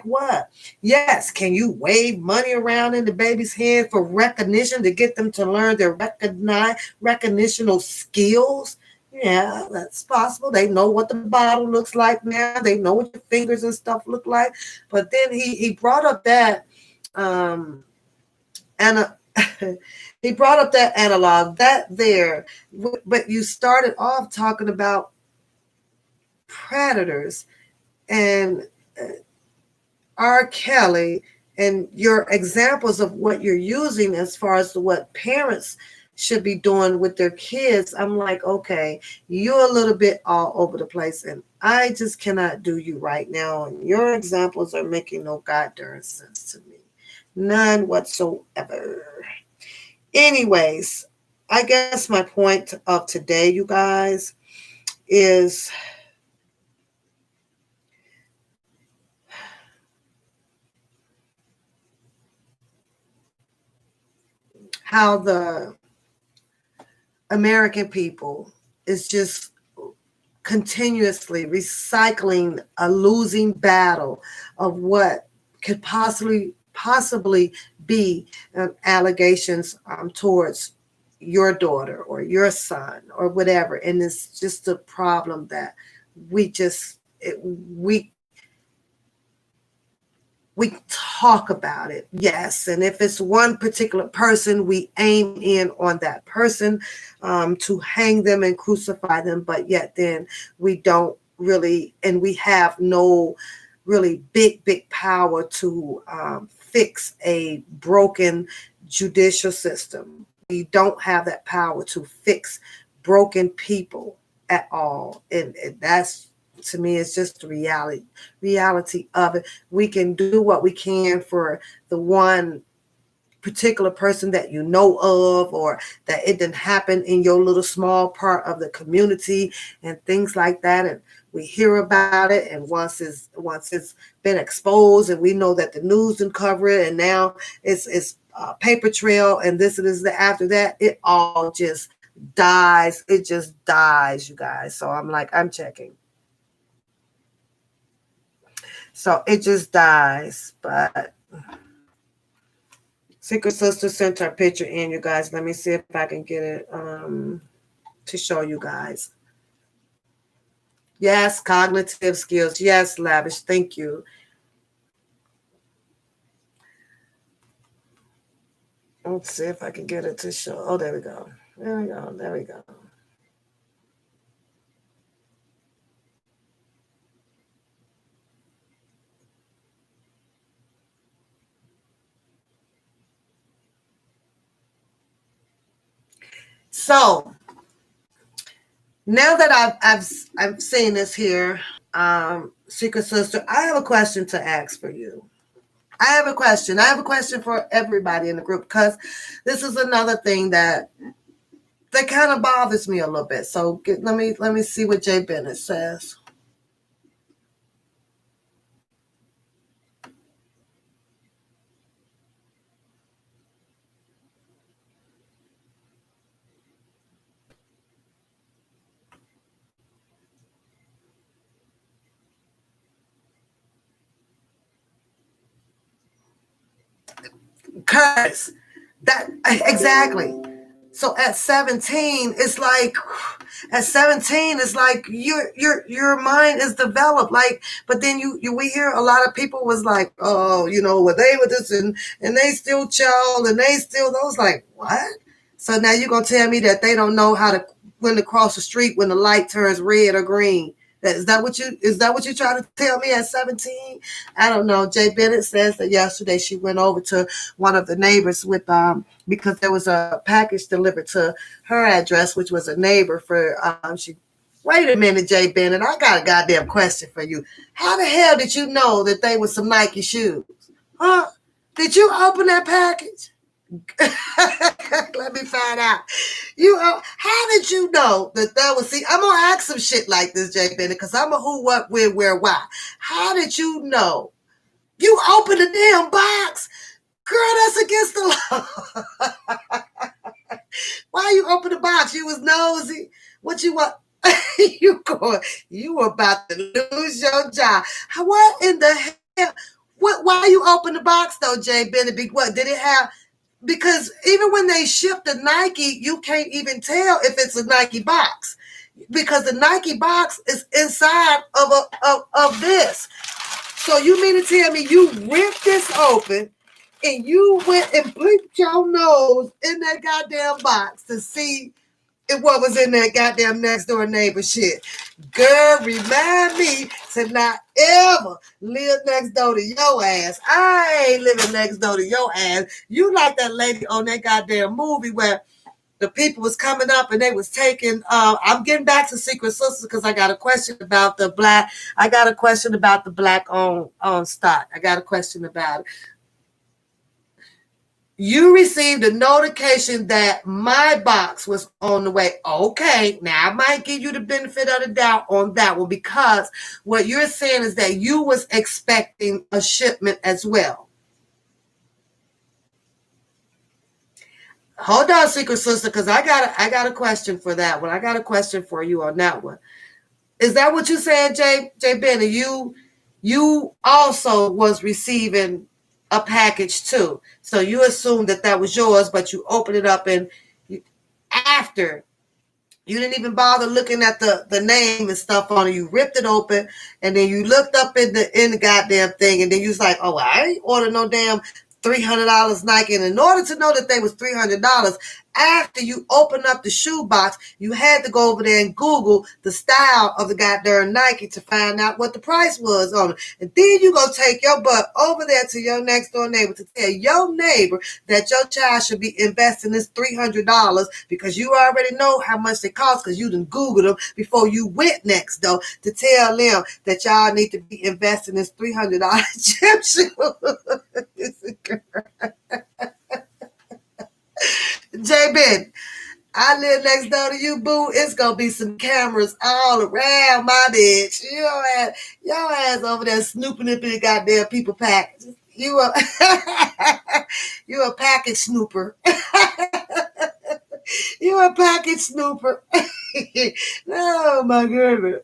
what? Yes, can you wave money around in the baby's hand for recognition to get them to learn their recognitional skills? Yeah, that's possible. They know what the bottle looks like now. They know what your fingers and stuff look like. But then he brought up that and he brought up that analog that there, but you started off talking about predators and R. Kelly and your examples of what you're using as far as what parents should be doing with their kids. I'm like, okay, you're a little bit all over the place, and I just cannot do you right now. And your examples are making no goddamn sense to me. None whatsoever. Anyways, I guess my point of today, you guys, is how the American people is just continuously recycling a losing battle of what could possibly be allegations towards your daughter or your son or whatever. And it's just a problem that we talk about it, yes. And if it's one particular person, we aim in on that person to hang them and crucify them. But yet then we don't really, and we have no really big power to fix a broken judicial system. We don't have that power to fix broken people at all. And that's, to me, it's just the reality of it. We can do what we can for the one particular person that you know of, or that it didn't happen in your little small part of the community and things like that. And we hear about it, and once it's been exposed, and we know that the news didn't cover it, and now it's paper trail, and this and this. After that, it all just dies. It just dies, you guys. So I'm like, I'm checking. So it just dies. But Secret Sister sent her picture in, you guys. Let me see if I can get it to show you guys. Yes, cognitive skills. Yes, Lavish. Thank you. Let's see if I can get it to show. Oh, there we go. There we go. There we go. So now that I've seen this here, Secret Sister, I have a question to ask for you. I have a question. I have a question for everybody in the group, because this is another thing that kind of bothers me a little bit. So let me see what Jay Bennett says. Curtis, that exactly. So at 17, it's like your mind is developed. Like, but then we hear a lot of people was like, oh, well, they were this and they still child and they still those, like, what? So now you're gonna tell me that they don't know how to when to cross the street when the light turns red or green? Is that what you trying to tell me at 17? I don't know. Jay Bennett says that yesterday she went over to one of the neighbors with because there was a package delivered to her address, which was a neighbor for she. Wait a minute, Jay Bennett. I got a goddamn question for you. How the hell did you know that they were some Nike shoes? Huh? Did you open that package? Let me find out. How did you know that was? See, I'm gonna ask some shit like this, Jay Bennett, because I'm a who, what, when, where, why. How did you know? You opened the damn box, girl. That's against the law. Why you open the box? You was nosy. What you want? You were about to lose your job. What in the hell? Why you open the box though, Jay Bennett? What did it have? Because even when they ship the Nike, you can't even tell if it's a Nike box because the Nike box is inside of this. So you mean to tell me you ripped this open and you went and put your nose in that goddamn box to see what was in that goddamn next door neighbor shit? Girl, remind me to not ever live next door to your ass. I ain't living next door to your ass. You like that lady on that goddamn movie where the people was coming up and they was taking I'm getting back to Secret Sisters because I got a question about the black on stock. I got a question about it. You received a notification that my box was on the way. Okay, now I might give you the benefit of the doubt on that one because what you're saying is that you was expecting a shipment as well. Hold on, Secret Sister, because I got a question for that one. I got a question for you on that one. Is that what you said, Jay Bennett? You also was receiving a package too. So you assumed that was yours, but you opened it up and after you didn't even bother looking at the name and stuff on it. You ripped it open and then you looked up in the goddamn thing and then you was like, oh, I ain't ordered no damn $300 Nike. And in order to know that they was $300, after you open up the shoe box, you had to go over there and Google the style of the goddamn Nike to find out what the price was on it. And then you go take your butt over there to your next door neighbor to tell your neighbor that your child should be investing this $300 because you already know how much they cost because you done Googled them before you went next door to tell them that y'all need to be investing this $300 gym shoe. J-Ben, I live next door to you, boo. It's gonna be some cameras all around my bitch. Your ass over there snooping up in the goddamn people packages. You a package snooper. You a package snooper. Oh my goodness.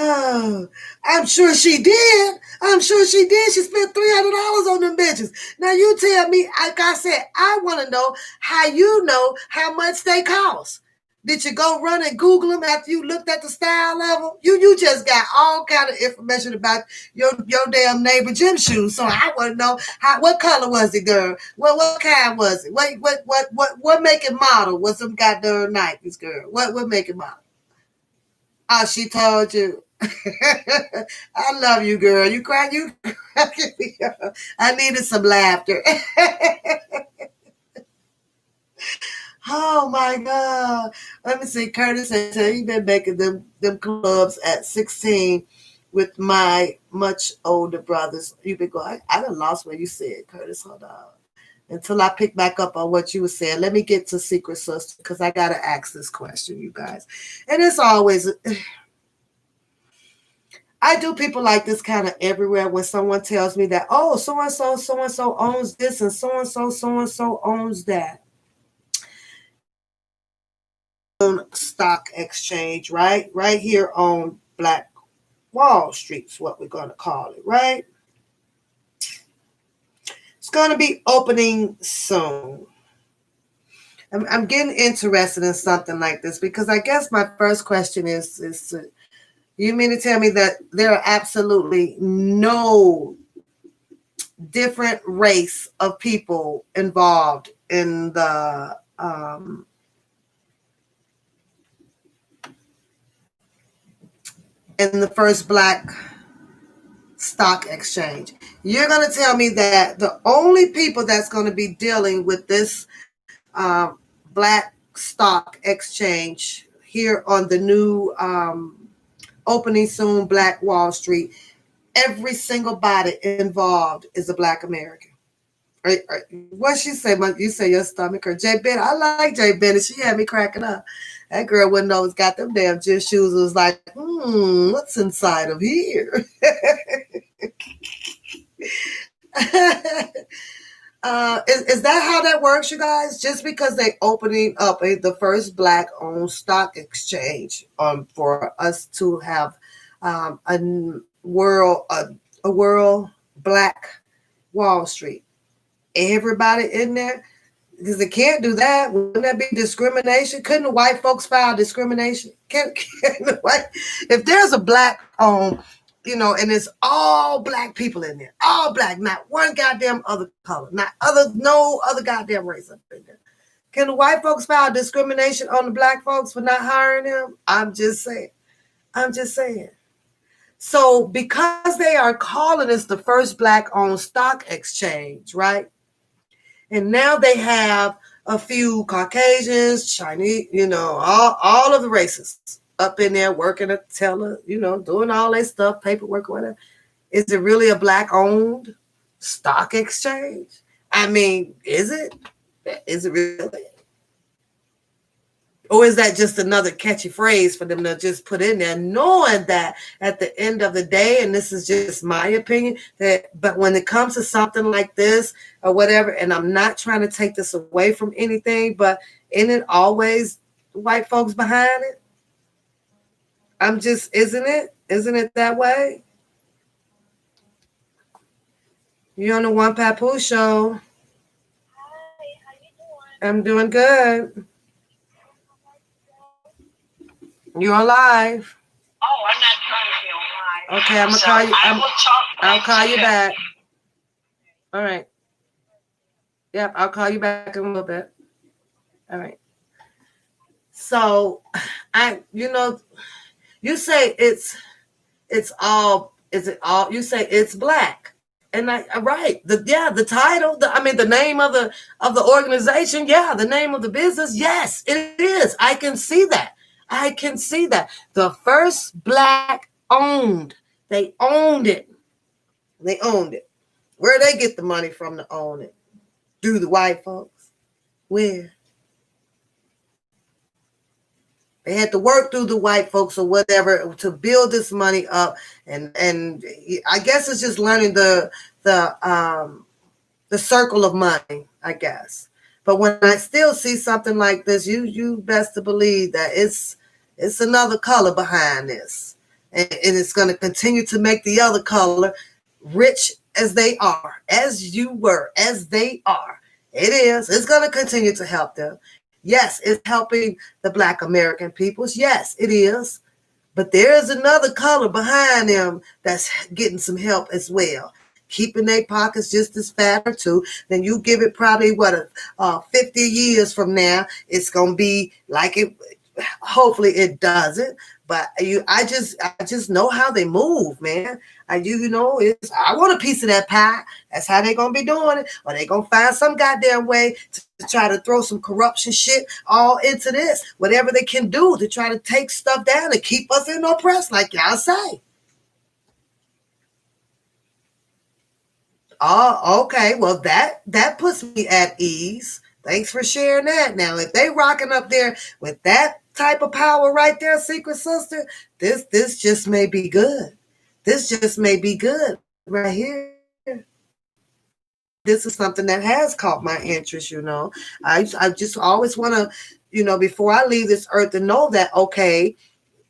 Oh, I'm sure she did. She spent $300 on them bitches. Now you tell me, like I said, I want to know how you know how much they cost. Did you go run and Google them after you looked at the style level? You just got all kind of information about your damn neighbor gym shoes. So I want to know what color was it, girl? What kind was it? What make and model was them goddamn Nikes, girl? What make and model? Oh, she told you. I love you, girl. You cracking me up. I needed some laughter. Oh my God. Let me see. Curtis said he been making them clubs at 16 with my much older brothers. You been going. I done lost what you said, Curtis. Hold on. Until I pick back up on what you were saying. Let me get to Secret Sister because I gotta ask this question, you guys. And it's always I do people like this kind of everywhere when someone tells me that, oh, so-and-so owns this and so-and-so owns that. Stock exchange, right? Right here on Black Wall Street is what we're going to call it, right? going to be opening soon. I'm getting interested in something like this because I guess my first question is you mean to tell me that there are absolutely no different race of people involved in the first black stock exchange? You're going to tell me that the only people that's going to be dealing with this black stock exchange here on the new opening soon Black Wall Street, every single body involved is a Black American. What she say? You say your stomach hurt. Jay Bennett. I like Jay Bennett. She had me cracking up. That girl wouldn't know it's got them damn gym shoes. It was like, what's inside of here? Is that how that works, you guys? Just because they opening up the first black-owned stock exchange for us to have a world black Wall Street. Everybody in there, because they can't do that. Wouldn't that be discrimination? Couldn't the white folks file discrimination? Can the white, if there's a black owned, and it's all black people in there, all black, not one goddamn other color, no other goddamn race up in there. Can the white folks file discrimination on the black folks for not hiring them? I'm just saying. So because they are calling this the first black-owned stock exchange, right? And now they have a few Caucasians, Chinese, all of the races up in there working a teller, doing all that stuff, paperwork, whatever. Is it really a black-owned stock exchange? I mean, is it? Is it really? Or is that just another catchy phrase for them to just put in there, knowing that at the end of the day, and this is just my opinion, but when it comes to something like this or whatever, and I'm not trying to take this away from anything, but isn't it always white folks behind it? Isn't it? Isn't it that way? You're on the One Papoose show. Hi, how you doing? I'm doing good. You're on live. Oh, I'm not trying to be on live. Okay, I'm gonna call you. I'll call you back. All right. Yep, I'll call you back in a little bit. All right. So, you say it's all. Is it all? You say it's black, and right. The title. The name of the organization. Yeah, the name of the business. Yes, it is. I can see that. The first black owned. They owned it. Where they get the money from to own it? Do the white folks? Where? They had to work through the white folks or whatever to build this money up, and I guess it's just learning the circle of money, I guess. But when I still see something like this, you best to believe that it's another color behind this, and it's going to continue to make the other color rich as they are, as they are. It's going to continue to help them. Yes, it's helping the Black American peoples. Yes, it is. But there is another color behind them that's getting some help as well, keeping their pockets just as fat or two. Then you give it probably 50 years from now, it's going to be like it. Hopefully it doesn't, but I just know how they move, man. I want a piece of that pie. That's how they're gonna be doing it, or they gonna find some goddamn way to try to throw some corruption shit all into this, whatever they can do to try to take stuff down and keep us in oppress, like y'all say. Oh, okay. Well, that puts me at ease. Thanks for sharing that. Now, if they rocking up there with that type of power right there, Secret Sister, this just may be good. This just may be good right here. This is something that has caught my interest, I just always want to, before I leave this earth, to know that, okay,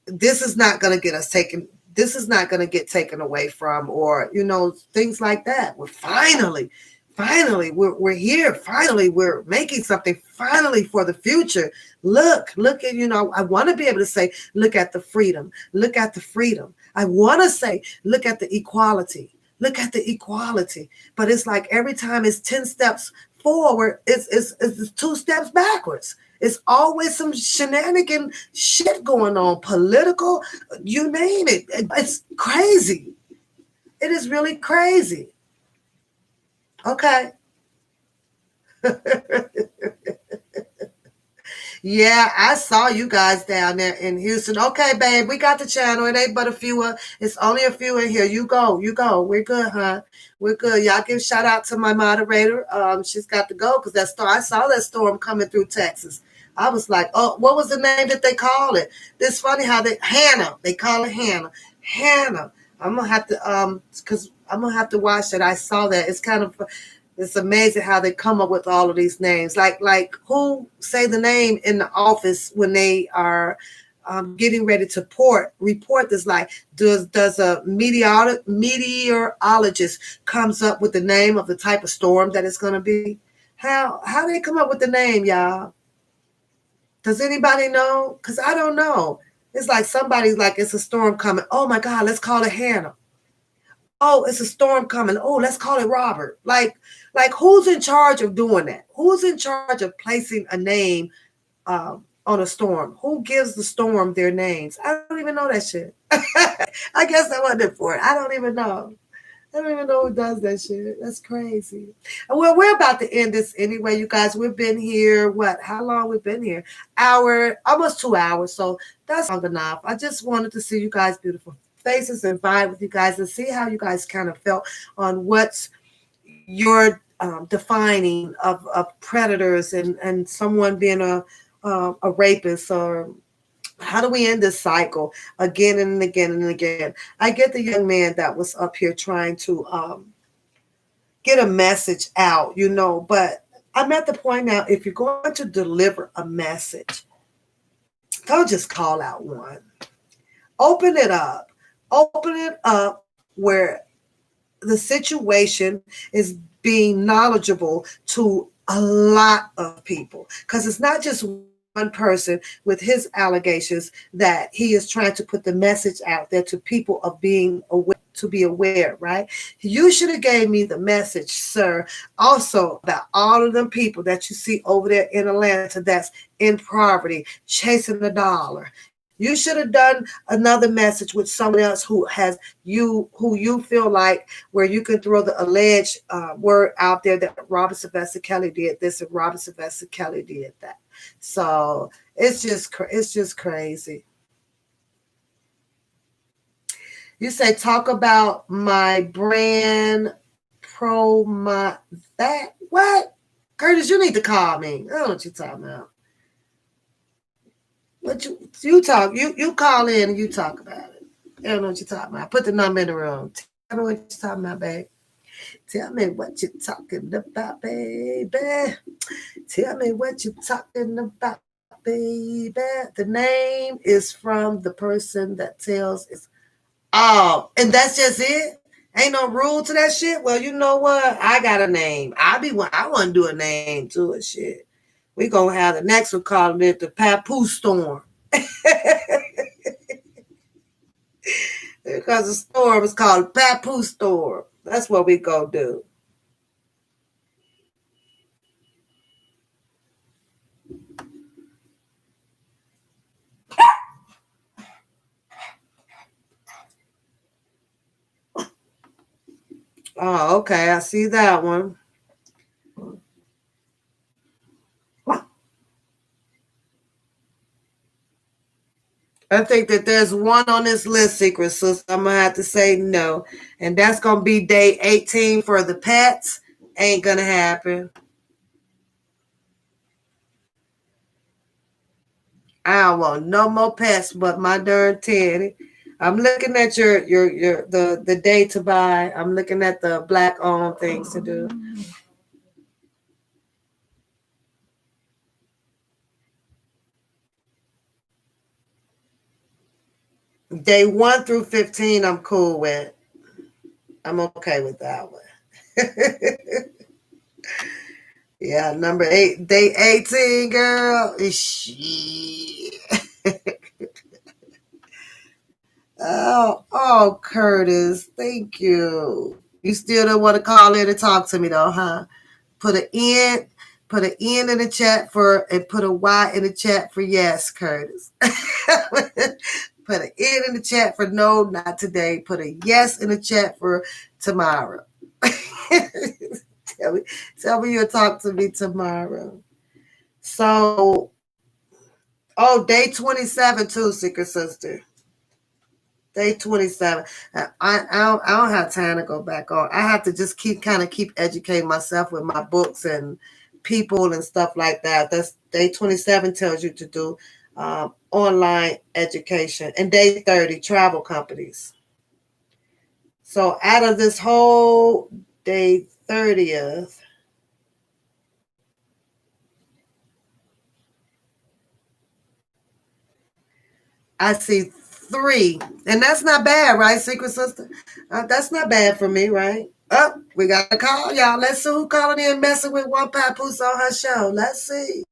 this is not going to get us taken. This is not going to get taken away from, or, things like that. We're finally Finally, we're here. Finally, we're making something finally for the future. Look at, I want to be able to say, look at the freedom. Look at the freedom. I want to say, look at the equality. Look at the equality. But it's like every time it's 10 steps forward, it's 2 steps backwards. It's always some shenanigan shit going on, political, you name it. It's crazy. It is really crazy. Okay. Yeah, I saw you guys down there in Houston. Okay, babe, we got the channel. It ain't but a few. It's only a few in here. You go. We're good, huh? We're good. Y'all give shout out to my moderator. She's got to go because I saw that storm coming through Texas. I was like, oh, what was the name that they call it? It's funny how Hannah. They call it Hannah. Hannah. I'm gonna have to because I'm gonna have to watch it. I saw that. It's amazing how they come up with all of these names. Like who say the name in the office when they are getting ready to report this? Like, does a meteorologist comes up with the name of the type of storm that it's going to be? How do they come up with the name, y'all? Does anybody know? Because I don't know. It's like somebody's like, it's a storm coming. Oh my God, let's call it Hannah. Oh, it's a storm coming. Oh, let's call it Robert. Like who's in charge of doing that? Who's in charge of placing a name on a storm? Who gives the storm their names? I don't even know that shit. I guess I wasn't it for it. I don't even know. I don't even know who does that shit. That's crazy. Well, we're about to end this anyway, you guys. We've been here, how long we've been here? Almost 2 hours. So that's long enough. I just wanted to see you guys beautiful faces and vibe with you guys and see how you guys kind of felt on what's your defining of predators and someone being a rapist, or how do we end this cycle again and again and again? I get the young man that was up here trying to get a message out, but I'm at the point now, if you're going to deliver a message, don't just call out one. Open it up. Open it up where the situation is being knowledgeable to a lot of people. Because it's not just one person with his allegations that he is trying to put the message out there to people of being aware, to be aware, right? You should have gave me the message, sir, also about all of them people that you see over there in Atlanta that's in poverty, chasing the dollar. You should have done another message with someone else who you feel like where you can throw the alleged word out there that Robert Sylvester Kelly did this and Robert Sylvester Kelly did that. So it's just crazy. You say talk about my brand that what? Curtis, you need to call me. I don't know what you're talking about. What you talk, you call in and you talk about it. I don't know what you're talking about. Put the number in the room. Tell me what you're talking about, babe. Tell me what you're talking about, baby. Tell me what you're talking about, baby. The name is from the person that tells it's and that's just it. Ain't no rule to that shit. Well, you know what? I got a name. I want to do a name to it. Shit. We gonna have the next one calling it the Papoose Storm. Because the storm is called Papoose Storm. That's what we gonna do. Oh, okay. I see that one. I think that there's one on this list, Secret Sister. I'm going to have to say no. And that's going to be day 18 for the pets. Ain't going to happen. I don't want no more pets but my darn Teddy. I'm looking at the day to buy. I'm looking at the black owned things to do. Day 1 through 15, I'm cool with. I'm okay with that one. Yeah, number 8, day 18, girl. Shit. Oh, Curtis, thank you. You still don't want to call in and talk to me though, huh? Put an N, put an N in the chat for, and put a Y in the chat for yes, Curtis. Put an N in the chat for no, not today. Put a yes in the chat for tomorrow. tell me, tell me you'll talk to me tomorrow. So, oh, day 27 too, Secret Sister. Day 27. I don't have time to go back on. I have to just keep educating myself with my books and people and stuff like that. That's day 27 tells you to do online education. And day 30, travel companies. So out of this whole day 30th, I see 3. And that's not bad, right, Secret Sister? That's not bad for me, right? Oh, we got a call, y'all. Let's see who calling in messing with One Papoose on her show. Let's see.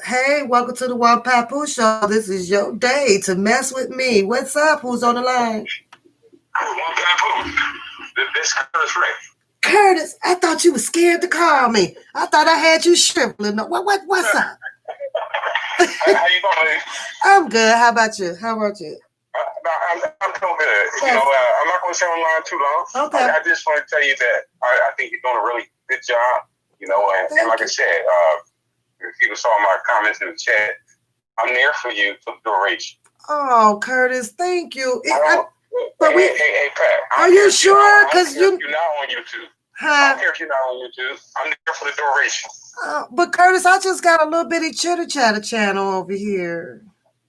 Hey, welcome to the One Papoose show. This is your day to mess with me. What's up? Who's on the line? One Papoose. This is Curtis Ray. Curtis, I thought you were scared to call me. I thought I had you shriveling. What's up? How you doing, lady? I'm good. How about you? How about you? I'm doing good. You know, I'm not going to stay online too long. Okay. I just want to tell you that I think you're doing a really good job. You know, and like I said, if you saw my comments in the chat, I'm there for you to the reach. Oh, Curtis, thank you. Hey, Pat. Are you sure? Because you're not on YouTube. I don't care if you're not on YouTube. I'm there for the duration. But Curtis, I just got a little bitty chitter chatter channel over here.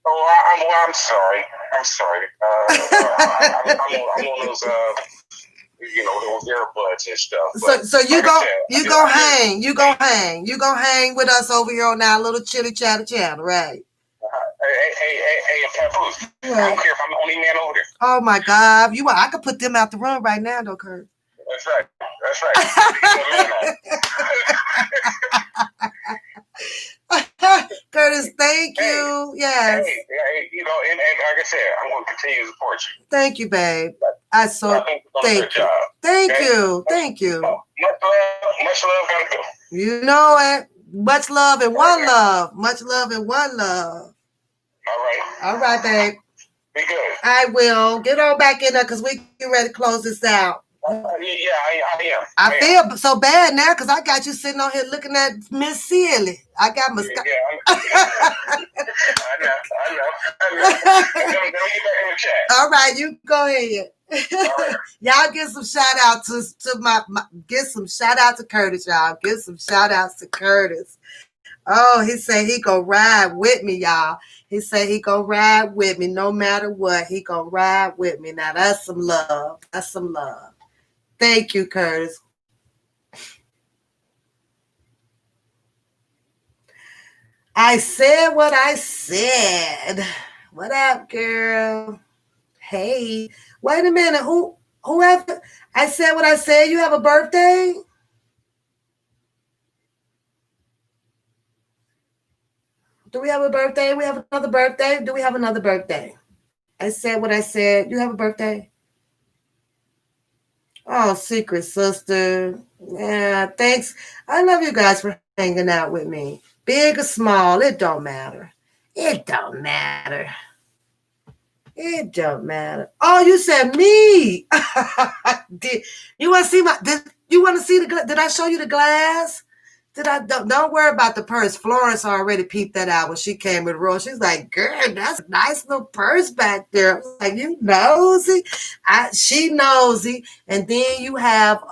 Oh, I'm sorry. I'm sorry. I'm on those, those earbuds and stuff. But so you go hang with us over here on our little chitter chatter channel, right? Hey, Papoose. I don't care if I'm the only man over there. Oh my God, I could put them out the room right now, though, Kurt. That's right. Curtis, thank you. Yes. Hey, and like I said, I'm going to continue to support you. Thank you, babe. Thank you. Thank you. Much love, gotta go. You know it. Much love and one love. Much love and one love. All right, babe. Be good. I will. Get on back in there because we get ready to close this out. Yeah, I am. I feel so bad now because I got you sitting on here looking at Miss Sealy. I got my. I know. All right, you go ahead. Right. Y'all give some shout out to get some shout out to Curtis, y'all. Give some shout outs to Curtis. Oh, he said he gonna ride with me, y'all. He said he gonna ride with me no matter what. He gonna ride with me. Now that's some love. That's some love. Thank you, Curtis. I said what I said. What up, girl? Hey, wait a minute. Whoever I said what I said, you have a birthday? Do we have a birthday? We have another birthday? Do we have another birthday? I said what I said. You have a birthday? Oh, Secret Sister. Yeah, thanks. I love you guys for hanging out with me. Big or small, it don't matter. It don't matter. It don't matter. Oh, you said me. You want to see did I show you the glass? Don't worry about the purse. Florence already peeped that out when she came in the room. She's like, girl, that's a nice little purse back there. I was like, you nosy? She nosy. And then you have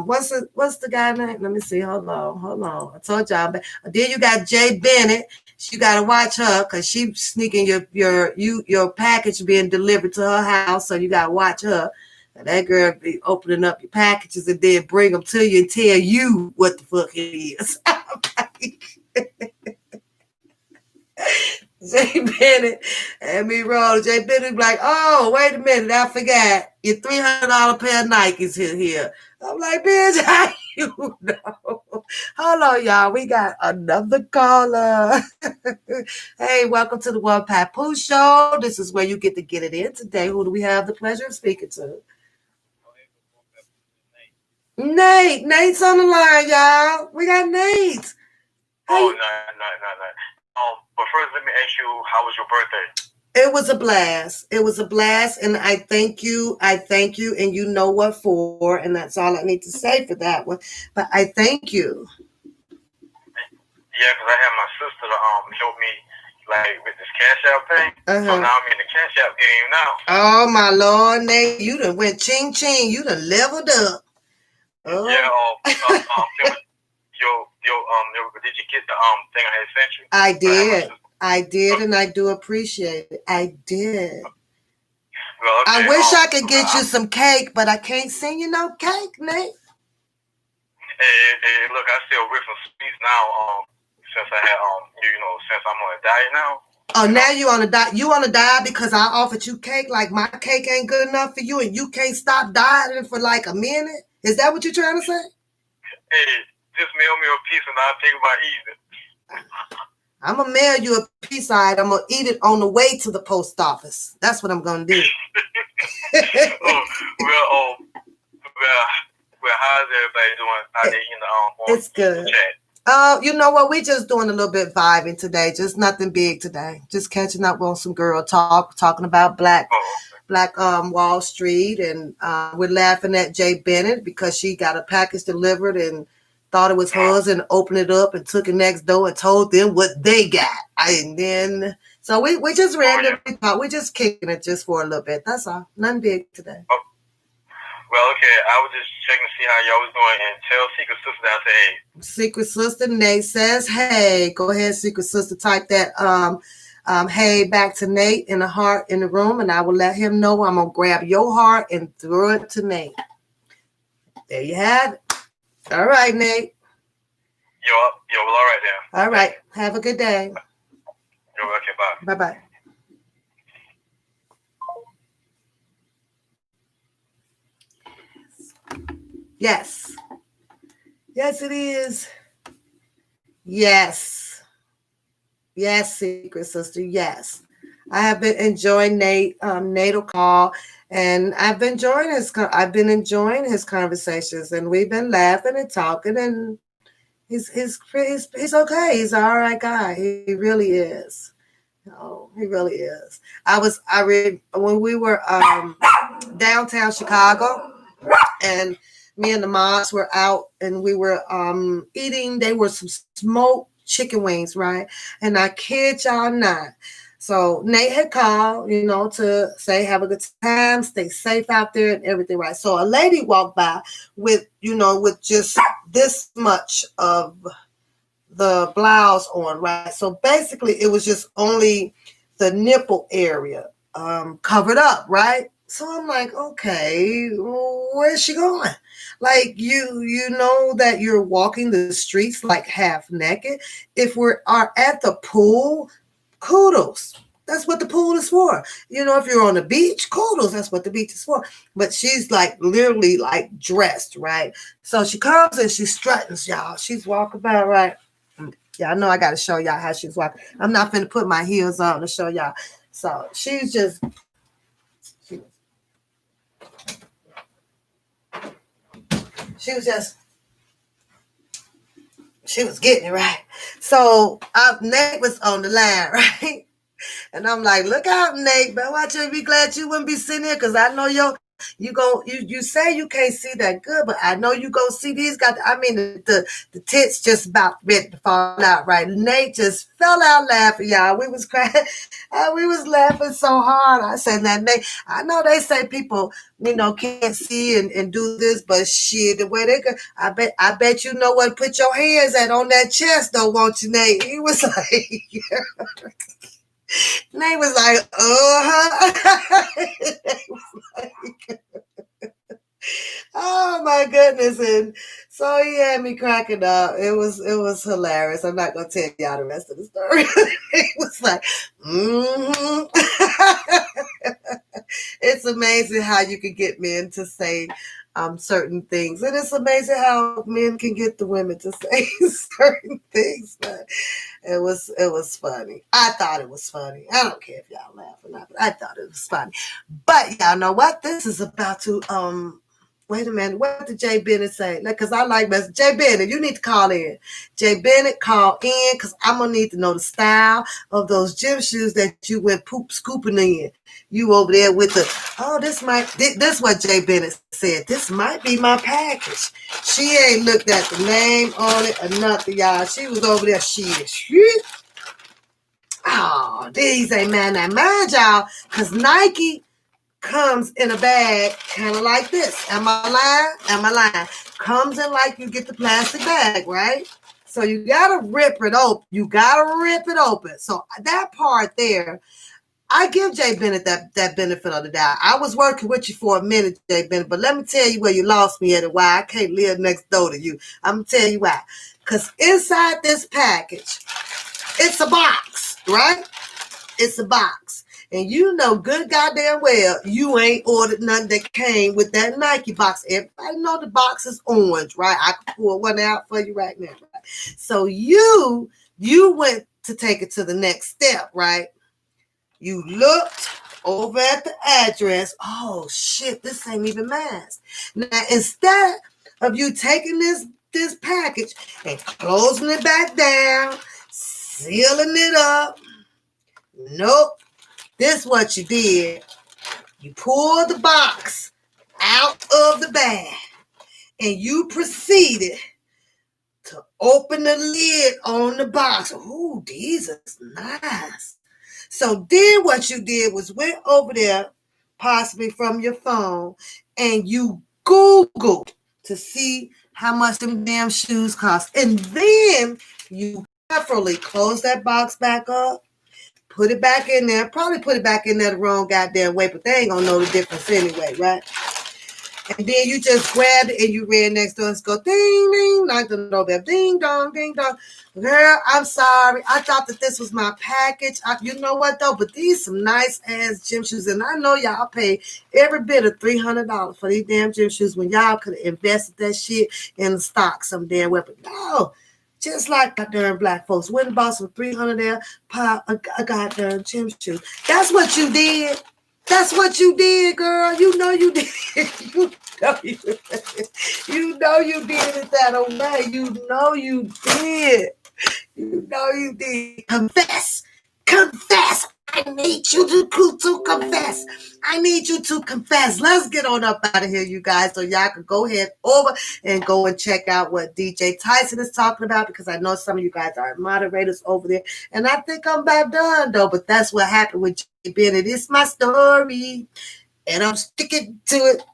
what's the guy name? Let me see. Hold on. I told y'all. Then you got Jay Bennett. You gotta watch her because she's sneaking your package being delivered to her house. So you gotta watch her. That girl be opening up your packages and then bring them to you and tell you what the fuck it is. Jay Bennett and me roll. Jay Bennett be like, oh, wait a minute, I forgot. Your $300 pair of Nikes here. I'm like, bitch, You know. Hold on, y'all. We got another caller. Hey, welcome to the One Papoose Show. This is where you get to get it in today. Who do we have the pleasure of speaking to? Nate. Nate's on the line, y'all. We got Nate. Oh, no. But first, let me ask you, how was your birthday? It was a blast. It was a blast, and I thank you. I thank you, and you know what for, and that's all I need to say for that one. But I thank you. Yeah, because I had my sister to help me like with this Cash App thing. So now I'm in the Cash App game now. Oh my Lord, Nate, you done went ching ching. You done leveled up. Oh. Yeah. Did you get the thing I had sent you? I did. I did, and I do appreciate it. I did. Well, okay, I wish I could get you some cake, but I can't send you no cake, Nate. Hey, look, I still with some sweets now. Since I had since I'm on a diet now. Oh, now you on a diet? You on a diet because I offered you cake? Like my cake ain't good enough for you, and you can't stop dieting for like a minute? Is that what you're trying to say? Hey, just mail me a piece and I'll think about eating it. I'm going to mail you a piece of it. I'm going to eat it on the way to the post office. That's what I'm going to do. Well, how's everybody doing? How they in the It's good. Chat? You know what? We're just doing a little bit vibing today. Just nothing big today. Just catching up on some girl talk, talking about Black Wall Street, and we're laughing at Jay Bennett because she got a package delivered and thought it was hers and opened it up and took it next door and told them what they got. And then, so we just randomly thought, we're just kicking it just for a little bit. That's all. Nothing big today. Oh. Well, okay. I was just checking to see how y'all was doing, and tell Secret Sister that I say hey. Secret Sister Nate says hey. Go ahead, Secret Sister. Type that hey back to Nate in the heart in the room, and I will let him know I'm gonna grab your heart and throw it to Nate. There you have it. All right, Nate. Well, all right then. All right. Have a good day. You're okay. Bye. Bye-bye. Yes. Yes, it is. Yes. Yes, Secret Sister. Yes. I have been enjoying Nate will call, and I've been enjoying his conversations, and we've been laughing and talking, and he's okay. He's an all right guy. He really is. Oh, he really is. When we were downtown Chicago, and me and the moms were out, and we were eating. They were some smoked chicken wings, right? And I kid y'all not. So Nate had called, to say have a good time, stay safe out there, and everything, right? So a lady walked by with just this much of the blouse on, right? So basically, it was just only the nipple area covered up, right? So I'm like, okay, where's she going? Like, you know that you're walking the streets like half naked. If we are at the pool, kudos. That's what the pool is for. If you're on the beach, kudos. That's what the beach is for. But she's like literally like dressed, right? So she comes and she's strutting, y'all. She's walking by, right? Yeah, I know I got to show y'all how she's walking. I'm not finna put my heels on to show y'all. So she was getting it right. So Nate was on the line, right? And I'm like, look out, Nate, but watch you be glad you wouldn't be sitting here, because I know you say you can't see that good, but I know you go see these guys. I mean, the tits just about ready to fall out, right? Nate just fell out laughing, y'all. We was crying. We was laughing so hard. I said, that Nate, I know they say people, can't see and do this, but shit, the way they go, I bet you know what, put your hands on that chest, though, won't you, Nate? He was like, Nate was like, oh my goodness. And so he had me cracking up. It was hilarious. I'm not gonna tell y'all the rest of the story. It was like, It's amazing how you can get men to say certain things, and it's amazing how men can get the women to say certain things. But it was funny. I thought it was funny. I don't care if y'all laugh or not, but I thought it was funny. But y'all know what? This is about to wait a minute. What did Jay Bennett say? Because I like message. Jay Bennett, you need to call in. Jay Bennett, call in because I'm gonna need to know the style of those gym shoes that you went poop scooping in. You over there with the this what Jay Bennett said. This might be my package. She ain't looked at the name on it or nothing, y'all. She was over there. Oh, these ain't man. Now mind y'all, because Nike comes in a bag kind of like this. Am I lying? Am I lying? Comes in like you get the plastic bag, right? So you gotta rip it open. You gotta rip it open. So that part there, I give Jay Bennett that benefit of the doubt. I was working with you for a minute, Jay Bennett, but let me tell you where you lost me at and why I can't live next door to you. I'm gonna tell you why. Because inside this package, it's a box, right? It's a box. And you know good goddamn well you ain't ordered nothing that came with that Nike box. Everybody know the box is orange, right? I can pull one out for you right now. Right? So you went to take it to the next step, right? You looked over at the address. Oh shit, this ain't even mine. Now instead of you taking this package and closing it back down, sealing it up, nope. This what you did. You pulled the box out of the bag and you proceeded to open the lid on the box. Oh, these are nice. So then what you did was went over there, possibly from your phone, and you Googled to see how much them damn shoes cost. And then you carefully closed that box back up. Put it back in there. Probably put it back in there the wrong goddamn way, but they ain't gonna know the difference anyway, right? And then you just grabbed it and you ran next door and go ding, ding, knock the doorbell, ding, dong, ding, dong. Girl, I'm sorry. I thought that this was my package. You know what though? But these some nice ass gym shoes, and I know y'all pay every bit of $300 for these damn gym shoes when y'all could have invested that shit in the stock some damn way. But no. Just like goddamn black folks. Went and bought some 300 there, a goddamn gym shoes. That's what you did. That's what you did, girl. You know you did. You know you did it that way. You know you did. You know you did. Confess. Confess. I need you to confess. I need you to confess. Let's get on up out of here, you guys, so y'all can go ahead over and go and check out what DJ Tyson is talking about, because I know some of you guys are moderators over there. And I think I'm about done, though, but that's what happened with Jay Bennett. It's my story, and I'm sticking to it.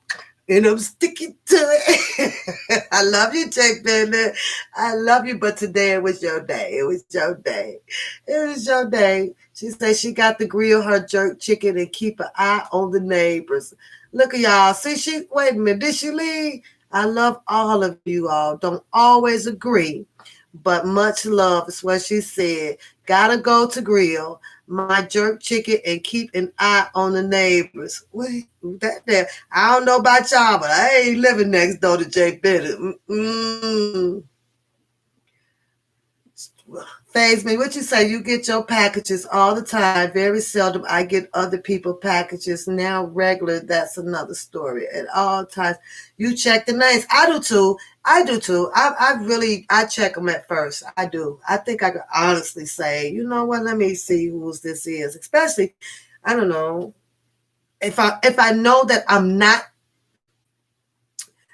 And I'm sticking to it. I love you, Jay Bennett. I love you, but today it was your day. It was your day. It was your day. She said she got to grill her jerk chicken and keep an eye on the neighbors. Look at y'all. See, wait a minute. Did she leave? I love all of you all. Don't always agree, but much love is what she said. Gotta go to grill my jerk chicken and keep an eye on the neighbors. Wait, that there. I don't know about y'all, but I ain't living next door to Jay Bennett. Phase me, what you say? You get your packages all the time. Very seldom I get other people packages. Now regular, that's another story. At all times, you check the names. I do too. I check them at first. I do. I think I could honestly say, you know what? Let me see whose this is. Especially, I don't know, if I know that I'm not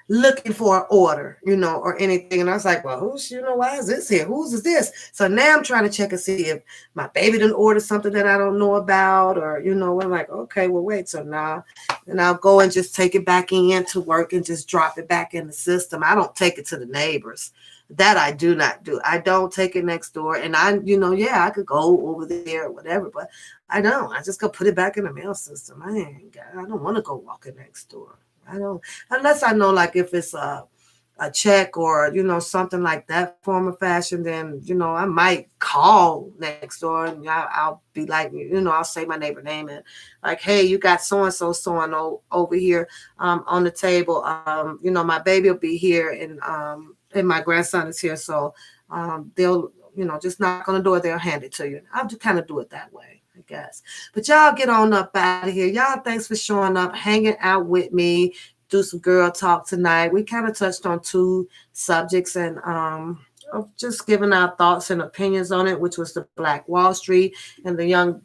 looking for an order, or anything. And I was like, well, why is this here? Whose is this? So now I'm trying to check and see if my baby didn't order something that I don't know about, or, I'm like, okay, well, wait. So now, and I'll go and just take it back in to work and just drop it back in the system. I don't take it to the neighbors. That I do not do. I don't take it next door. And I could go over there or whatever, but I don't. I just go put it back in the mail system. I don't want to go walking next door. I don't, unless I know, like, if it's a a check or, something like that form of fashion, then, I might call next door and I'll be like, I'll say my neighbor name and like, hey, you got so-and-so over here on the table. My baby will be here and my grandson is here. So they'll, just knock on the door, they'll hand it to you. I'll just kind of do it that way, I guess. But y'all get on up out of here. Y'all, thanks for showing up, hanging out with me. Do some girl talk tonight. We kind of touched on 2 subjects and just giving our thoughts and opinions on it, which was the Black Wall Street and the young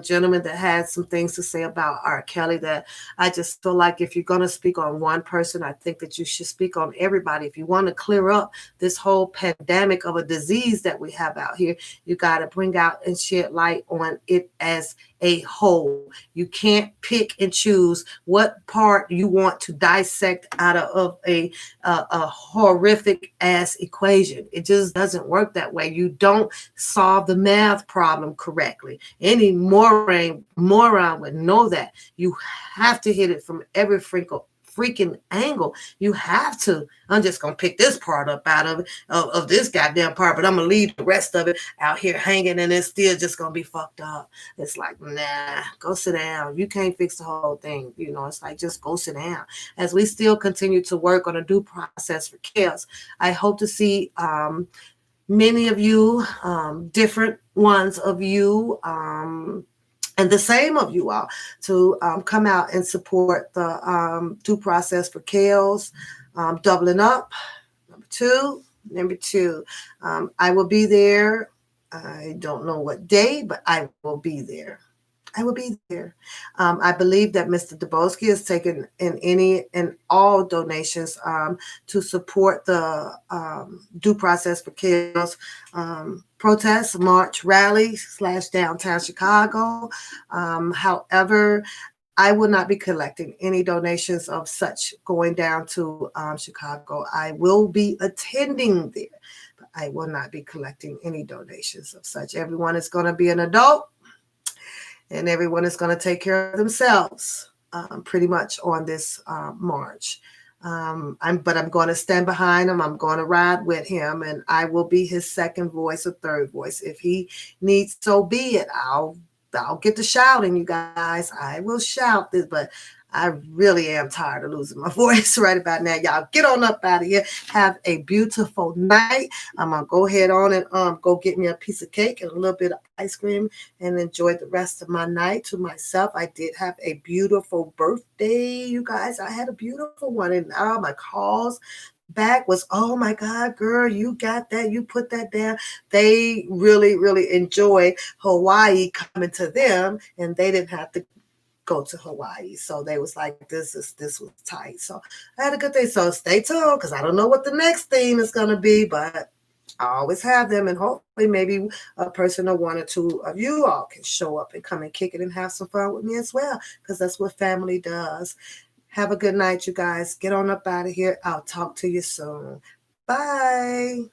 gentleman that had some things to say about R. Kelly, that I just feel like if you're going to speak on one person, I think that you should speak on everybody. If you want to clear up this whole pandemic of a disease that we have out here, you got to bring out and shed light on it as a whole. You can't pick and choose what part you want to dissect out of a horrific ass equation. It just doesn't work that way. You don't solve the math problem correctly. Any moron would know that. You have to hit it from every freaking angle. You have to. I'm just gonna pick this part up out of this goddamn part, but I'm gonna leave the rest of it out here hanging, and it's still just gonna be fucked up. It's like, nah, go sit down. You can't fix the whole thing. It's like, just go sit down. As we still continue to work on a due process for chaos, I hope to see many of you, different ones of you, and the same of you all to come out and support the due process for chaos, doubling up. Number two, I will be there. I don't know what day, but I will be there. I will be there. I believe that Mr. Dubowski has taken in any and all donations to support the due process for chaos protest, march, rally / downtown Chicago. However, I will not be collecting any donations of such going down to Chicago. I will be attending there, but I will not be collecting any donations of such. Everyone is going to be an adult. And everyone is going to take care of themselves pretty much on this march. But I'm going to stand behind him. I'm going to ride with him, and I will be his second voice or third voice. If he needs, so be it. I'll get to shouting, you guys. I will shout this, but I really am tired of losing my voice right about now. Y'all get on up out of here. Have a beautiful night. I'm going to go ahead on and go get me a piece of cake and a little bit of ice cream and enjoy the rest of my night to myself. I did have a beautiful birthday, you guys. I had a beautiful one, and all my calls back was, oh my God, girl, you got that, you put that down. They really, really enjoyed Hawaii coming to them, and they didn't have to go to Hawaii. So they was like, this was tight. So I had a good day. So stay tuned, because I don't know what the next theme is going to be, but I always have them, and hopefully maybe a person or 1 or 2 of you all can show up and come and kick it and have some fun with me as well, because that's what family does. Have a good night, you guys. Get on up out of here. I'll talk to you soon. Bye.